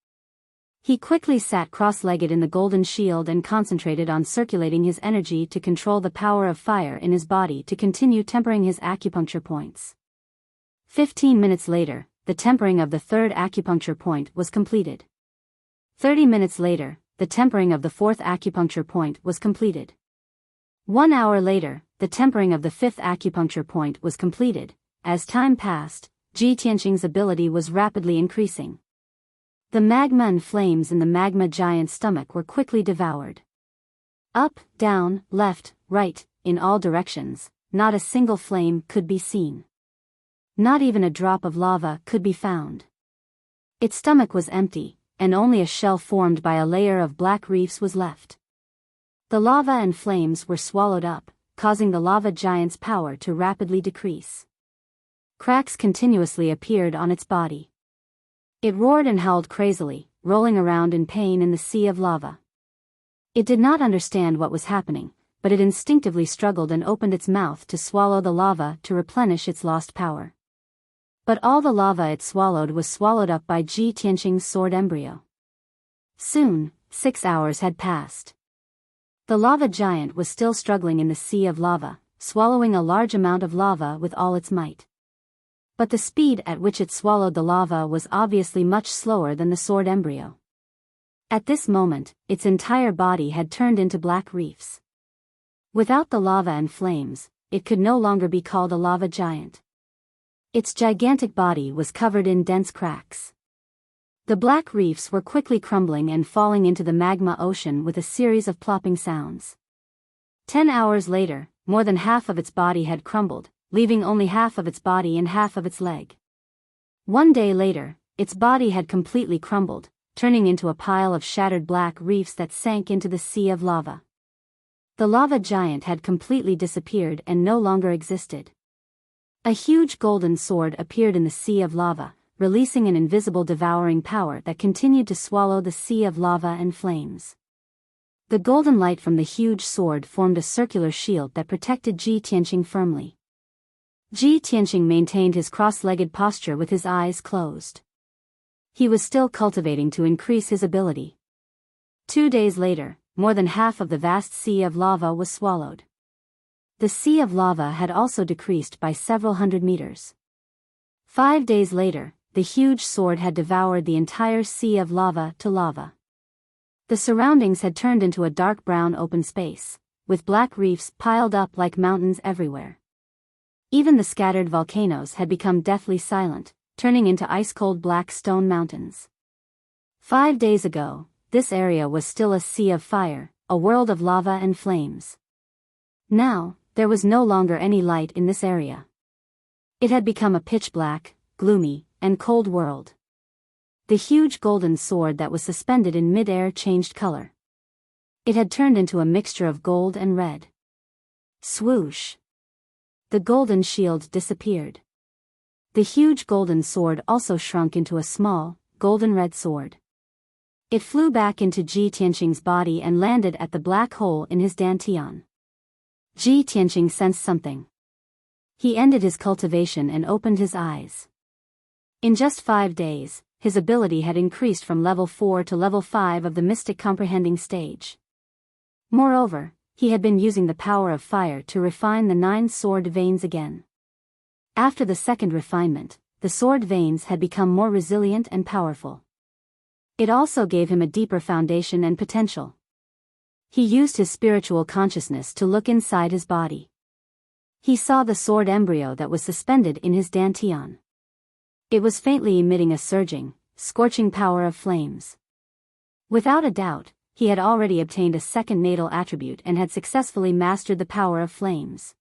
He quickly sat cross-legged in the golden shield and concentrated on circulating his energy to control the power of fire in his body to continue tempering his acupuncture points. 15 minutes later, the tempering of the 3rd acupuncture point was completed. 30 minutes later, the tempering of the 4th acupuncture point was completed. 1 hour later, the tempering of the 5th acupuncture point was completed. As time passed, Ji Tianxing's ability was rapidly increasing. The magma and flames in the magma giant's stomach were quickly devoured. Up, down, left, right, in all directions, not a single flame could be seen. Not even a drop of lava could be found. Its stomach was empty, and only a shell formed by a layer of black reefs was left. The lava and flames were swallowed up, causing the lava giant's power to rapidly decrease. Cracks continuously appeared on its body. It roared and howled crazily, rolling around in pain in the sea of lava. It did not understand what was happening, but it instinctively struggled and opened its mouth to swallow the lava to replenish its lost power. But all the lava it swallowed was swallowed up by Ji Tianxing's sword embryo. Soon, 6 hours had passed. The lava giant was still struggling in the sea of lava, swallowing a large amount of lava with all its might. But the speed at which it swallowed the lava was obviously much slower than the sword embryo. At this moment, its entire body had turned into black reefs. Without the lava and flames, it could no longer be called a lava giant. Its gigantic body was covered in dense cracks. The black reefs were quickly crumbling and falling into the magma ocean with a series of plopping sounds. 10 hours later, more than half of its body had crumbled, leaving only half of its body and half of its leg. 1 day later, its body had completely crumbled, turning into a pile of shattered black reefs that sank into the sea of lava. The lava giant had completely disappeared and no longer existed. A huge golden sword appeared in the sea of lava, releasing an invisible devouring power that continued to swallow the sea of lava and flames. The golden light from the huge sword formed a circular shield that protected Ji Tianqing firmly. Ji Tianqing maintained his cross-legged posture with his eyes closed. He was still cultivating to increase his ability. 2 days later, more than half of the vast sea of lava was swallowed. The sea of lava had also decreased by several hundred meters. 5 days later, the huge sword had devoured the entire sea of lava to lava. The surroundings had turned into a dark brown open space, with black reefs piled up like mountains everywhere. Even the scattered volcanoes had become deathly silent, turning into ice-cold black stone mountains. 5 days ago, this area was still a sea of fire, a world of lava and flames. Now, there was no longer any light in this area. It had become a pitch-black, gloomy, and cold world. The huge golden sword that was suspended in mid-air changed color. It had turned into a mixture of gold and red. Swoosh! The golden shield disappeared. The huge golden sword also shrunk into a small, golden-red sword. It flew back into Ji Tianqing's body and landed at the black hole in his dantian. Ji Tianqing sensed something. He ended his cultivation and opened his eyes. In just 5 days, his ability had increased from level 4 to level 5 of the mystic comprehending stage. Moreover, he had been using the power of fire to refine the 9 sword veins again. After the second refinement, the sword veins had become more resilient and powerful. It also gave him a deeper foundation and potential. He used his spiritual consciousness to look inside his body. He saw the sword embryo that was suspended in his dantian. It was faintly emitting a surging, scorching power of flames. Without a doubt, he had already obtained a second natal attribute and had successfully mastered the power of flames.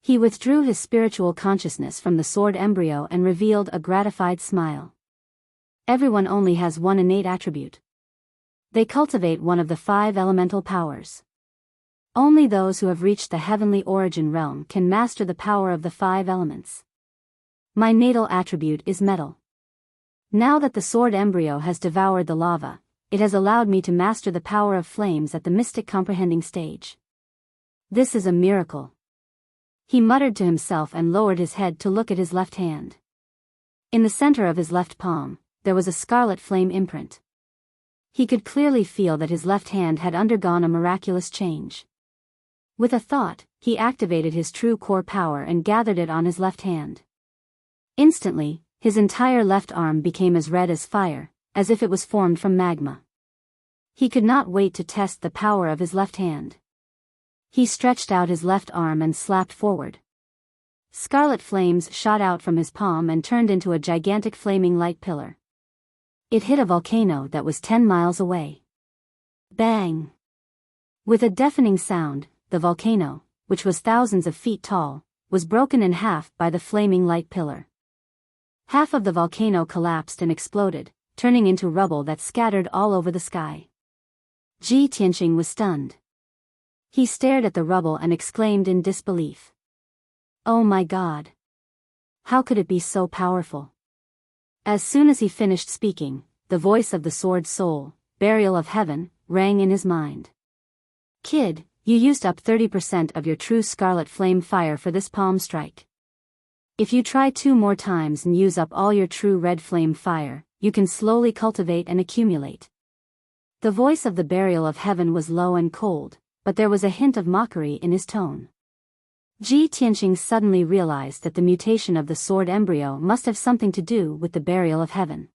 He withdrew his spiritual consciousness from the sword embryo and revealed a gratified smile. Everyone only has one innate attribute. They cultivate one of the 5 elemental powers. Only those who have reached the heavenly origin realm can master the power of the 5 elements. My natal attribute is metal. Now that the sword embryo has devoured the lava, it has allowed me to master the power of flames at the mystic comprehending stage. This is a miracle. He muttered to himself and lowered his head to look at his left hand. In the center of his left palm, there was a scarlet flame imprint. He could clearly feel that his left hand had undergone a miraculous change. With a thought, he activated his true core power and gathered it on his left hand. Instantly, his entire left arm became as red as fire, as if it was formed from magma. He could not wait to test the power of his left hand. He stretched out his left arm and slapped forward. Scarlet flames shot out from his palm and turned into a gigantic flaming light pillar. It hit a volcano that was 10 miles away. Bang! With a deafening sound, the volcano, which was thousands of feet tall, was broken in half by the flaming light pillar. Half of the volcano collapsed and exploded, turning into rubble that scattered all over the sky. Ji Tianqing was stunned. He stared at the rubble and exclaimed in disbelief. Oh my God! How could it be so powerful? As soon as he finished speaking, the voice of the sword soul, Burial of Heaven, rang in his mind. Kid, you used up 30% of your true scarlet flame fire for this palm strike. If you try 2 more times and use up all your true red flame fire, you can slowly cultivate and accumulate. The voice of the Burial of Heaven was low and cold, but there was a hint of mockery in his tone. Ji Tianqing suddenly realized that the mutation of the sword embryo must have something to do with the Burial of Heaven.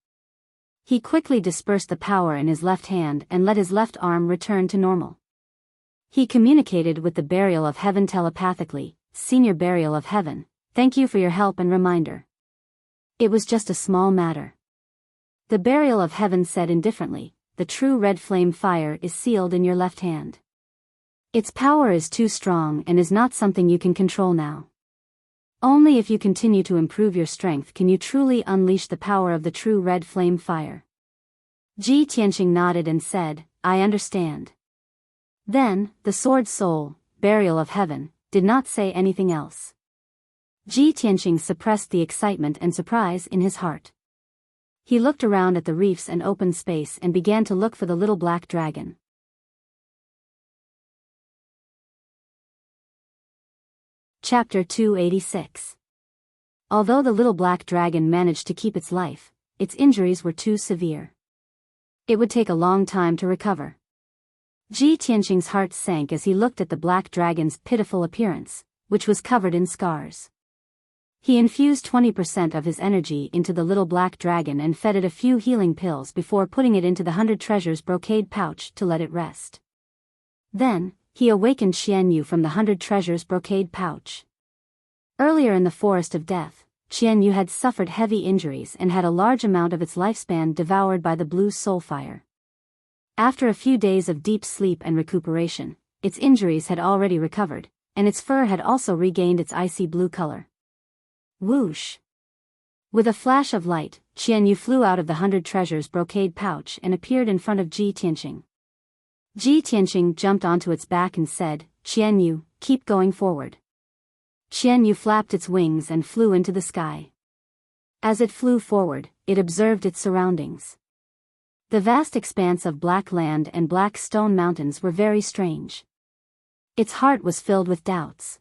He quickly dispersed the power in his left hand and let his left arm return to normal. He communicated with the Burial of Heaven telepathically. Senior Burial of Heaven, thank you for your help and reminder. It was just a small matter. The Burial of Heaven said indifferently, the true red flame fire is sealed in your left hand. Its power is too strong and is not something you can control now. Only if you continue to improve your strength can you truly unleash the power of the true red flame fire. Ji Tianqing nodded and said, I understand. Then, the sword soul, Burial of Heaven, did not say anything else. Ji Tianqing suppressed the excitement and surprise in his heart. He looked around at the reefs and open space and began to look for the little black dragon. Chapter 286. Although the little black dragon managed to keep its life, its injuries were too severe. It would take a long time to recover. Ji Tianqing's heart sank as he looked at the black dragon's pitiful appearance, which was covered in scars. He infused 20% of his energy into the little black dragon and fed it a few healing pills before putting it into the 100 treasures brocade pouch to let it rest. Then, he awakened Qian Yu from the 100 treasures brocade pouch. Earlier in the Forest of Death, Qian Yu had suffered heavy injuries and had a large amount of its lifespan devoured by the blue soul fire. After a few days of deep sleep and recuperation, its injuries had already recovered, and its fur had also regained its icy blue color. Whoosh! With a flash of light, Qian Yu flew out of the 100 treasures brocade pouch and appeared in front of Ji Tianqing. Ji Tianqing jumped onto its back and said, "Qian Yu, keep going forward." Qian Yu flapped its wings and flew into the sky. As it flew forward, it observed its surroundings. The vast expanse of black land and black stone mountains were very strange. Its heart was filled with doubts.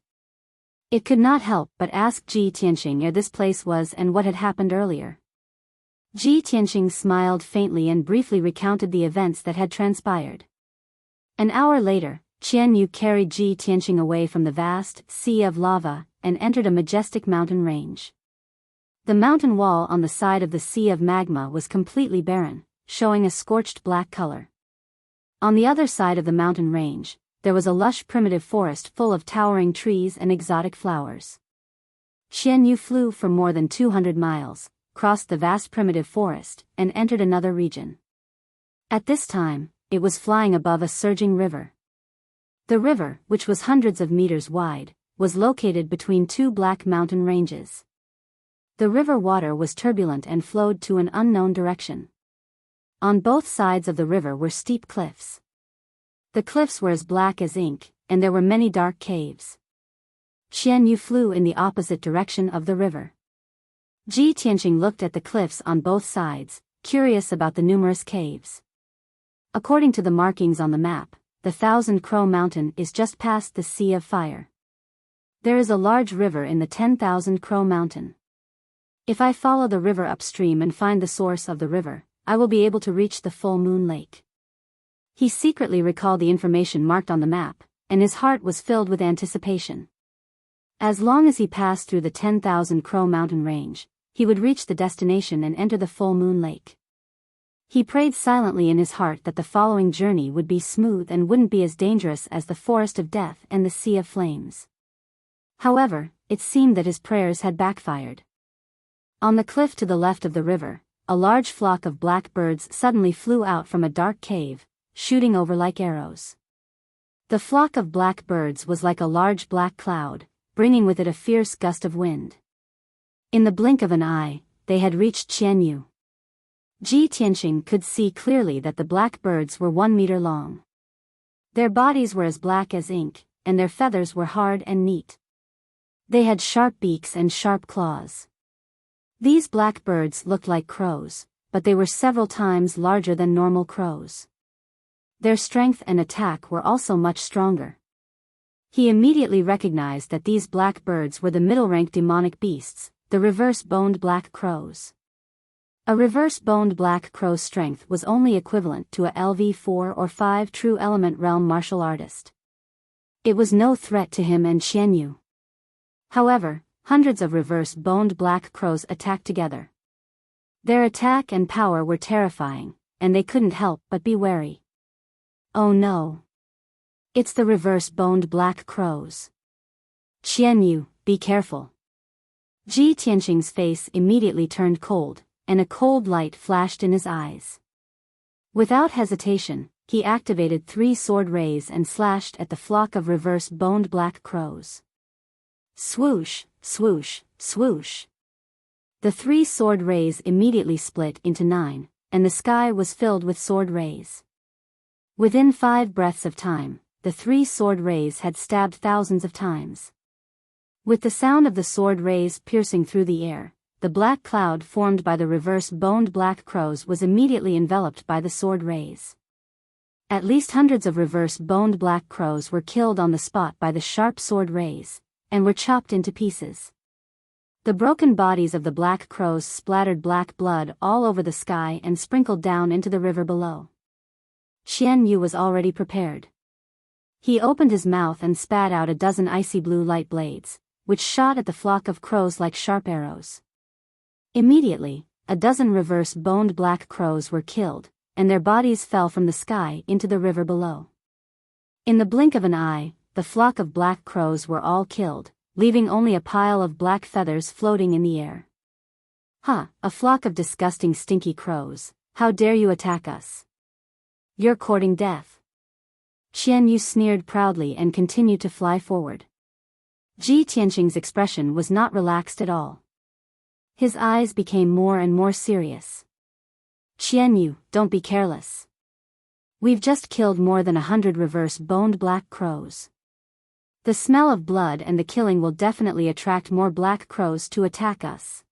It could not help but ask Ji Tianqing where this place was and what had happened earlier. Ji Tianqing smiled faintly and briefly recounted the events that had transpired. An hour later, Qian Yu carried Ji Tianqing away from the vast sea of lava and entered a majestic mountain range. The mountain wall on the side of the sea of magma was completely barren, showing a scorched black color. On the other side of the mountain range, there was a lush primitive forest full of towering trees and exotic flowers. Qian Yu flew for more than 200 miles, crossed the vast primitive forest, and entered another region. At this time, it was flying above a surging river. The river, which was hundreds of meters wide, was located between two black mountain ranges. The river water was turbulent and flowed to an unknown direction. On both sides of the river were steep cliffs. The cliffs were as black as ink, and there were many dark caves. Qian Yu flew in the opposite direction of the river. Ji Tianqing looked at the cliffs on both sides, curious about the numerous caves. According to the markings on the map, the 1,000 Crow Mountain is just past the Sea of Fire. There is a large river in the 10,000 Crow Mountain. If I follow the river upstream and find the source of the river, I will be able to reach the full moon lake. He secretly recalled the information marked on the map, and his heart was filled with anticipation. As long as he passed through the 10,000 Crow Mountain range, he would reach the destination and enter the full moon lake. He prayed silently in his heart that the following journey would be smooth and wouldn't be as dangerous as the Forest of Death and the Sea of Flames. However, it seemed that his prayers had backfired. On the cliff to the left of the river, a large flock of black birds suddenly flew out from a dark cave, shooting over like arrows. The flock of black birds was like a large black cloud, bringing with it a fierce gust of wind. In the blink of an eye, they had reached Qian Yu. Ji Tianqing could see clearly that the black birds were 1 meter long. Their bodies were as black as ink, and their feathers were hard and neat. They had sharp beaks and sharp claws. These black birds looked like crows, but they were several times larger than normal crows. Their strength and attack were also much stronger. He immediately recognized that these black birds were the middle-rank demonic beasts, the reverse-boned black crows. A reverse-boned black crow's strength was only equivalent to a LV4 or 5 true element realm martial artist. It was no threat to him and Qian Yu. However, hundreds of reverse-boned black crows attacked together. Their attack and power were terrifying, and they couldn't help but be wary. Oh no! It's the reverse-boned black crows. Qian Yu, be careful. Ji Tianqing's face immediately turned cold, and a cold light flashed in his eyes. Without hesitation, he activated 3 sword rays and slashed at the flock of reverse-boned black crows. Swoosh, swoosh, swoosh. The 3 sword rays immediately split into 9, and the sky was filled with sword rays. Within 5 breaths of time, the 3 sword rays had stabbed thousands of times. With the sound of the sword rays piercing through the air, the black cloud formed by the reverse-boned black crows was immediately enveloped by the sword rays. At least hundreds of reverse-boned black crows were killed on the spot by the sharp sword rays, and were chopped into pieces. The broken bodies of the black crows splattered black blood all over the sky and sprinkled down into the river below. Xian Yu was already prepared. He opened his mouth and spat out a dozen icy blue light blades, which shot at the flock of crows like sharp arrows. Immediately, a dozen reverse-boned black crows were killed, and their bodies fell from the sky into the river below. In the blink of an eye, the flock of black crows were all killed, leaving only a pile of black feathers floating in the air. A flock of disgusting stinky crows, how dare you attack us? You're courting death. Xian Yu sneered proudly and continued to fly forward. Ji Tianqing's expression was not relaxed at all. His eyes became more and more serious. Xian Yu, don't be careless. We've just killed more than 100 reverse-boned black crows. The smell of blood and the killing will definitely attract more black crows to attack us.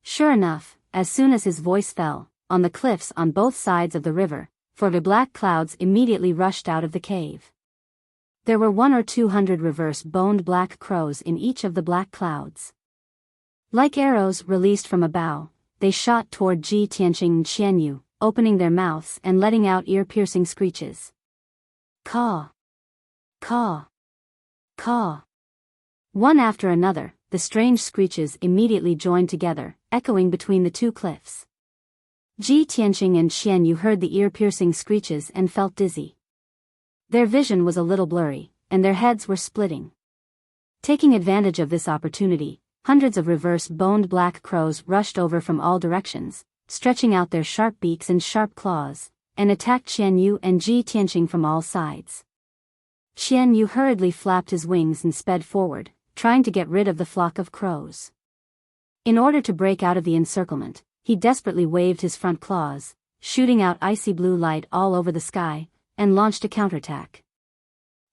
Sure enough, as soon as his voice fell, on the cliffs on both sides of the river, for the black clouds immediately rushed out of the cave. There were 100 or 200 reverse-boned black crows in each of the black clouds. Like arrows released from a bow, they shot toward Ji Tianqing and Xian Yu, opening their mouths and letting out ear-piercing screeches. Caw! Caw! Caw! One after another, the strange screeches immediately joined together, echoing between the two cliffs. Ji Tianqing and Xian Yu heard the ear-piercing screeches and felt dizzy. Their vision was a little blurry, and their heads were splitting. Taking advantage of this opportunity, hundreds of reverse-boned black crows rushed over from all directions, stretching out their sharp beaks and sharp claws, and attacked Xian Yu and Ji Tianqing from all sides. Xian Yu hurriedly flapped his wings and sped forward, trying to get rid of the flock of crows. In order to break out of the encirclement, he desperately waved his front claws, shooting out icy blue light all over the sky, and launched a counterattack.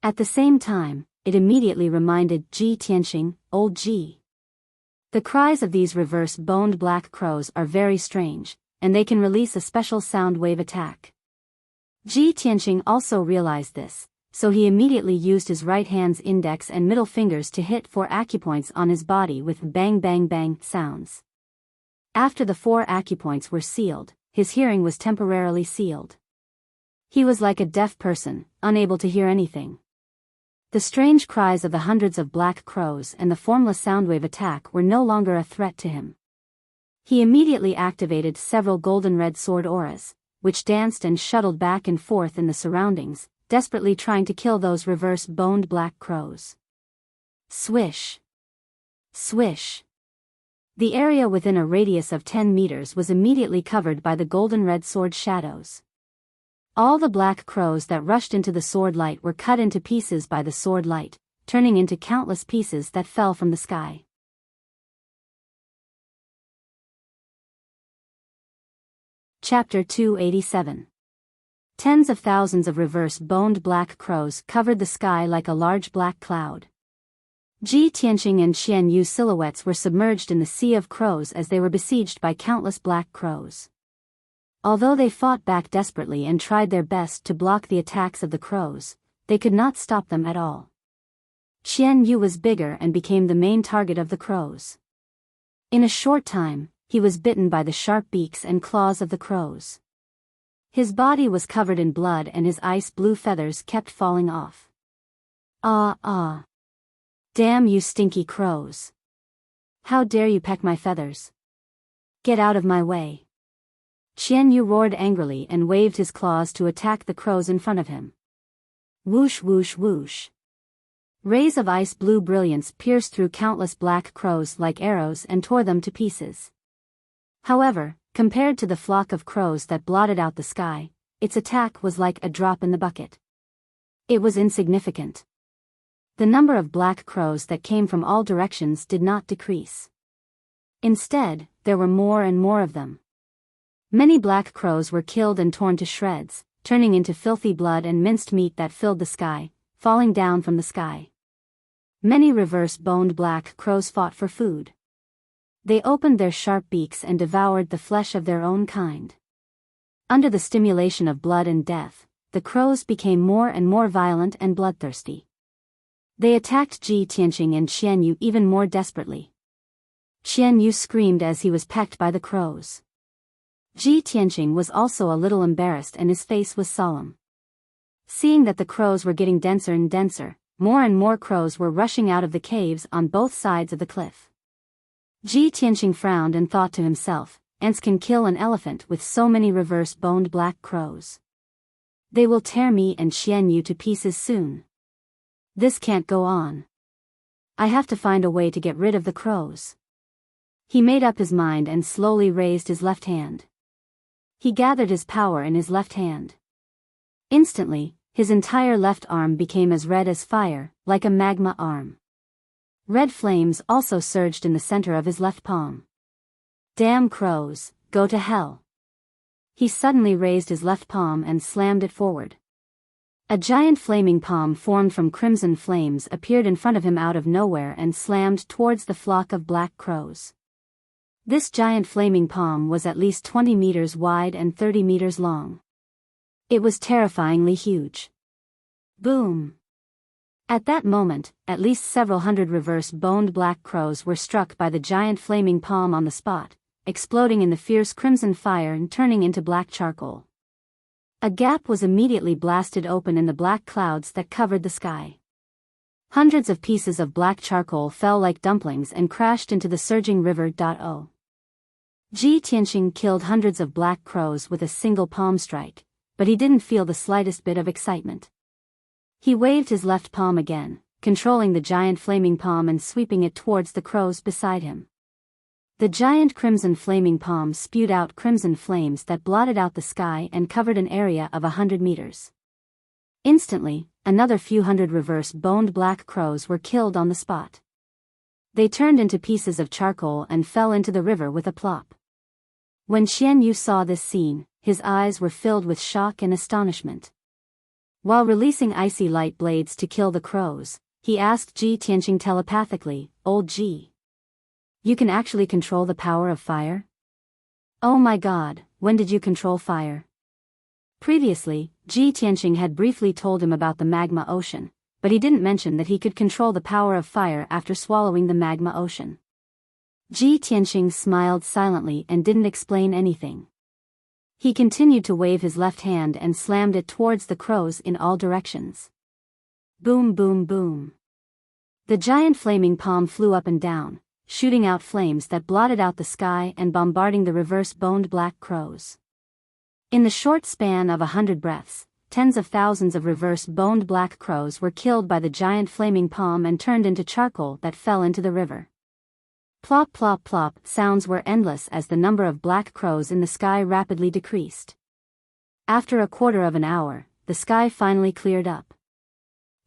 At the same time, it immediately reminded Ji Tianqing, old Ji. The cries of these reverse-boned black crows are very strange, and they can release a special sound wave attack. Ji Tianqing also realized this, so he immediately used his right hand's index and middle fingers to hit 4 acupoints on his body with bang bang bang sounds. After the 4 acupoints were sealed, his hearing was temporarily sealed. He was like a deaf person, unable to hear anything. The strange cries of the hundreds of black crows and the formless soundwave attack were no longer a threat to him. He immediately activated several golden red sword auras, which danced and shuttled back and forth in the surroundings, desperately trying to kill those reverse-boned black crows. Swish! Swish! The area within a radius of 10 meters was immediately covered by the golden red sword shadows. All the black crows that rushed into the sword light were cut into pieces by the sword light, turning into countless pieces that fell from the sky. Chapter 287. Tens of thousands of reverse-boned black crows covered the sky like a large black cloud. Ji Tianqing and Xian Yu's silhouettes were submerged in the sea of crows as they were besieged by countless black crows. Although they fought back desperately and tried their best to block the attacks of the crows, they could not stop them at all. Xian Yu was bigger and became the main target of the crows. In a short time, he was bitten by the sharp beaks and claws of the crows. His body was covered in blood and his ice blue feathers kept falling off. Ah! Damn you stinky crows! How dare you peck my feathers? Get out of my way! Xian Yu roared angrily and waved his claws to attack the crows in front of him. Whoosh whoosh whoosh! Rays of ice blue brilliance pierced through countless black crows like arrows and tore them to pieces. However, compared to the flock of crows that blotted out the sky, its attack was like a drop in the bucket. It was insignificant. The number of black crows that came from all directions did not decrease. Instead, there were more and more of them. Many black crows were killed and torn to shreds, turning into filthy blood and minced meat that filled the sky, falling down from the sky. Many reverse-boned black crows fought for food. They opened their sharp beaks and devoured the flesh of their own kind. Under the stimulation of blood and death, the crows became more and more violent and bloodthirsty. They attacked Ji Tianqing and Qian Yu even more desperately. Qian Yu screamed as he was pecked by the crows. Ji Tianqing was also a little embarrassed and his face was solemn. Seeing that the crows were getting denser and denser, more and more crows were rushing out of the caves on both sides of the cliff. Ji Tianqing frowned and thought to himself, ants can kill an elephant with so many reverse-boned black crows. They will tear me and Qian Yu to pieces soon. This can't go on. I have to find a way to get rid of the crows. He made up his mind and slowly raised his left hand. He gathered his power in his left hand. Instantly, his entire left arm became as red as fire, like a magma arm. Red flames also surged in the center of his left palm. Damn crows, go to hell. He suddenly raised his left palm and slammed it forward. A giant flaming palm formed from crimson flames appeared in front of him out of nowhere and slammed towards the flock of black crows. This giant flaming palm was at least 20 meters wide and 30 meters long. It was terrifyingly huge. Boom! At that moment, at least several hundred reverse-boned black crows were struck by the giant flaming palm on the spot, exploding in the fierce crimson fire and turning into black charcoal. A gap was immediately blasted open in the black clouds that covered the sky. Hundreds of pieces of black charcoal fell like dumplings and crashed into the surging river. Ji Tianqing killed hundreds of black crows with a single palm strike, but he didn't feel the slightest bit of excitement. He waved his left palm again, controlling the giant flaming palm and sweeping it towards the crows beside him. The giant crimson flaming palm spewed out crimson flames that blotted out the sky and covered an area of 100 meters. Instantly, another few hundred reverse-boned black crows were killed on the spot. They turned into pieces of charcoal and fell into the river with a plop. When Qian Yu saw this scene, his eyes were filled with shock and astonishment. While releasing icy light blades to kill the crows, he asked Ji Tianqing telepathically, "Old Ji, you can actually control the power of fire?" "Oh my god, when did you control fire?" Previously, Ji Tianqing had briefly told him about the magma ocean, but he didn't mention that he could control the power of fire after swallowing the magma ocean. Ji Tianqing smiled silently and didn't explain anything. He continued to wave his left hand and slammed it towards the crows in all directions. Boom boom boom. The giant flaming palm flew up and down, shooting out flames that blotted out the sky and bombarding the reverse-boned black crows. In the short span of 100 breaths, tens of thousands of reverse-boned black crows were killed by the giant flaming palm and turned into charcoal that fell into the river. Plop plop plop sounds were endless as the number of black crows in the sky rapidly decreased. After a quarter of an hour, the sky finally cleared up.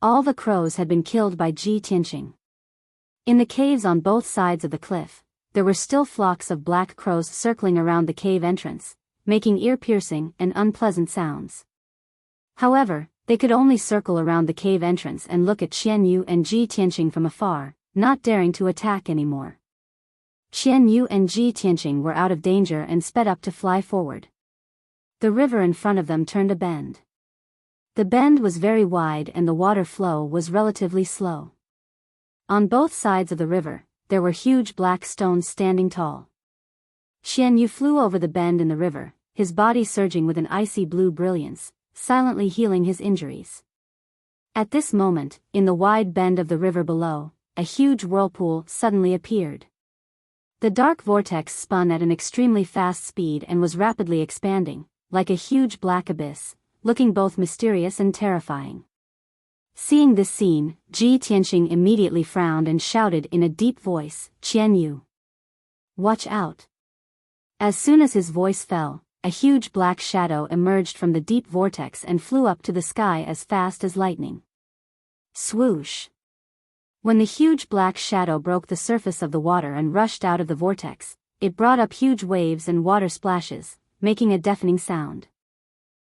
All the crows had been killed by Ji Tianqing. In the caves on both sides of the cliff, there were still flocks of black crows circling around the cave entrance, making ear-piercing and unpleasant sounds. However, they could only circle around the cave entrance and look at Qian Yu and Ji Tianqing from afar, not daring to attack anymore. Qian Yu and Ji Tianqing were out of danger and sped up to fly forward. The river in front of them turned a bend. The bend was very wide and the water flow was relatively slow. On both sides of the river, there were huge black stones standing tall. Qian Yu flew over the bend in the river, his body surging with an icy blue brilliance, silently healing his injuries. At this moment, in the wide bend of the river below, a huge whirlpool suddenly appeared. The dark vortex spun at an extremely fast speed and was rapidly expanding, like a huge black abyss, looking both mysterious and terrifying. Seeing this scene, Ji Tianqing immediately frowned and shouted in a deep voice, "Qian Yu, watch out." As soon as his voice fell, a huge black shadow emerged from the deep vortex and flew up to the sky as fast as lightning. Swoosh! When the huge black shadow broke the surface of the water and rushed out of the vortex, it brought up huge waves and water splashes, making a deafening sound.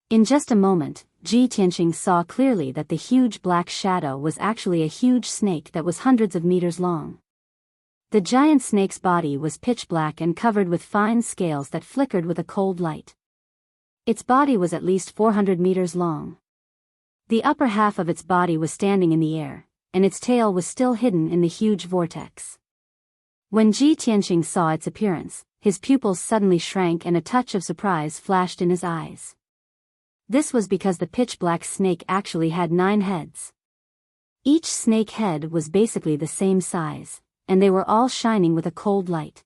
In just a moment, Ji Tianqing saw clearly that the huge black shadow was actually a huge snake that was hundreds of meters long. The giant snake's body was pitch black and covered with fine scales that flickered with a cold light. Its body was at least 400 meters long. The upper half of its body was standing in the air, and its tail was still hidden in the huge vortex. When Ji Tianqing saw its appearance, his pupils suddenly shrank and a touch of surprise flashed in his eyes. This was because the pitch-black snake actually had 9 heads. Each snake head was basically the same size, and they were all shining with a cold light.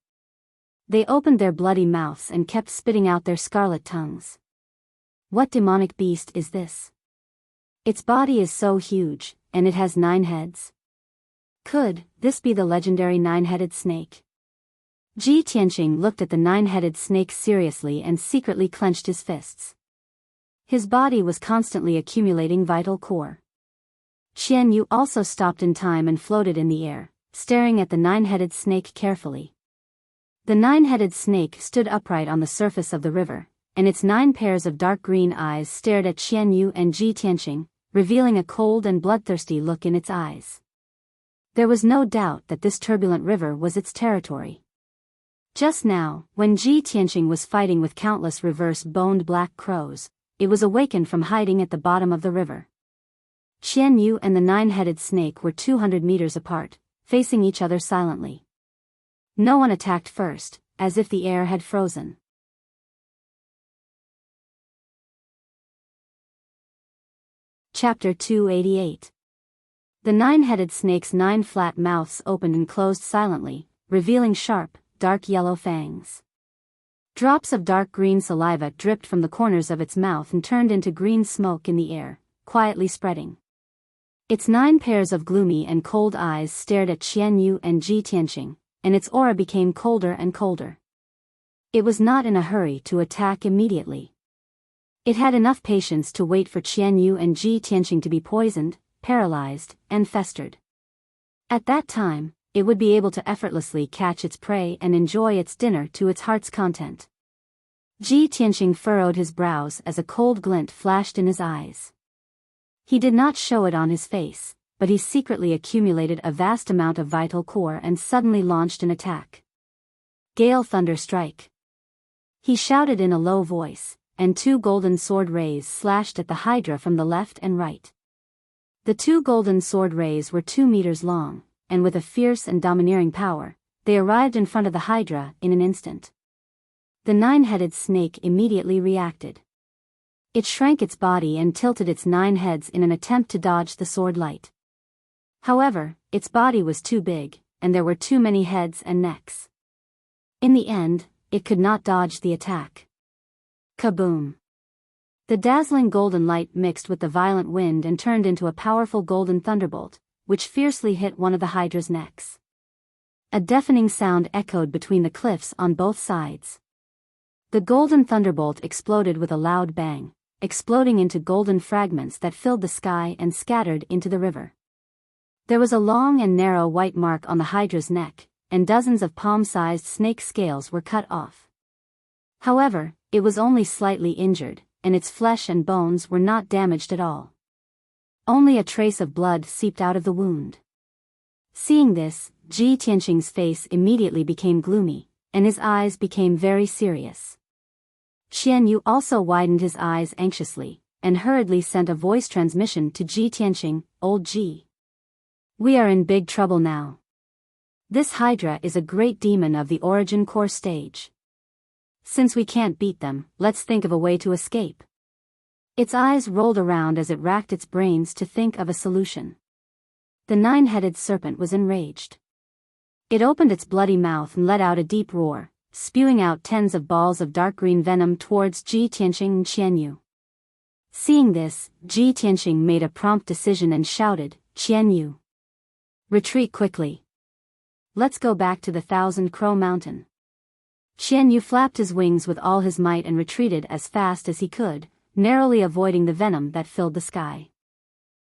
They opened their bloody mouths and kept spitting out their scarlet tongues. What demonic beast is this? Its body is so huge, and it has 9 heads. Could this be the legendary 9-headed snake? Ji Tianqing looked at the 9-headed snake seriously and secretly clenched his fists. His body was constantly accumulating vital core. Qian Yu also stopped in time and floated in the air, staring at the 9-headed snake carefully. The 9-headed snake stood upright on the surface of the river, and its 9 pairs of dark green eyes stared at Qian Yu and Ji Tianqing, revealing a cold and bloodthirsty look in its eyes. There was no doubt that this turbulent river was its territory. Just now, when Ji Tianqing was fighting with countless reverse-boned black crows, it was awakened from hiding at the bottom of the river. Qian Yu and the 9-headed snake were 200 meters apart, facing each other silently. No one attacked first, as if the air had frozen. Chapter 288. The 9-headed snake's 9 flat mouths opened and closed silently, revealing sharp, dark yellow fangs. Drops of dark green saliva dripped from the corners of its mouth and turned into green smoke in the air, quietly spreading. Its 9 pairs of gloomy and cold eyes stared at Qian Yu and Ji Tianqing, and its aura became colder and colder. It was not in a hurry to attack immediately. It had enough patience to wait for Qian Yu and Ji Tianqing to be poisoned, paralyzed, and festered. At that time, it would be able to effortlessly catch its prey and enjoy its dinner to its heart's content. Ji Tianqing furrowed his brows as a cold glint flashed in his eyes. He did not show it on his face, but he secretly accumulated a vast amount of vital core and suddenly launched an attack. Gale Thunder Strike. He shouted in a low voice, and 2 golden sword rays slashed at the hydra from the left and right. The 2 golden sword rays were 2 meters long, and with a fierce and domineering power, they arrived in front of the hydra in an instant. The 9-headed snake immediately reacted. It shrank its body and tilted its 9 heads in an attempt to dodge the sword light. However, its body was too big, and there were too many heads and necks. In the end, it could not dodge the attack. Kaboom! The dazzling golden light mixed with the violent wind and turned into a powerful golden thunderbolt, which fiercely hit one of the hydra's necks. A deafening sound echoed between the cliffs on both sides. The golden thunderbolt exploded with a loud bang, exploding into golden fragments that filled the sky and scattered into the river. There was a long and narrow white mark on the hydra's neck, and dozens of palm-sized snake scales were cut off. However, it was only slightly injured, and its flesh and bones were not damaged at all. Only a trace of blood seeped out of the wound. Seeing this, Ji Tianqing's face immediately became gloomy, and his eyes became very serious. Qian Yu also widened his eyes anxiously, and hurriedly sent a voice transmission to Ji Tianqing, "Old Ji. We are in big trouble now. This hydra is a great demon of the origin core stage. Since we can't beat them, let's think of a way to escape." Its eyes rolled around as it racked its brains to think of a solution. The 9-headed serpent was enraged. It opened its bloody mouth and let out a deep roar, spewing out tens of balls of dark green venom towards Ji Tianqing and Qian Yu. Seeing this, Ji Tianqing made a prompt decision and shouted, "Qian Yu! Retreat quickly. Let's go back to the 1,000-Crow Mountain." Qian Yu flapped his wings with all his might and retreated as fast as he could, narrowly avoiding the venom that filled the sky.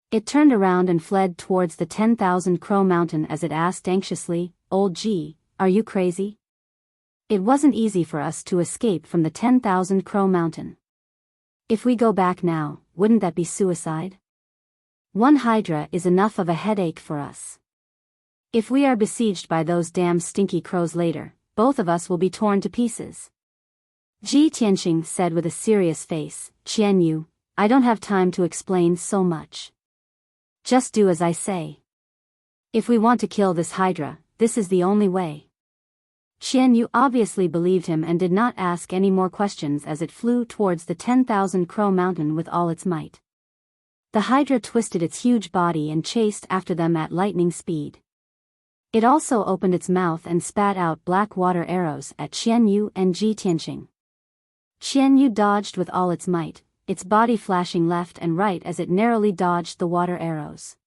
It turned around and fled towards the 10,000-Crow Mountain as it asked anxiously, "Old Ji, are you crazy? It wasn't easy for us to escape from the 10,000-Crow Mountain. If we go back now, wouldn't that be suicide? One hydra is enough of a headache for us. If we are besieged by those damn stinky crows later, both of us will be torn to pieces." Ji Tianqing said with a serious face, "Qian Yu, I don't have time to explain so much. Just do as I say." If we want to kill this hydra, this is the only way. Qian Yu obviously believed him and did not ask any more questions as it flew towards the 10,000 Crow Mountain with all its might. The hydra twisted its huge body and chased after them at lightning speed. It also opened its mouth and spat out black water arrows at Qian Yu and Ji Tianqing. Qian Yu dodged with all its might, its body flashing left and right as it narrowly dodged the water arrows.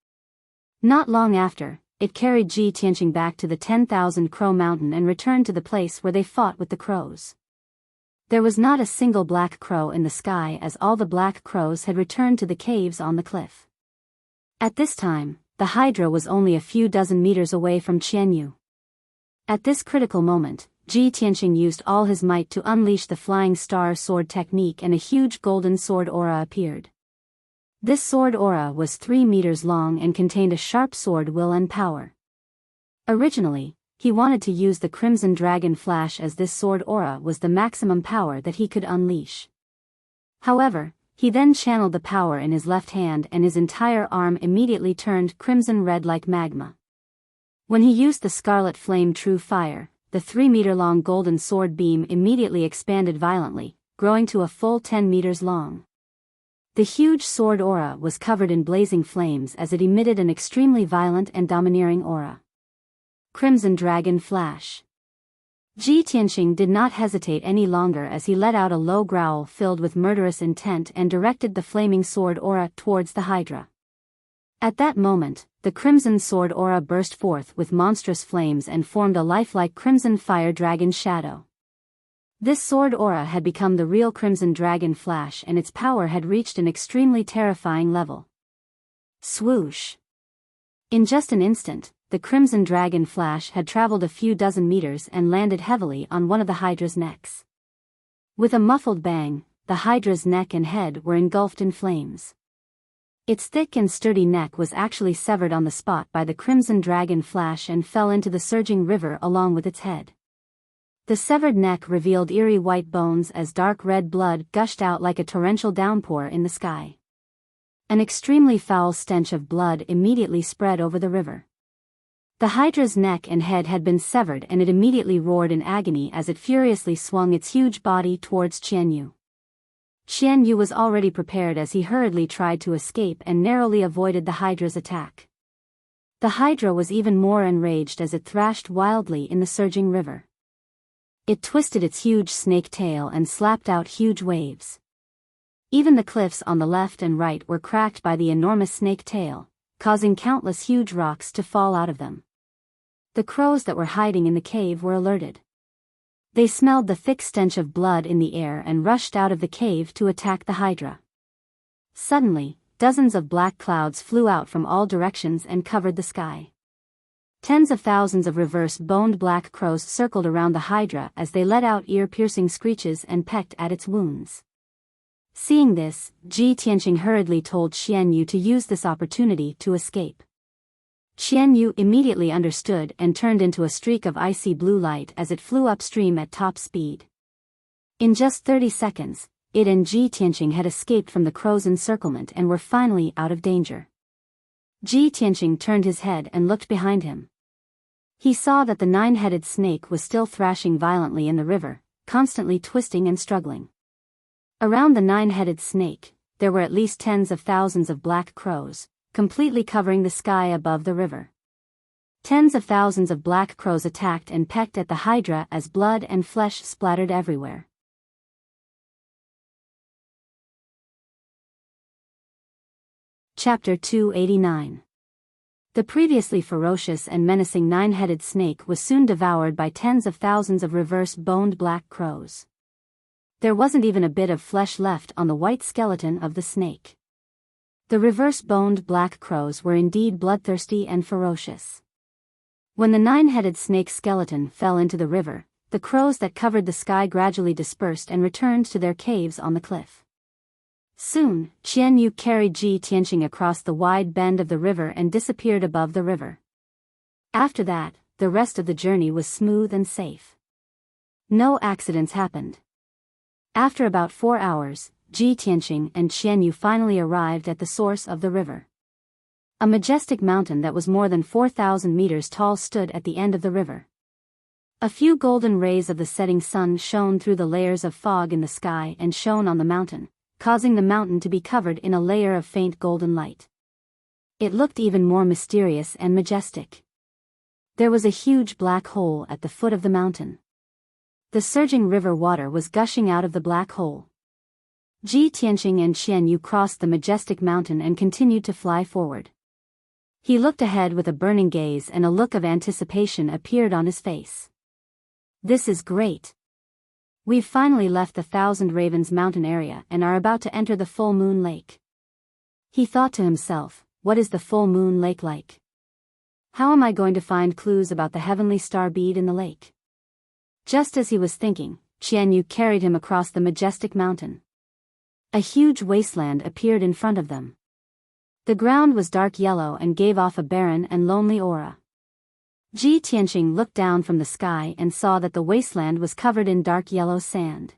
Not long after, it carried Ji Tianqing back to the 10,000 Crow Mountain and returned to the place where they fought with the crows. There was not a single black crow in the sky as all the black crows had returned to the caves on the cliff. At this time, the hydra was only a few dozen meters away from Qian Yu. At this critical moment, Ji Tianqing used all his might to unleash the flying star sword technique and a huge golden sword aura appeared. This sword aura was 3 meters long and contained a sharp sword will and power. Originally, he wanted to use the Crimson Dragon Flash as this sword aura was the maximum power that he could unleash. However, he then channeled the power in his left hand and his entire arm immediately turned crimson red like magma. When he used the Scarlet Flame True Fire, the 3-meter-long golden sword beam immediately expanded violently, growing to a full 10 meters long. The huge sword aura was covered in blazing flames as it emitted an extremely violent and domineering aura. Crimson Dragon Flash. Ji Tianqing did not hesitate any longer as he let out a low growl filled with murderous intent and directed the flaming sword aura towards the hydra. At that moment, the crimson sword aura burst forth with monstrous flames and formed a lifelike crimson fire dragon shadow. This sword aura had become the real Crimson Dragon Flash and its power had reached an extremely terrifying level. Swoosh! In just an instant, the Crimson Dragon Flash had traveled a few dozen meters and landed heavily on one of the hydra's necks. With a muffled bang, the hydra's neck and head were engulfed in flames. Its thick and sturdy neck was actually severed on the spot by the Crimson Dragon Flash and fell into the surging river along with its head. The severed neck revealed eerie white bones as dark red blood gushed out like a torrential downpour in the sky. An extremely foul stench of blood immediately spread over the river. The hydra's neck and head had been severed and it immediately roared in agony as it furiously swung its huge body towards Qian Yu. Qian Yu was already prepared as he hurriedly tried to escape and narrowly avoided the hydra's attack. The hydra was even more enraged as it thrashed wildly in the surging river. It twisted its huge snake tail and slapped out huge waves. Even the cliffs on the left and right were cracked by the enormous snake tail, causing countless huge rocks to fall out of them. The crows that were hiding in the cave were alerted. They smelled the thick stench of blood in the air and rushed out of the cave to attack the hydra. Suddenly, dozens of black clouds flew out from all directions and covered the sky. Tens of thousands of reverse-boned black crows circled around the hydra as they let out ear-piercing screeches and pecked at its wounds. Seeing this, Ji Tianqing hurriedly told Qian Yu to use this opportunity to escape. Qian Yu immediately understood and turned into a streak of icy blue light as it flew upstream at top speed. In just 30 seconds, it and Ji Tianqing had escaped from the crow's encirclement and were finally out of danger. Ji Tianqing turned his head and looked behind him. He saw that the 9-headed snake was still thrashing violently in the river, constantly twisting and struggling. Around the 9-headed snake, there were at least tens of thousands of black crows, completely covering the sky above the river. Tens of thousands of black crows attacked and pecked at the hydra as blood and flesh splattered everywhere. Chapter 289. The previously ferocious and menacing 9-headed snake was soon devoured by tens of thousands of reverse-boned black crows. There wasn't even a bit of flesh left on the white skeleton of the snake. The reverse-boned black crows were indeed bloodthirsty and ferocious. When the 9-headed snake's skeleton fell into the river, the crows that covered the sky gradually dispersed and returned to their caves on the cliff. Soon, Qian Yu carried Ji Tianqing across the wide bend of the river and disappeared above the river. After that, the rest of the journey was smooth and safe. No accidents happened. After about 4 hours, Ji Tianqing and Qian Yu finally arrived at the source of the river. A majestic mountain that was more than 4,000 meters tall stood at the end of the river. A few golden rays of the setting sun shone through the layers of fog in the sky and shone on the mountain, causing the mountain to be covered in a layer of faint golden light. It looked even more mysterious and majestic. There was a huge black hole at the foot of the mountain. The surging river water was gushing out of the black hole. Ji Tianqing and Qian Yu crossed the majestic mountain and continued to fly forward. He looked ahead with a burning gaze, and a look of anticipation appeared on his face. This is great. We've finally left the Thousand Ravens mountain area and are about to enter the full moon lake. He thought to himself, what is the full moon lake like? How am I going to find clues about the heavenly star bead in the lake? Just as he was thinking, Qian Yu carried him across the majestic mountain. A huge wasteland appeared in front of them. The ground was dark yellow and gave off a barren and lonely aura. Ji Tianqing looked down from the sky and saw that the wasteland was covered in dark yellow sand.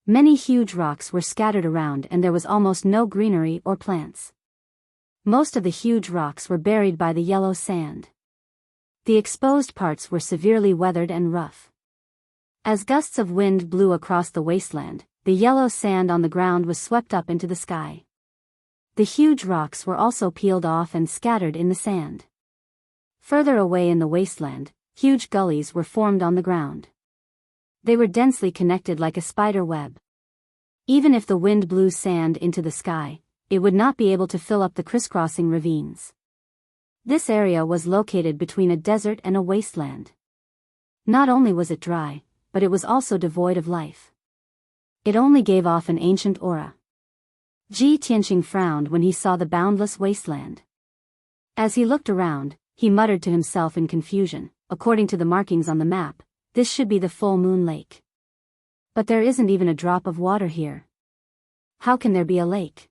Many huge rocks were scattered around and there was almost no greenery or plants. Most of the huge rocks were buried by the yellow sand. The exposed parts were severely weathered and rough. As gusts of wind blew across the wasteland, the yellow sand on the ground was swept up into the sky. The huge rocks were also peeled off and scattered in the sand. Further away in the wasteland, huge gullies were formed on the ground. They were densely connected like a spider web. Even if the wind blew sand into the sky, it would not be able to fill up the crisscrossing ravines. This area was located between a desert and a wasteland. Not only was it dry, but it was also devoid of life. It only gave off an ancient aura. Ji Tianqing frowned when he saw the boundless wasteland. As he looked around, he muttered to himself in confusion, according to the markings on the map, this should be the full moon lake. But there isn't even a drop of water here. How can there be a lake?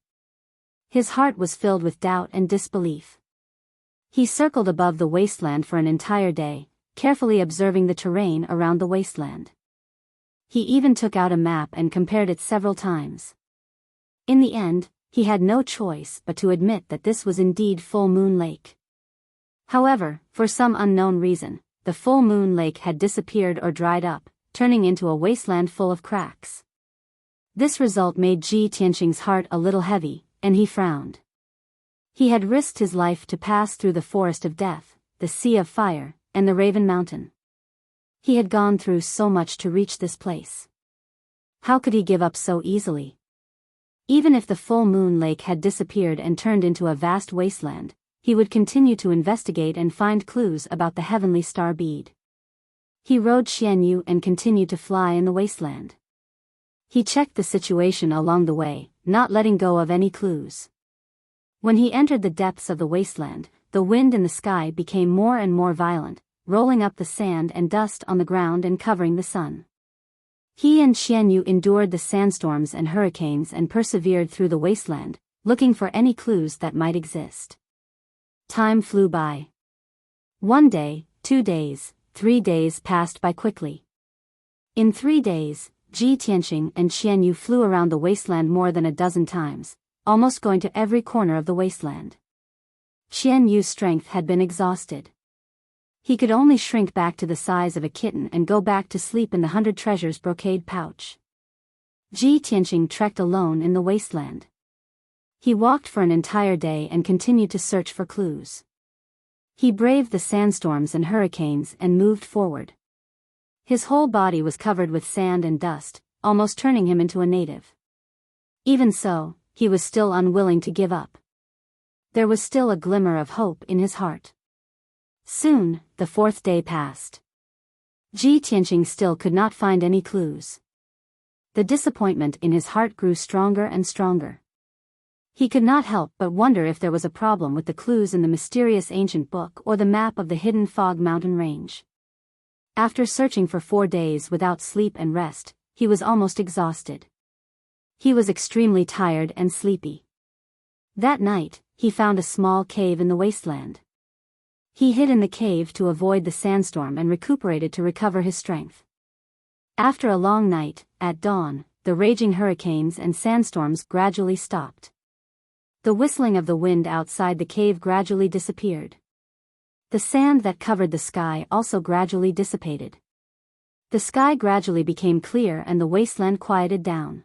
His heart was filled with doubt and disbelief. He circled above the wasteland for an entire day, carefully observing the terrain around the wasteland. He even took out a map and compared it several times. In the end, he had no choice but to admit that this was indeed Full Moon Lake. However, for some unknown reason, the full moon lake had disappeared or dried up, turning into a wasteland full of cracks. This result made Ji Tianqing's heart a little heavy, and he frowned. He had risked his life to pass through the forest of death, the sea of fire, and the Raven Mountain. He had gone through so much to reach this place. How could he give up so easily? Even if the full moon lake had disappeared and turned into a vast wasteland, he would continue to investigate and find clues about the heavenly star bead. He rode Qian Yu and continued to fly in the wasteland. He checked the situation along the way, not letting go of any clues. When he entered the depths of the wasteland, the wind in the sky became more and more violent, rolling up the sand and dust on the ground and covering the sun. He and Qian Yu endured the sandstorms and hurricanes and persevered through the wasteland, looking for any clues that might exist. Time flew by. 1 day, 2 days, 3 days passed by quickly. In 3 days, Ji Tianqing and Qian Yu flew around the wasteland more than a dozen times, almost going to every corner of the wasteland. Qian Yu's strength had been exhausted. He could only shrink back to the size of a kitten and go back to sleep in the 100 treasures brocade pouch. Ji Tianqing trekked alone in the wasteland. He walked for an entire day and continued to search for clues. He braved the sandstorms and hurricanes and moved forward. His whole body was covered with sand and dust, almost turning him into a native. Even so, he was still unwilling to give up. There was still a glimmer of hope in his heart. Soon, the 4th day passed. Ji Tianqing still could not find any clues. The disappointment in his heart grew stronger and stronger. He could not help but wonder if there was a problem with the clues in the mysterious ancient book or the map of the hidden Fog Mountain range. After searching for 4 days without sleep and rest, he was almost exhausted. He was extremely tired and sleepy. That night, he found a small cave in the wasteland. He hid in the cave to avoid the sandstorm and recuperated to recover his strength. After a long night, at dawn, the raging hurricanes and sandstorms gradually stopped. The whistling of the wind outside the cave gradually disappeared. The sand that covered the sky also gradually dissipated. The sky gradually became clear and the wasteland quieted down.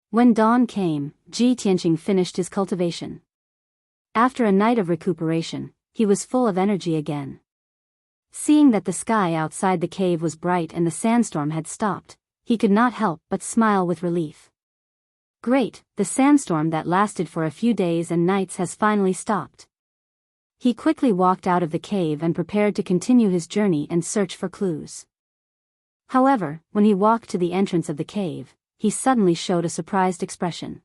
When dawn came, Ji Tianqing finished his cultivation. After a night of recuperation, he was full of energy again. Seeing that the sky outside the cave was bright and the sandstorm had stopped, he could not help but smile with relief. Great, the sandstorm that lasted for a few days and nights has finally stopped. He quickly walked out of the cave and prepared to continue his journey and search for clues. However, when he walked to the entrance of the cave, he suddenly showed a surprised expression.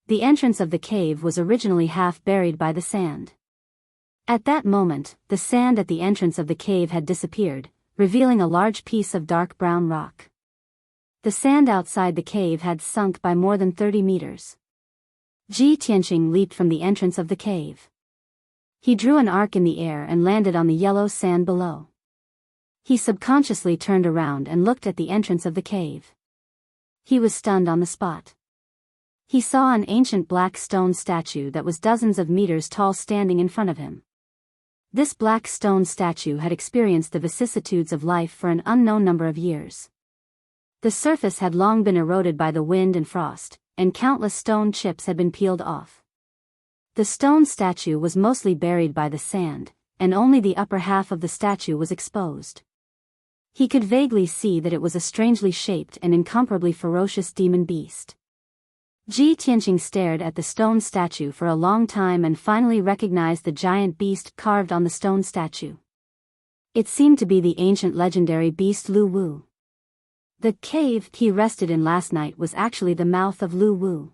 The entrance of the cave was originally half buried by the sand. At that moment, the sand at the entrance of the cave had disappeared, revealing a large piece of dark brown rock. The sand outside the cave had sunk by more than 30 meters. Ji Tianqing leaped from the entrance of the cave. He drew an arc in the air and landed on the yellow sand below. He subconsciously turned around and looked at the entrance of the cave. He was stunned on the spot. He saw an ancient black stone statue that was dozens of meters tall standing in front of him. This black stone statue had experienced the vicissitudes of life for an unknown number of years. The surface had long been eroded by the wind and frost, and countless stone chips had been peeled off. The stone statue was mostly buried by the sand, and only the upper half of the statue was exposed. He could vaguely see that it was a strangely shaped and incomparably ferocious demon beast. Ji Tianqing stared at the stone statue for a long time and finally recognized the giant beast carved on the stone statue. It seemed to be the ancient legendary beast Lu Wu. The cave he rested in last night was actually the mouth of Lu Wu.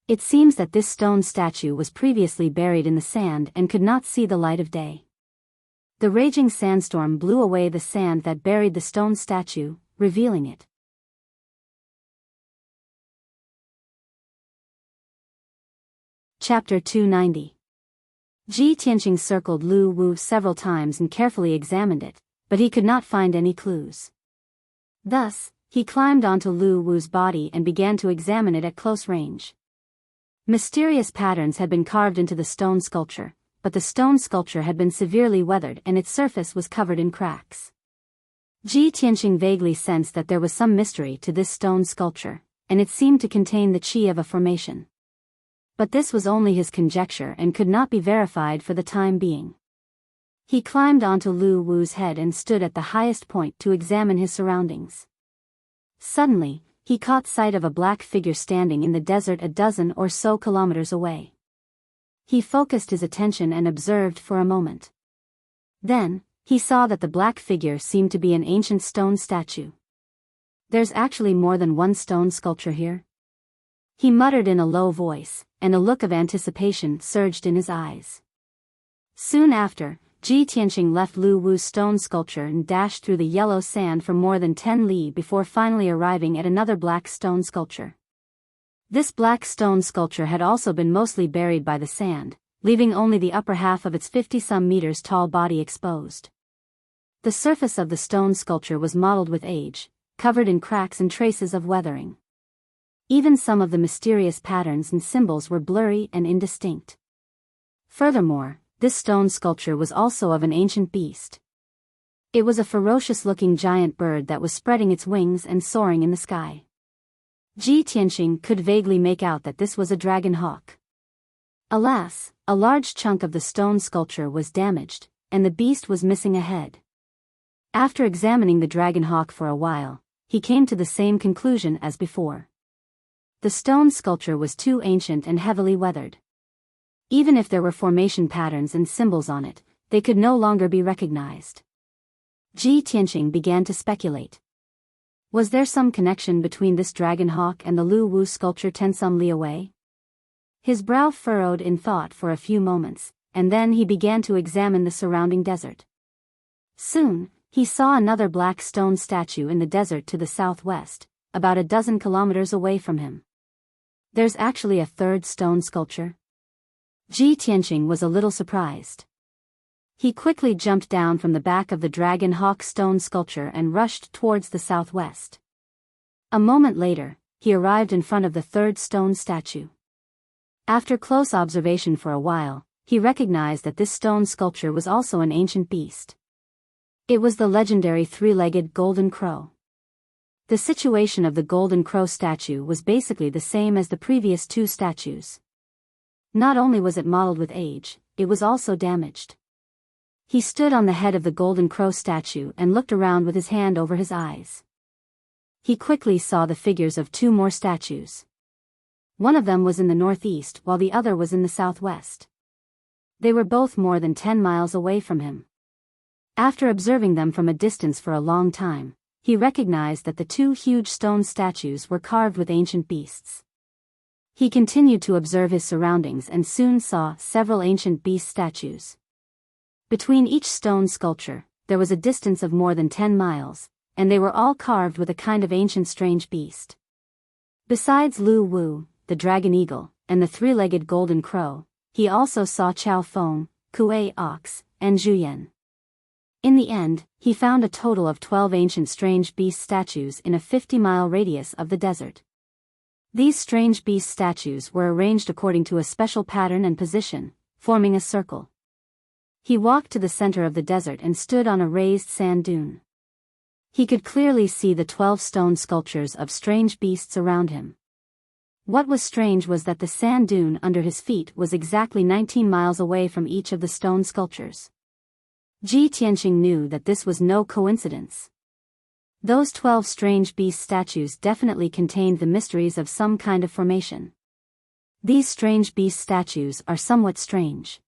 It seems that this stone statue was previously buried in the sand and could not see the light of day. The raging sandstorm blew away the sand that buried the stone statue, revealing it. Chapter 290. Ji Tianqing circled Lu Wu several times and carefully examined it, but he could not find any clues. Thus, he climbed onto Lu Wu's body and began to examine it at close range. Mysterious patterns had been carved into the stone sculpture, but the stone sculpture had been severely weathered and its surface was covered in cracks. Ji Tianqing vaguely sensed that there was some mystery to this stone sculpture, and it seemed to contain the qi of a formation. But this was only his conjecture and could not be verified for the time being. He climbed onto Lu Wu's head and stood at the highest point to examine his surroundings. Suddenly, he caught sight of a black figure standing in the desert a dozen or so kilometers away. He focused his attention and observed for a moment. Then, he saw that the black figure seemed to be an ancient stone statue. There's actually more than one stone sculpture here? He muttered in a low voice, and a look of anticipation surged in his eyes. Soon after, Ji Tianqing left Lu Wu's stone sculpture and dashed through the yellow sand for more than 10 li before finally arriving at another black stone sculpture. This black stone sculpture had also been mostly buried by the sand, leaving only the upper half of its 50-some meters tall body exposed. The surface of the stone sculpture was mottled with age, covered in cracks and traces of weathering. Even some of the mysterious patterns and symbols were blurry and indistinct. Furthermore, this stone sculpture was also of an ancient beast. It was a ferocious-looking giant bird that was spreading its wings and soaring in the sky. Ji Tianqing could vaguely make out that this was a dragon hawk. Alas, a large chunk of the stone sculpture was damaged, and the beast was missing a head. After examining the dragon hawk for a while, he came to the same conclusion as before. The stone sculpture was too ancient and heavily weathered. Even if there were formation patterns and symbols on it, they could no longer be recognized. Ji Tianqing began to speculate. Was there some connection between this dragon hawk and the Lu Wu sculpture 10-some li away? His brow furrowed in thought for a few moments, and then he began to examine the surrounding desert. Soon, he saw another black stone statue in the desert to the southwest, about a dozen kilometers away from him. There's actually a third stone sculpture? Ji Tianqing was a little surprised. He quickly jumped down from the back of the dragon hawk stone sculpture and rushed towards the southwest. A moment later, he arrived in front of the third stone statue. After close observation for a while, he recognized that this stone sculpture was also an ancient beast. It was the legendary three-legged golden crow. The situation of the golden crow statue was basically the same as the previous two statues. Not only was it modeled with age, it was also damaged. He stood on the head of the golden crow statue and looked around with his hand over his eyes. He quickly saw the figures of two more statues. One of them was in the northeast while the other was in the southwest. They were both more than 10 miles away from him. After observing them from a distance for a long time, he recognized that the two huge stone statues were carved with ancient beasts. He continued to observe his surroundings and soon saw several ancient beast statues. Between each stone sculpture, there was a distance of more than 10 miles, and they were all carved with a kind of ancient strange beast. Besides Lu Wu, the dragon eagle, and the three-legged golden crow, he also saw Chao Feng, Kuei ox, and Zhuyan. In the end, he found a total of 12 ancient strange beast statues in a 50-mile radius of the desert. These strange beast statues were arranged according to a special pattern and position, forming a circle. He walked to the center of the desert and stood on a raised sand dune. He could clearly see the 12 stone sculptures of strange beasts around him. What was strange was that the sand dune under his feet was exactly 19 miles away from each of the stone sculptures. Ji Tianqing knew that this was no coincidence. Those 12 strange beast statues definitely contained the mysteries of some kind of formation. These strange beast statues are somewhat strange.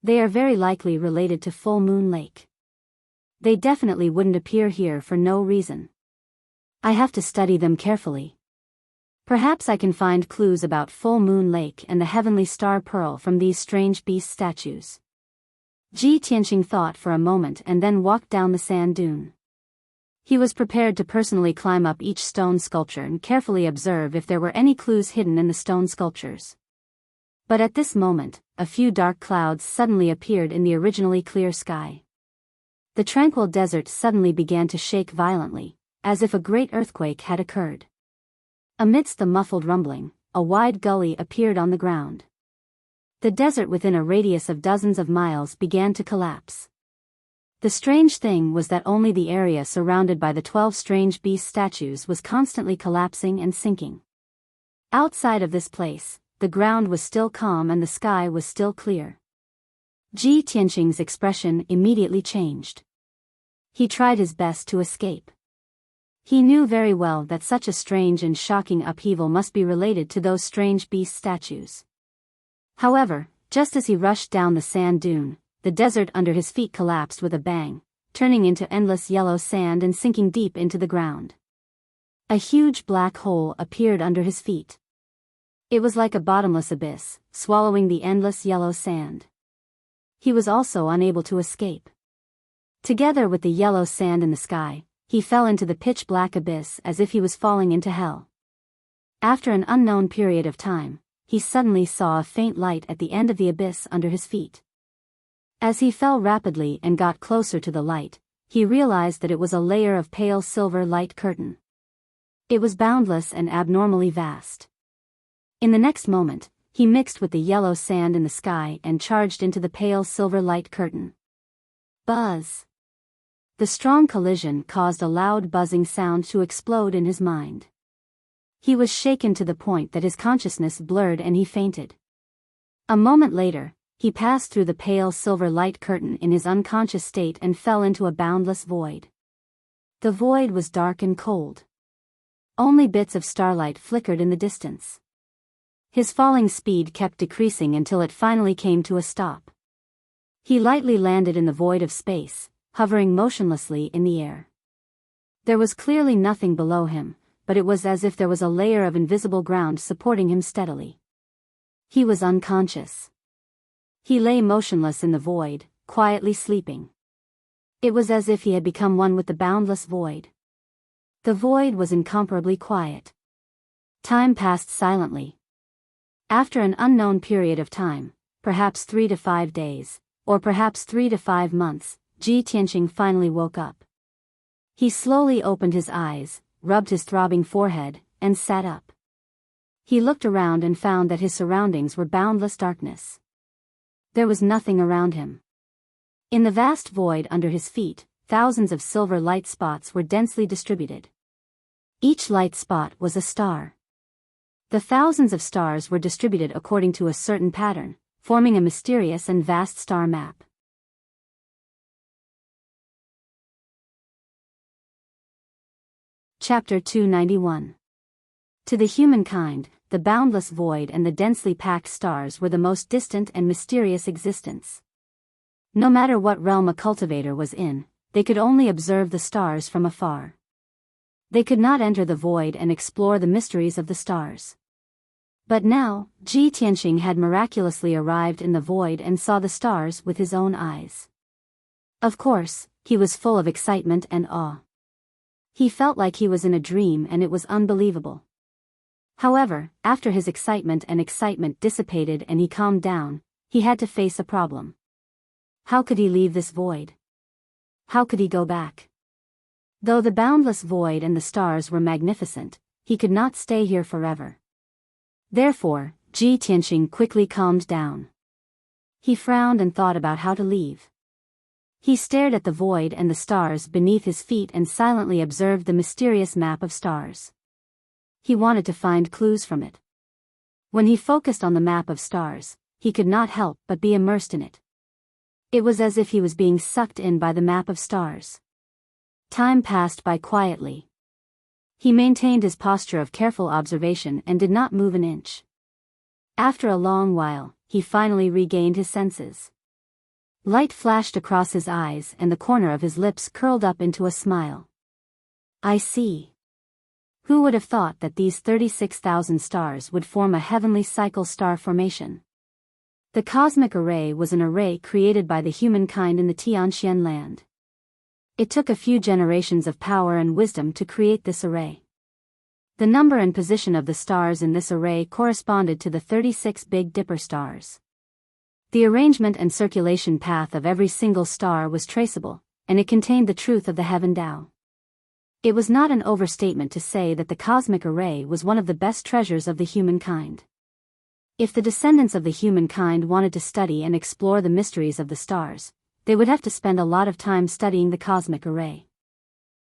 They are very likely related to Full Moon Lake. They definitely wouldn't appear here for no reason. I have to study them carefully. Perhaps I can find clues about Full Moon Lake and the heavenly star pearl from these strange beast statues. Ji Tianqing thought for a moment and then walked down the sand dune. He was prepared to personally climb up each stone sculpture and carefully observe if there were any clues hidden in the stone sculptures. But at this moment, a few dark clouds suddenly appeared in the originally clear sky. The tranquil desert suddenly began to shake violently, as if a great earthquake had occurred. Amidst the muffled rumbling, a wide gully appeared on the ground. The desert within a radius of dozens of miles began to collapse. The strange thing was that only the area surrounded by the 12 strange beast statues was constantly collapsing and sinking. Outside of this place, the ground was still calm and the sky was still clear. Ji Tianqing's expression immediately changed. He tried his best to escape. He knew very well that such a strange and shocking upheaval must be related to those strange beast statues. However, just as he rushed down the sand dune, the desert under his feet collapsed with a bang, turning into endless yellow sand and sinking deep into the ground. A huge black hole appeared under his feet. It was like a bottomless abyss, swallowing the endless yellow sand. He was also unable to escape. Together with the yellow sand in the sky, he fell into the pitch-black abyss as if he was falling into hell. After an unknown period of time, he suddenly saw a faint light at the end of the abyss under his feet. As he fell rapidly and got closer to the light, he realized that it was a layer of pale silver light curtain. It was boundless and abnormally vast. In the next moment, he mixed with the yellow sand in the sky and charged into the pale silver light curtain. Buzz! The strong collision caused a loud buzzing sound to explode in his mind. He was shaken to the point that his consciousness blurred and he fainted. A moment later, he passed through the pale silver light curtain in his unconscious state and fell into a boundless void. The void was dark and cold. Only bits of starlight flickered in the distance. His falling speed kept decreasing until it finally came to a stop. He lightly landed in the void of space, hovering motionlessly in the air. There was clearly nothing below him, but it was as if there was a layer of invisible ground supporting him steadily. He was unconscious. He lay motionless in the void, quietly sleeping. It was as if he had become one with the boundless void. The void was incomparably quiet. Time passed silently. After an unknown period of time, perhaps 3 to 5 days, or perhaps 3 to 5 months, Ji Tianqing finally woke up. He slowly opened his eyes, rubbed his throbbing forehead, and sat up. He looked around and found that his surroundings were boundless darkness. There was nothing around him. In the vast void under his feet, thousands of silver light spots were densely distributed. Each light spot was a star. The thousands of stars were distributed according to a certain pattern, forming a mysterious and vast star map. Chapter 291. To the humankind, the boundless void and the densely packed stars were the most distant and mysterious existence. No matter what realm a cultivator was in, they could only observe the stars from afar. They could not enter the void and explore the mysteries of the stars. But now, Ji Tianqing had miraculously arrived in the void and saw the stars with his own eyes. Of course, he was full of excitement and awe. He felt like he was in a dream and it was unbelievable. However, after his excitement dissipated and he calmed down, he had to face a problem. How could he leave this void? How could he go back? Though the boundless void and the stars were magnificent, he could not stay here forever. Therefore, Ji Tianqing quickly calmed down. He frowned and thought about how to leave. He stared at the void and the stars beneath his feet and silently observed the mysterious map of stars. He wanted to find clues from it. When he focused on the map of stars, he could not help but be immersed in it. It was as if he was being sucked in by the map of stars. Time passed by quietly. He maintained his posture of careful observation and did not move an inch. After a long while, he finally regained his senses. Light flashed across his eyes and the corner of his lips curled up into a smile. I see. Who would have thought that these 36,000 stars would form a heavenly cycle star formation? The cosmic array was an array created by the humankind in the Tianxian land. It took a few generations of power and wisdom to create this array. The number and position of the stars in this array corresponded to the 36 Big Dipper stars. The arrangement and circulation path of every single star was traceable, and it contained the truth of the heaven Tao. It was not an overstatement to say that the cosmic array was one of the best treasures of the humankind. If the descendants of the humankind wanted to study and explore the mysteries of the stars, they would have to spend a lot of time studying the cosmic array.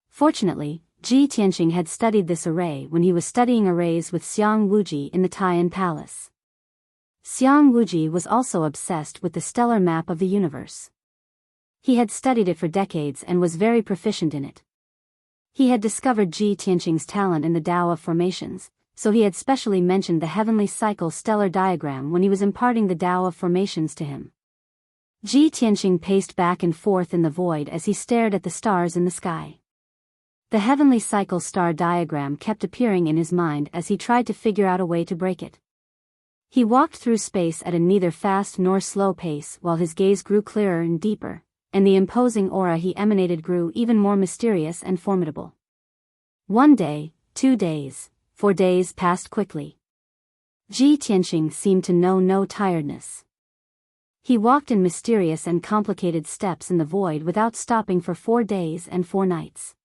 Fortunately, Ji Tianqing had studied this array when he was studying arrays with Xiang Wuji in the Taiyan Palace. Xiang Wuji was also obsessed with the stellar map of the universe. He had studied it for decades and was very proficient in it. He had discovered Ji Tianqing's talent in the Tao of formations, so he had specially mentioned the heavenly cycle stellar diagram when he was imparting the Tao of formations to him. Ji Tianqing paced back and forth in the void as he stared at the stars in the sky. The heavenly cycle star diagram kept appearing in his mind as he tried to figure out a way to break it. He walked through space at a neither fast nor slow pace while his gaze grew clearer and deeper, and the imposing aura he emanated grew even more mysterious and formidable. 1 day, 2 days, 4 days passed quickly. Ji Tianqing seemed to know no tiredness. He walked in mysterious and complicated steps in the void without stopping for 4 days and 4 nights.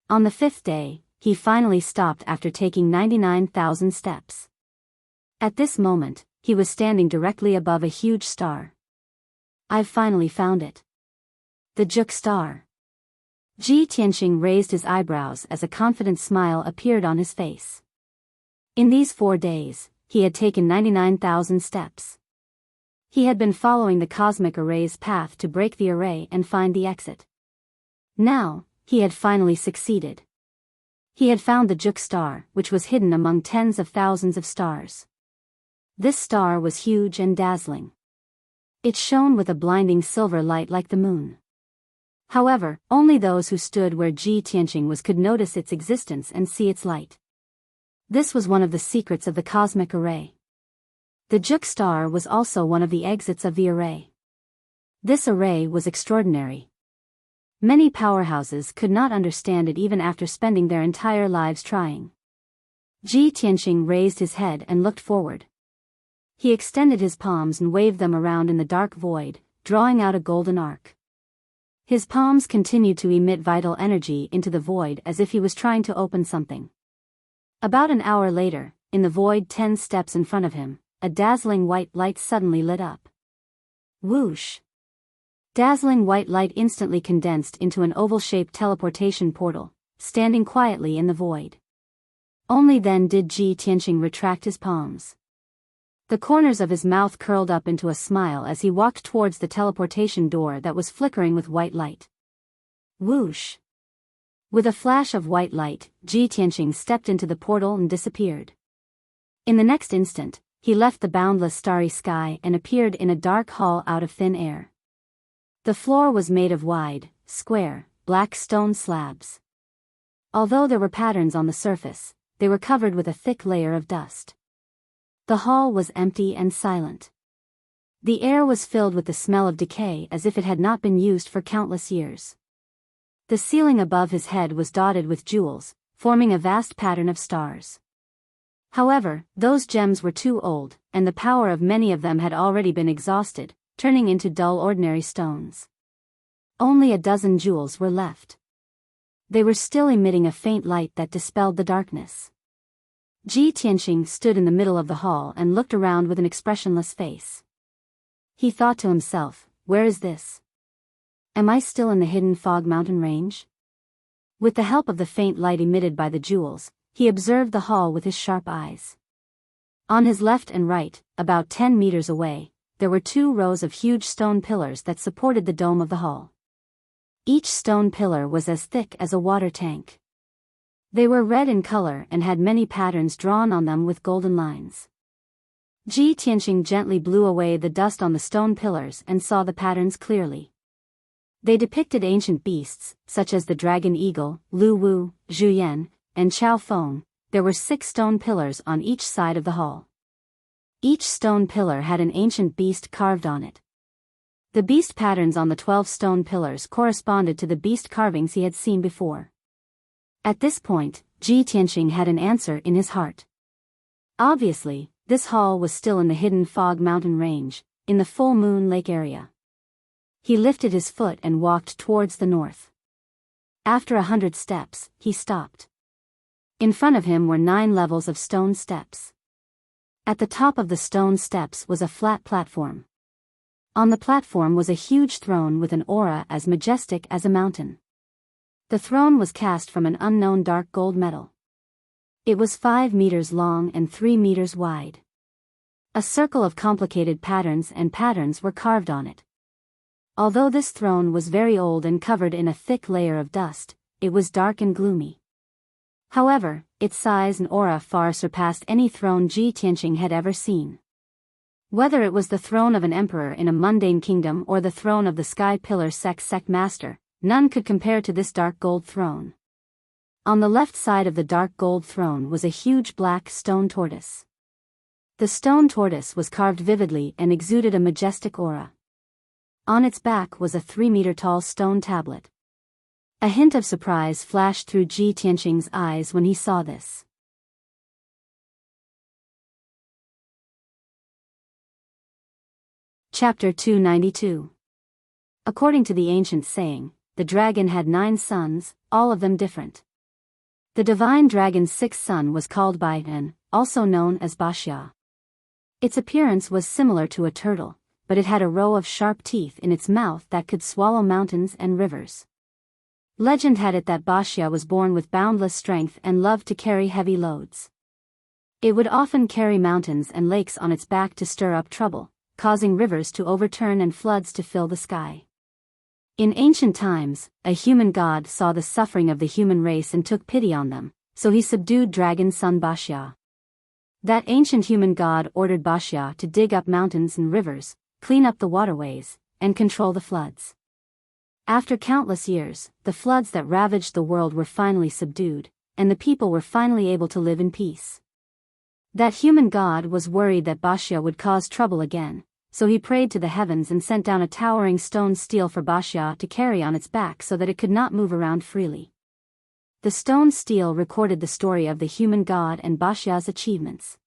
On the 5th day, he finally stopped after taking 99,000 steps. At this moment, he was standing directly above a huge star. I've finally found it. The Juk star. Ji Tianqing raised his eyebrows as a confident smile appeared on his face. In these 4 days, he had taken 99,000 steps. He had been following the cosmic array's path to break the array and find the exit. Now, he had finally succeeded. He had found the Juk star, which was hidden among tens of thousands of stars. This star was huge and dazzling. It shone with a blinding silver light like the moon. However, only those who stood where Ji Tianqing was could notice its existence and see its light. This was one of the secrets of the cosmic array. The Juk star was also one of the exits of the array. This array was extraordinary. Many powerhouses could not understand it even after spending their entire lives trying. Ji Tianqing raised his head and looked forward. He extended his palms and waved them around in the dark void, drawing out a golden arc. His palms continued to emit vital energy into the void as if he was trying to open something. About an hour later, in the void 10 steps in front of him, a dazzling white light suddenly lit up. Whoosh! Dazzling white light instantly condensed into an oval-shaped teleportation portal, standing quietly in the void. Only then did Ji Tianqing retract his palms. The corners of his mouth curled up into a smile as he walked towards the teleportation door that was flickering with white light. Whoosh! With a flash of white light, Ji Tianqing stepped into the portal and disappeared. In the next instant, he left the boundless starry sky and appeared in a dark hall out of thin air. The floor was made of wide, square, black stone slabs. Although there were patterns on the surface, they were covered with a thick layer of dust. The hall was empty and silent. The air was filled with the smell of decay as if it had not been used for countless years. The ceiling above his head was dotted with jewels, forming a vast pattern of stars. However, those gems were too old, and the power of many of them had already been exhausted, turning into dull ordinary stones. Only a dozen jewels were left. They were still emitting a faint light that dispelled the darkness. Ji Tianqing stood in the middle of the hall and looked around with an expressionless face. He thought to himself, where is this? Am I still in the hidden fog mountain range? With the help of the faint light emitted by the jewels, he observed the hall with his sharp eyes. On his left and right, about 10 meters away, there were 2 rows of huge stone pillars that supported the dome of the hall. Each stone pillar was as thick as a water tank. They were red in color and had many patterns drawn on them with golden lines. Ji Tianqing gently blew away the dust on the stone pillars and saw the patterns clearly. They depicted ancient beasts, such as the dragon eagle, Lu Wu, Zhu Yan, and Chao Feng. There were 6 stone pillars on each side of the hall. Each stone pillar had an ancient beast carved on it. The beast patterns on the 12 stone pillars corresponded to the beast carvings he had seen before. At this point, Ji Tianqing had an answer in his heart. Obviously, this hall was still in the hidden fog mountain range, in the full moon lake area. He lifted his foot and walked towards the north. After 100 steps, he stopped. In front of him were 9 levels of stone steps. At the top of the stone steps was a flat platform. On the platform was a huge throne with an aura as majestic as a mountain. The throne was cast from an unknown dark gold metal. It was 5 meters long and 3 meters wide. A circle of complicated patterns were carved on it. Although this throne was very old and covered in a thick layer of dust, it was dark and gloomy. However, its size and aura far surpassed any throne Ji Tianqing had ever seen. Whether it was the throne of an emperor in a mundane kingdom or the throne of the Sky Pillar sect master, none could compare to this dark gold throne. On the left side of the dark gold throne was a huge black stone tortoise. The stone tortoise was carved vividly and exuded a majestic aura. On its back was a 3-meter-tall stone tablet. A hint of surprise flashed through Ji Tianqing's eyes when he saw this. Chapter 292. According to the ancient saying, the dragon had 9 sons, all of them different. The divine dragon's 6th son was called Biyao, also known as Biyao. Its appearance was similar to a turtle, but it had a row of sharp teeth in its mouth that could swallow mountains and rivers. Legend had it that Biyao was born with boundless strength and loved to carry heavy loads. It would often carry mountains and lakes on its back to stir up trouble, causing rivers to overturn and floods to fill the sky. In ancient times, a human god saw the suffering of the human race and took pity on them, so he subdued dragon's son Biyao. That ancient human god ordered Biyao to dig up mountains and rivers, clean up the waterways, and control the floods. After countless years, the floods that ravaged the world were finally subdued, and the people were finally able to live in peace. That human god was worried that Biyao would cause trouble again, so he prayed to the heavens and sent down a towering stone stele for Biyao to carry on its back so that it could not move around freely. The stone stele recorded the story of the human god and Biyao's achievements.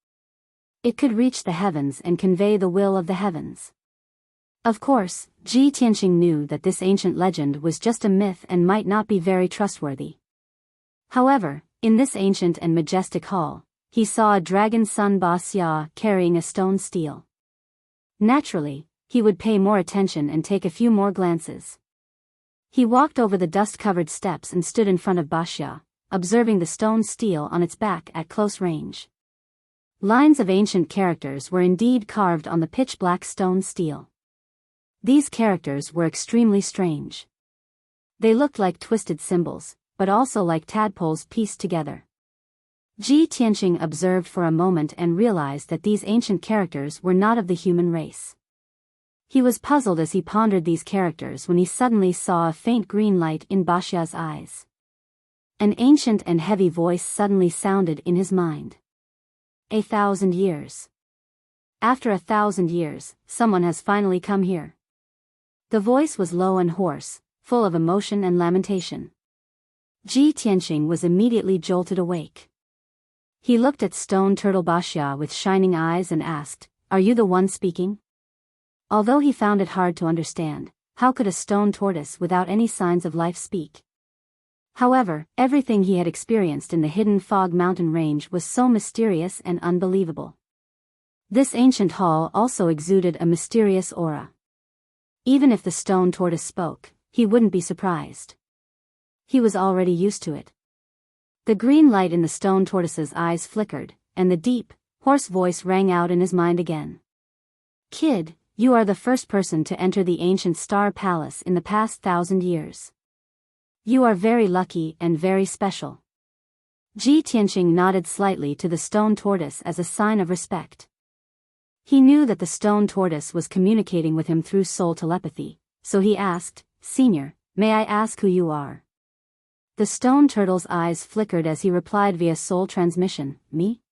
It could reach the heavens and convey the will of the heavens. Of course, Ji Tianqing knew that this ancient legend was just a myth and might not be very trustworthy. However, in this ancient and majestic hall, he saw a dragon son Biyao carrying a stone stele. Naturally, he would pay more attention and take a few more glances. He walked over the dust-covered steps and stood in front of Biyao, observing the stone stele on its back at close range. Lines of ancient characters were indeed carved on the pitch-black stone stele. These characters were extremely strange. They looked like twisted symbols, but also like tadpoles pieced together. Ji Tianqing observed for a moment and realized that these ancient characters were not of the human race. He was puzzled as he pondered these characters when he suddenly saw a faint green light in Biyao's eyes. An ancient and heavy voice suddenly sounded in his mind. 1,000 years. After 1,000 years, someone has finally come here. The voice was low and hoarse, full of emotion and lamentation. Ji Tianqing was immediately jolted awake. He looked at Stone Turtle Biyao with shining eyes and asked, "Are you the one speaking?" Although he found it hard to understand, how could a stone tortoise without any signs of life speak? However, everything he had experienced in the hidden fog mountain range was so mysterious and unbelievable. This ancient hall also exuded a mysterious aura. Even if the stone tortoise spoke, he wouldn't be surprised. He was already used to it. The green light in the stone tortoise's eyes flickered, and the deep, hoarse voice rang out in his mind again. "Kid, you are the first person to enter the ancient star palace in the past 1,000 years. You are very lucky and very special." Ji Tianqing nodded slightly to the stone tortoise as a sign of respect. He knew that the stone tortoise was communicating with him through soul telepathy, so he asked, "Senior, may I ask who you are?" The stone turtle's eyes flickered as he replied via soul transmission, "Me?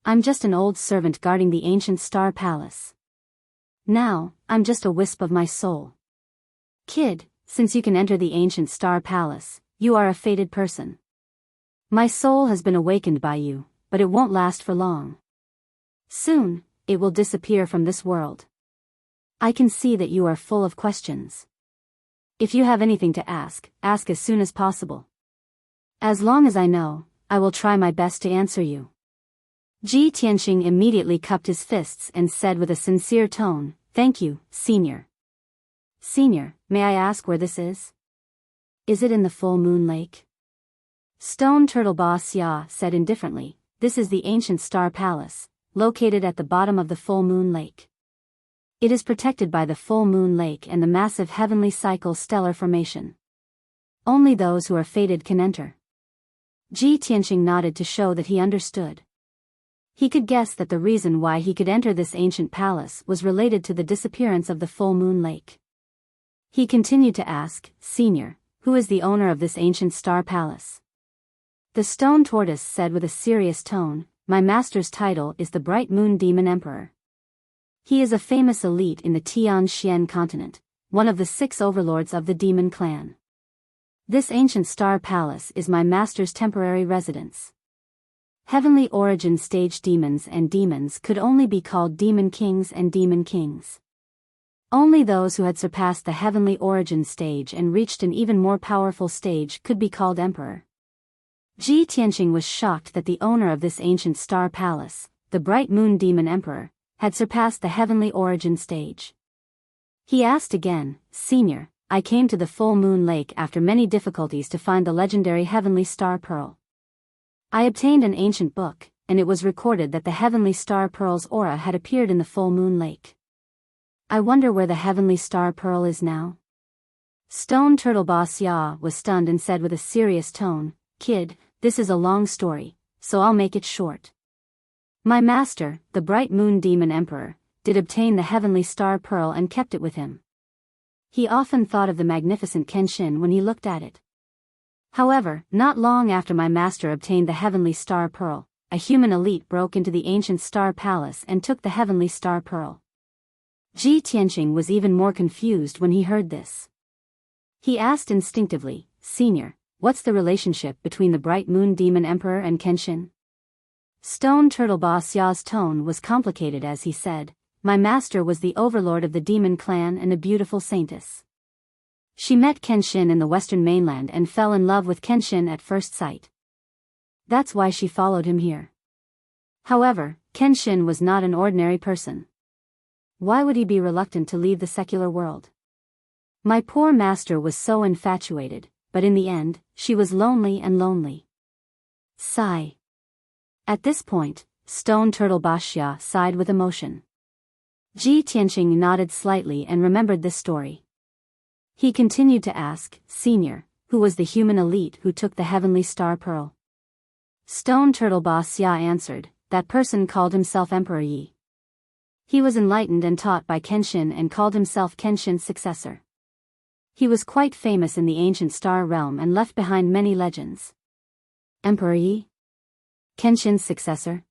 I'm just an old servant guarding the ancient star palace. Now, I'm just a wisp of my soul. Kid, since you can enter the ancient star palace, you are a fated person. My soul has been awakened by you, but it won't last for long. Soon, it will disappear from this world. I can see that you are full of questions. If you have anything to ask as soon as possible. As long as I know, I will try my best to answer you." Ji Tianqing immediately cupped his fists and said with a sincere tone, "Thank you, Senior." "Senior, may I ask where this is? Is it in the Full Moon Lake?" Stone Turtle Biyao said indifferently, "This is the ancient star palace, located at the bottom of the Full Moon Lake. It is protected by the Full Moon Lake and the massive heavenly cycle stellar formation. Only those who are fated can enter." Ji Tianqing nodded to show that he understood. He could guess that the reason why he could enter this ancient palace was related to the disappearance of the Full Moon Lake. He continued to ask, "Senior, who is the owner of this ancient star palace?" The stone tortoise said with a serious tone, "My master's title is the Bright Moon Demon Emperor. He is a famous elite in the Tianxian continent, one of the 6 overlords of the demon clan. This ancient star palace is my master's temporary residence. Heavenly origin stage demons and demons could only be called demon kings and demon kings. Only those who had surpassed the heavenly origin stage and reached an even more powerful stage could be called emperor." Ji Tianqing was shocked that the owner of this ancient star palace, the Bright Moon Demon Emperor, had surpassed the heavenly origin stage. He asked again, "Senior, I came to the Full Moon Lake after many difficulties to find the legendary heavenly star pearl. I obtained an ancient book, and it was recorded that the heavenly star pearl's aura had appeared in the Full Moon Lake. I wonder where the heavenly star pearl is now?" Stone Turtle Biyao was stunned and said with a serious tone, "Kid, this is a long story, so I'll make it short. My master, the Bright Moon Demon Emperor, did obtain the heavenly star pearl and kept it with him. He often thought of the magnificent Kenshin when he looked at it. However, not long after my master obtained the heavenly star pearl, a human elite broke into the ancient star palace and took the heavenly star pearl." Ji Tianqing was even more confused when he heard this. He asked instinctively, "Senior, what's the relationship between the Bright Moon Demon Emperor and Kenshin?" Stone Turtle Biyao's tone was complicated as he said, "My master was the overlord of the demon clan and a beautiful saintess. She met Kenshin in the western mainland and fell in love with Kenshin at first sight. That's why she followed him here. However, Kenshin was not an ordinary person. Why would he be reluctant to leave the secular world? My poor master was so infatuated, but in the end, she was lonely and lonely. Sigh. At this point, Stone Turtle Bashya sighed with emotion. Ji Tianqing nodded slightly and remembered this story. He continued to ask, Senior, who was the human elite who took the heavenly star pearl? Stone Turtle Bashya answered, that person called himself Emperor Yi. He was enlightened and taught by Kenshin and called himself Kenshin's successor. He was quite famous in the ancient star realm and left behind many legends. Emperor Yi? Kenshin's successor?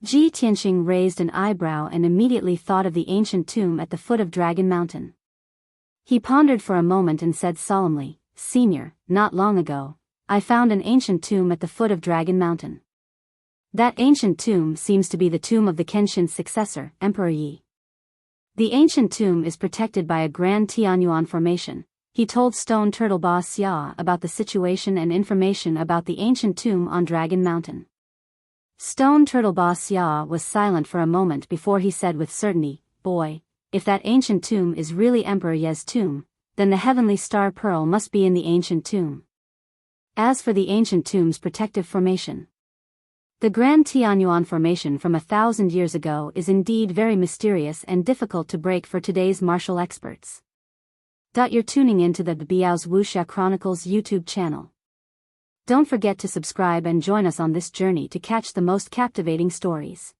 Ji Tianqing raised an eyebrow and immediately thought of the ancient tomb at the foot of Dragon Mountain. He pondered for a moment and said solemnly, Senior, not long ago, I found an ancient tomb at the foot of Dragon Mountain. That ancient tomb seems to be the tomb of the Kenshin's successor, Emperor Yi. The ancient tomb is protected by a grand Tianyuan formation. He told Stone Turtle Ba Xia about the situation and information about the ancient tomb on Dragon Mountain. Stone Turtle Ba Xia was silent for a moment before he said with certainty, Boy, if that ancient tomb is really Emperor Ye's tomb, then the heavenly star pearl must be in the ancient tomb. As for the ancient tomb's protective formation, the Grand Tianyuan formation from 1,000 years ago is indeed very mysterious and difficult to break for today's martial experts. You're tuning into the Biyao's Wuxia Chronicles YouTube channel. Don't forget to subscribe and join us on this journey to catch the most captivating stories.